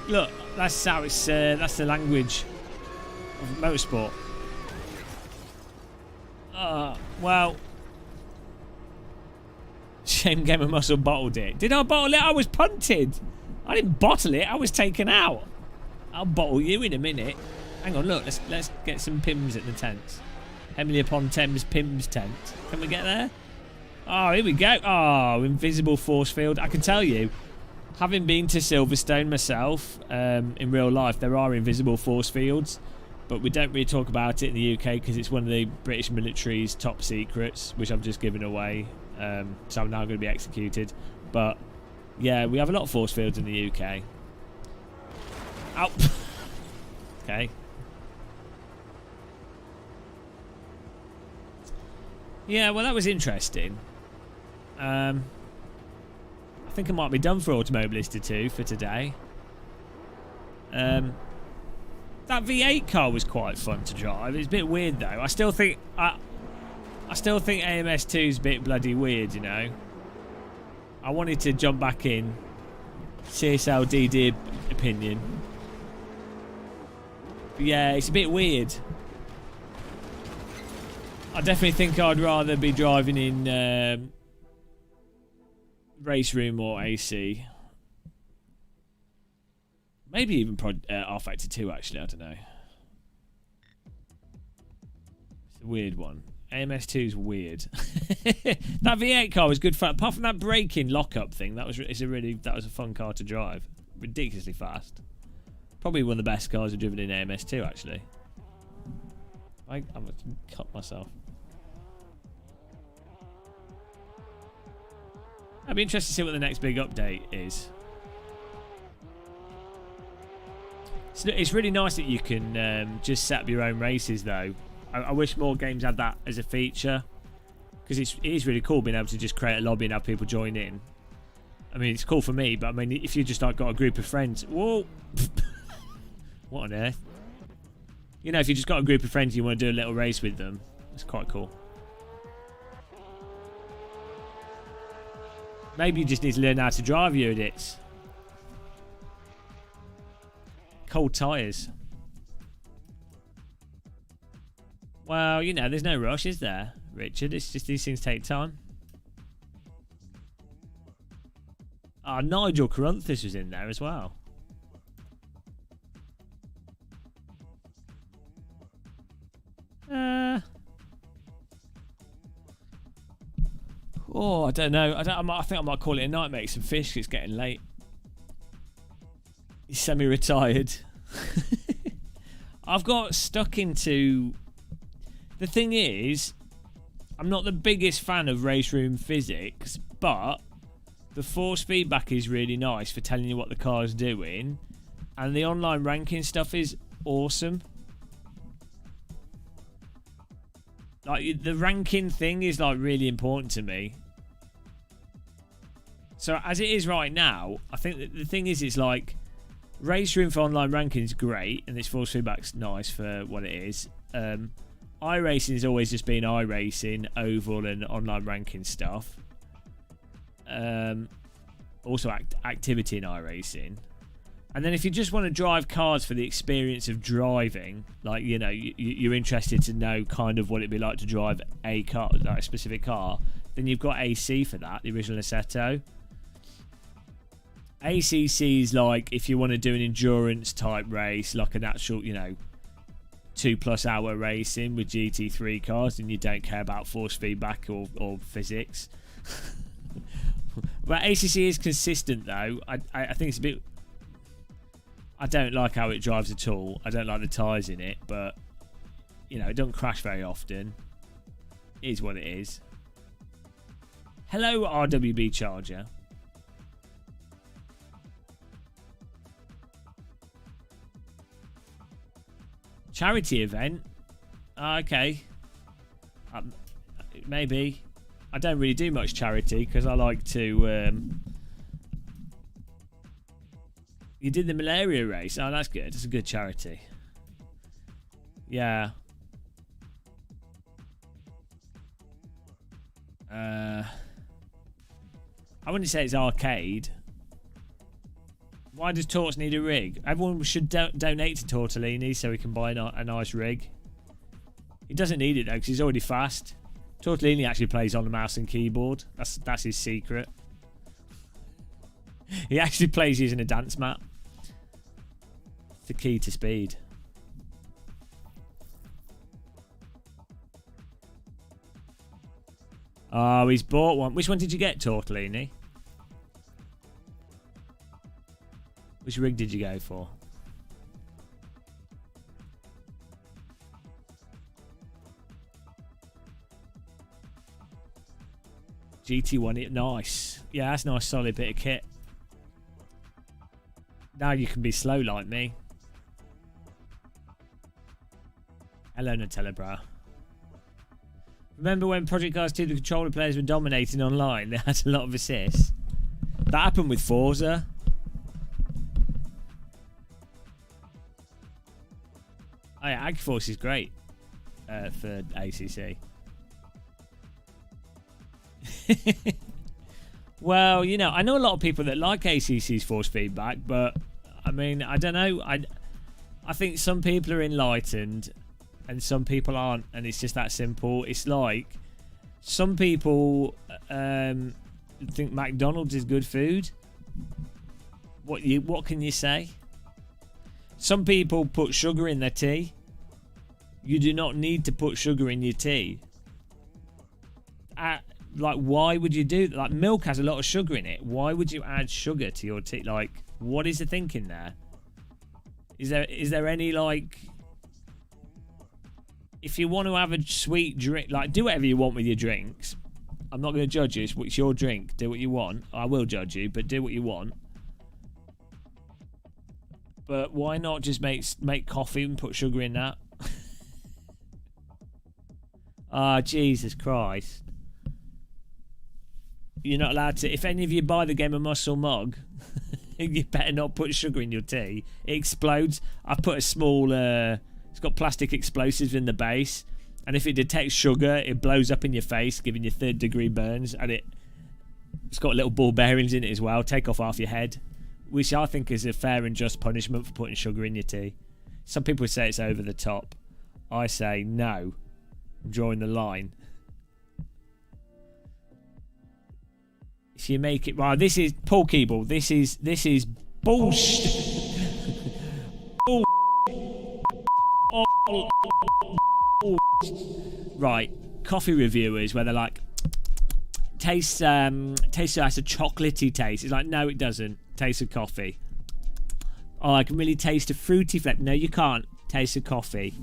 Look, that's how it's. That's the language of motorsport. Well, shame Gamer Muscle bottled it. Did I bottle it? I was punted. I didn't bottle it. I was taken out. I'll bottle you in a minute. Hang on, look. Let's get some Pims at the tent. Emily upon Thames Pims tent. Can we get there? Oh, here we go. Oh, invisible force field. I can tell you, having been to Silverstone myself, in real life, there are invisible force fields, but we don't really talk about it in the UK because it's one of the British military's top secrets, which I've just given away. So I'm now going to be executed. But yeah, we have a lot of force fields in the UK. Ow. Okay. Yeah, well, that was interesting. I think I might be done for Automobilista 2 for today. That V8 car was quite fun to drive. It's a bit weird though. I still think AMS2 is a bit bloody weird, you know. I wanted to jump back in. CSLDD opinion. But yeah, it's a bit weird. I definitely think I'd rather be driving in race room or AC. Maybe even R Factor 2 actually, I don't know. It's a weird one. AMS2 is weird. That V8 car was good fun. Apart from that braking lockup thing, that was a fun car to drive. Ridiculously fast. Probably one of the best cars I've driven in AMS2 actually. I'm gonna cut myself. I'd be interested to see what the next big update is. It's really nice that you can just set up your own races, though. I wish more games had that as a feature, because it is really cool being able to just create a lobby and have people join in. I mean, it's cool for me, but I mean, if you just like got a group of friends, whoa, what on earth? You know, if you just got a group of friends, and you want to do a little race with them. It's quite cool. Maybe you just need to learn how to drive, you idiots. Cold tyres. Well, you know, there's no rush, is there, Richard? It's just these things take time. Ah, Nigel Caranthus was in there as well. Oh, I don't know. I think I might call it a night, make some fish. It's getting late. He's semi-retired. I've got stuck into... The thing is, I'm not the biggest fan of race room physics, but the force feedback is really nice for telling you what the car's doing, and the online ranking stuff is awesome. Like, the ranking thing is like really important to me. So as it is right now, I think that the thing is, it's like race room for online ranking is great, and this force feedback's nice for what it is. iRacing has always just been iRacing, oval, and online ranking stuff. Also activity in iRacing. And then if you just want to drive cars for the experience of driving, like, you know, you're interested to know kind of what it'd be like to drive a car, like a specific car, then you've got AC for that, the original Assetto. ACC is like if you want to do an endurance type race, like an actual, you know, 2+ hour racing with GT3 cars, and you don't care about force feedback or physics. But ACC is consistent though. I think it's a bit... I don't like how it drives at all. I don't like the tyres in it, but you know, it doesn't crash very often. It is what it is. Hello, RWB Charger. Charity event? Okay. Maybe. I don't really do much charity because I like to... You did the malaria race. Oh, that's good. It's a good charity. Yeah. I wouldn't say it's arcade. Why does Torts need a rig? Everyone should donate to Tortellini so he can buy a nice rig. He doesn't need it though because he's already fast. Tortellini actually plays on the mouse and keyboard. That's his secret. He actually plays using a dance mat. It's the key to speed. Oh, he's bought one. Which one did you get, Tortellini? Which rig did you go for? GT1, nice. Yeah, that's a nice solid bit of kit. Now you can be slow like me. Hello, Nutella bro. Remember when Project Cars 2 the controller players were dominating online? They had a lot of assists. That happened with Forza. Oh yeah, AgForce is great for ACC. Well, you know, I know a lot of people that like ACC's force feedback, but I mean, I don't know. I think some people are enlightened and some people aren't, and it's just that simple. It's like some people think McDonald's is good food. What can you say? Some people put sugar in their tea. You do not need to put sugar in your tea. Like, why would you do that? Like, milk has a lot of sugar in it. Why would you add sugar to your tea? Like, what is the thinking there? Is there any, like... If you want to have a sweet drink... Like, do whatever you want with your drinks. I'm not going to judge you. It's your drink. Do what you want. I will judge you, but do what you want. But why not just make coffee and put sugar in that? Ah, Jesus Christ. You're not allowed to... If any of you buy the Game of Muscle mug, you better not put sugar in your tea. It explodes. I've put a small... it's got plastic explosives in the base. And if it detects sugar, it blows up in your face, giving you third-degree burns. And it's got little ball bearings in it as well. Take off half your head. Which I think is a fair and just punishment for putting sugar in your tea. Some people say it's over the top. I say no. I'm drawing the line. If you make it... Right, this is... Paul Keeble, this is bullshit. Right, coffee reviewers where they're like... Tastes has a chocolatey taste. It's like, no, it doesn't. Taste of coffee. Oh, I can really taste a fruity flavour. No, you can't. Taste of coffee.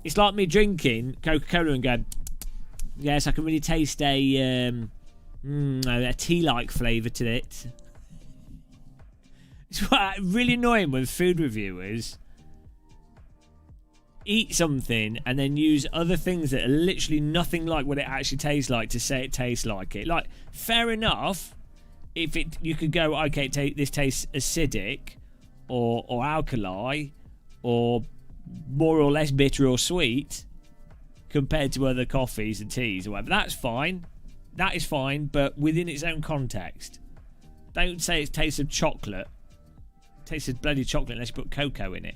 It's like me drinking Coca-Cola and going, yes, I can really taste a tea-like flavour to it. It's really annoying when food reviewers eat something and then use other things that are literally nothing like what it actually tastes like to say it tastes like it. Like, fair enough, if you could go, okay, this tastes acidic or alkali or more or less bitter or sweet compared to other coffees and teas or whatever. That's fine. That is fine, but within its own context. Don't say it tastes of chocolate. It tastes of bloody chocolate unless you put cocoa in it.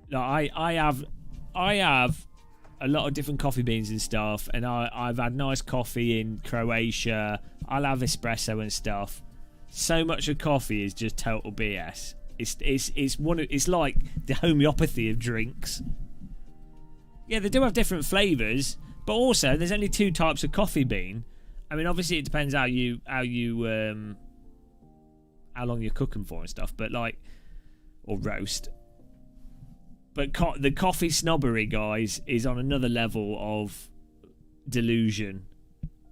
Like, I have a lot of different coffee beans and stuff, and I've had nice coffee in Croatia. I'll have espresso and stuff. So much of coffee is just total BS. It's like the homeopathy of drinks. Yeah, they do have different flavours, but also there's only two types of coffee bean. I mean, obviously it depends how long you're cooking for and stuff, but like, or roast. But the coffee snobbery, guys, is on another level of delusion.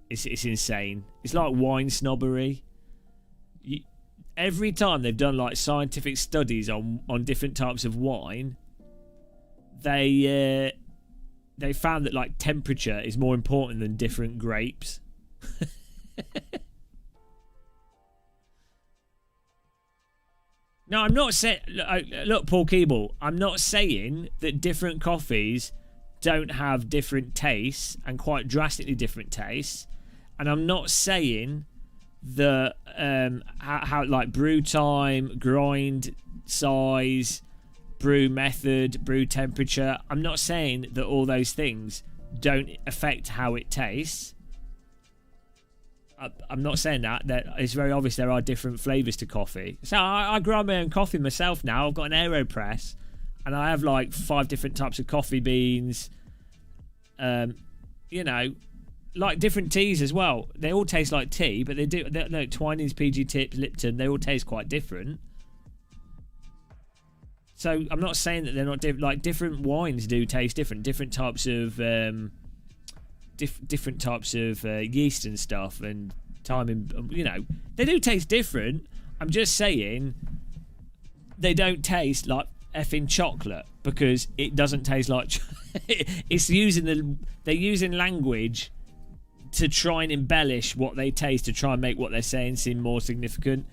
It's insane. It's like wine snobbery. Every time they've done like scientific studies on different types of wine, they found that like temperature is more important than different grapes. No, I'm not saying... Look, Paul Keeble, I'm not saying that different coffees don't have different tastes and quite drastically different tastes. And I'm not saying the how like brew time, grind size, brew method, brew temperature. I'm not saying that all those things don't affect how it tastes. I'm not saying that. It's very obvious there are different flavours to coffee. So I grind my own coffee myself now. I've got an AeroPress, and I have like 5 different types of coffee beans. You know, like different teas as well. They all taste like tea, but they do. No, Twinings, PG Tips, Lipton. They all taste quite different. So I'm not saying that they're not different. Like different wines do taste different. Different types of different types of yeast and stuff, and timing. You know, they do taste different. I'm just saying they don't taste like effing chocolate because it doesn't taste like. It's they're using language to try and embellish what they taste to try and make what they're saying seem more significant.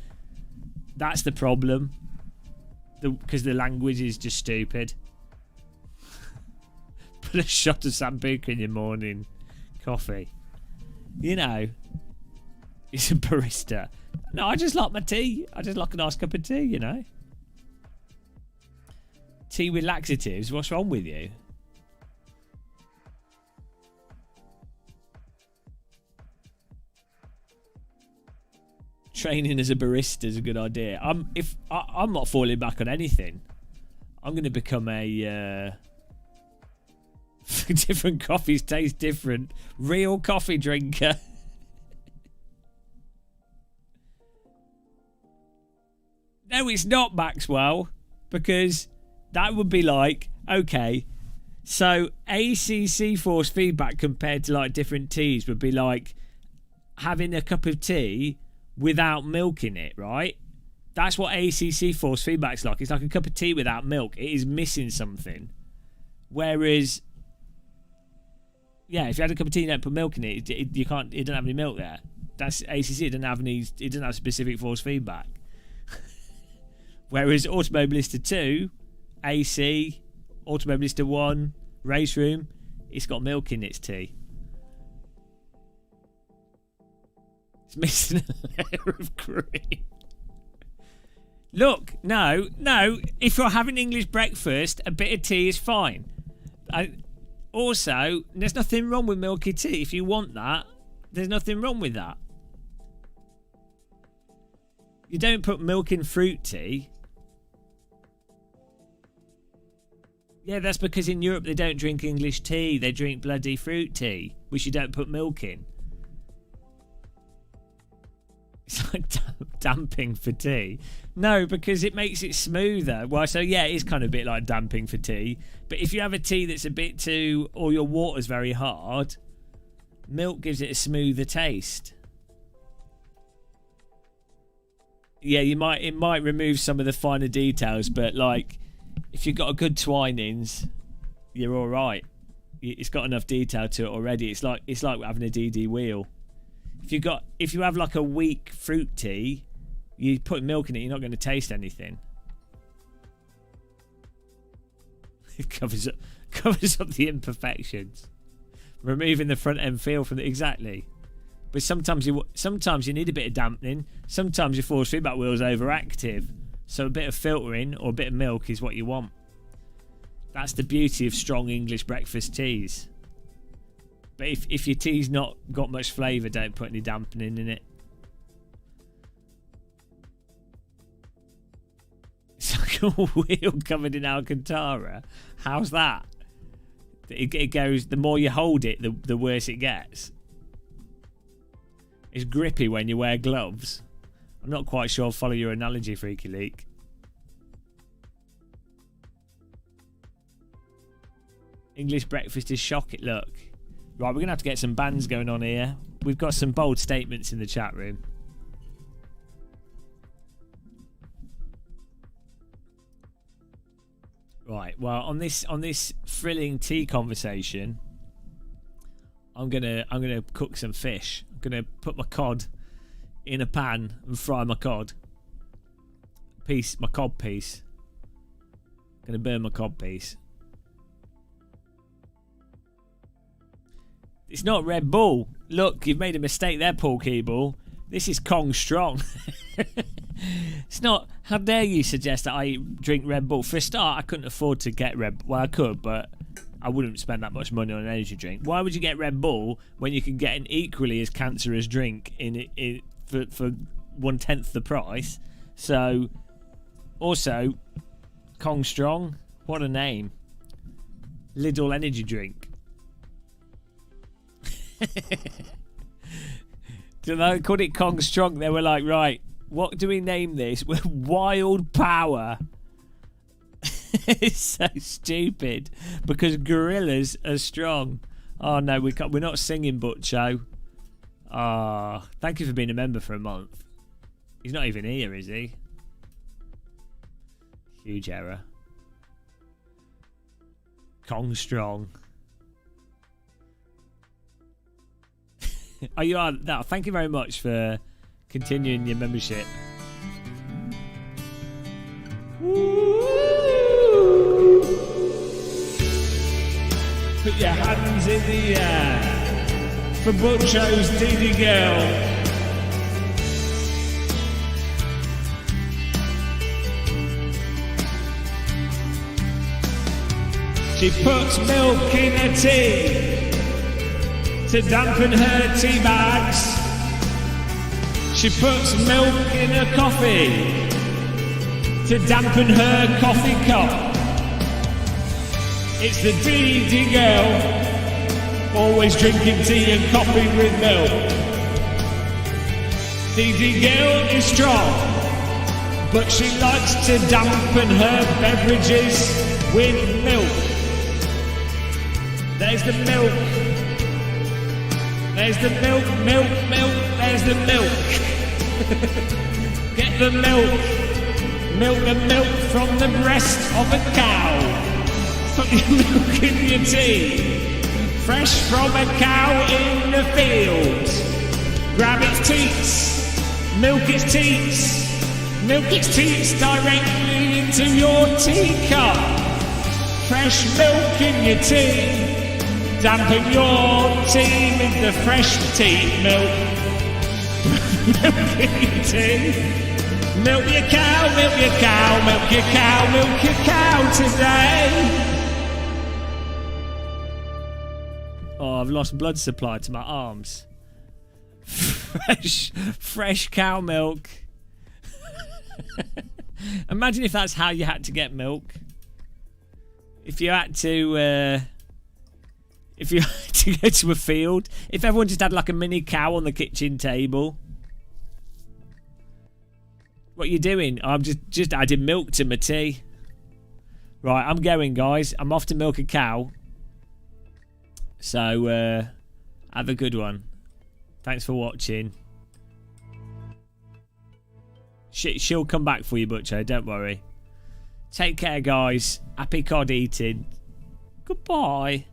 That's the problem. Because the language is just stupid. Put a shot of Sambuca in your morning coffee. You know, it's a barista. No, I just like my tea. I just like a nice cup of tea, you know. Tea with laxatives. What's wrong with you? Training as a barista is a good idea. I'm not falling back on anything. I'm going to become a different coffees taste different. Real coffee drinker. No, it's not, Maxwell, because that would be like, okay, so ACC force feedback compared to like different teas would be like having a cup of tea without milk in it, right? That's what ACC force feedback's like. It's like a cup of tea without milk. It is missing something. Whereas, yeah, if you had a cup of tea and don't put milk in it, you can't. It doesn't have any milk there. That's ACC. It doesn't have any. It doesn't have specific force feedback. Whereas Automobilista 2, AC, Automobilista 1, Race Room, it's got milk in its tea. It's missing a layer of cream. Look, no. If you're having English breakfast, a bit of tea is fine. Also, there's nothing wrong with milky tea. If you want that, there's nothing wrong with that. You don't put milk in fruit tea. Yeah, that's because in Europe they don't drink English tea. They drink bloody fruit tea, which you don't put milk in. It's like damping for tea. No, because it makes it smoother. Well, so yeah, it is kind of a bit like damping for tea. But if you have a tea that's a bit too, or your water's very hard, milk gives it a smoother taste. Yeah, it might remove some of the finer details, but like if you've got a good Twinings, you're all right. It's got enough detail to it already. It's like having a DD wheel. If you have like a weak fruit tea, you put milk in it, you're not going to taste anything. It covers up the imperfections, removing the front end feel from it. Exactly. But sometimes you need a bit of dampening. Sometimes your force feedback wheel is overactive, so a bit of filtering or a bit of milk is what you want. That's the beauty of strong English breakfast teas. But if your tea's not got much flavour, don't put any dampening in it. It's like a wheel covered in Alcantara. How's that? It goes, the more you hold it, the worse it gets. It's grippy when you wear gloves. I'm not quite sure I'll follow your analogy, Freaky Leak. English breakfast is shocking. Look. Right, we're going to have to get some bans going on here. We've got some bold statements in the chat room. Right, well, on this thrilling tea conversation, I'm gonna cook some fish. I'm gonna put my cod in a pan and fry my cod. My cod piece. Gonna burn my cod piece. It's not Red Bull. Look, you've made a mistake there, Paul Keeble. This is Kong Strong. It's not. How dare you suggest that I drink Red Bull? For a start, I couldn't afford to get Red Bull. Well, I could, but I wouldn't spend that much money on an energy drink. Why would you get Red Bull when you can get an equally as cancerous drink for 1/10 the price? So, also, Kong Strong. What a name. Lidl energy drink. They called it Kong Strong. They were like, right, what do we name this? Wild Power. It's so stupid because gorillas are strong. Oh no, we're not singing Butcho. Ah, thank you for being a member for a month. He's not even here, is he? Huge error. Kong Strong. Oh, you are. No, thank you very much for continuing your membership. Woo! Put your hands in the air for Butcho's DD girl. She puts milk in her tea to dampen her tea bags. She puts milk in her coffee to dampen her coffee cup. It's the DD girl, always drinking tea and coffee with milk. DD girl is strong, but she likes to dampen her beverages with milk. There's the milk. There's the milk, milk, milk. There's the milk. Get the milk. Milk the milk from the breast of a cow. Put your milk in your tea. Fresh from a cow in the field. Grab its teats. Milk its teats. Milk its teats directly into your teacup. Fresh milk in your tea. Dampen your tea with the fresh tea milk. Milk in your tea. Milk your cow, milk your cow, milk your cow, milk your cow today. Oh, I've lost blood supply to my arms. Fresh cow milk. Imagine if that's how you had to get milk. If you had to go to a field, if everyone just had like a mini cow on the kitchen table. What are you doing? I'm just adding milk to my tea. Right, I'm going, guys. I'm off to milk a cow. So, have a good one. Thanks for watching. She'll come back for you, Butcher. Don't worry. Take care, guys. Happy cod eating. Goodbye.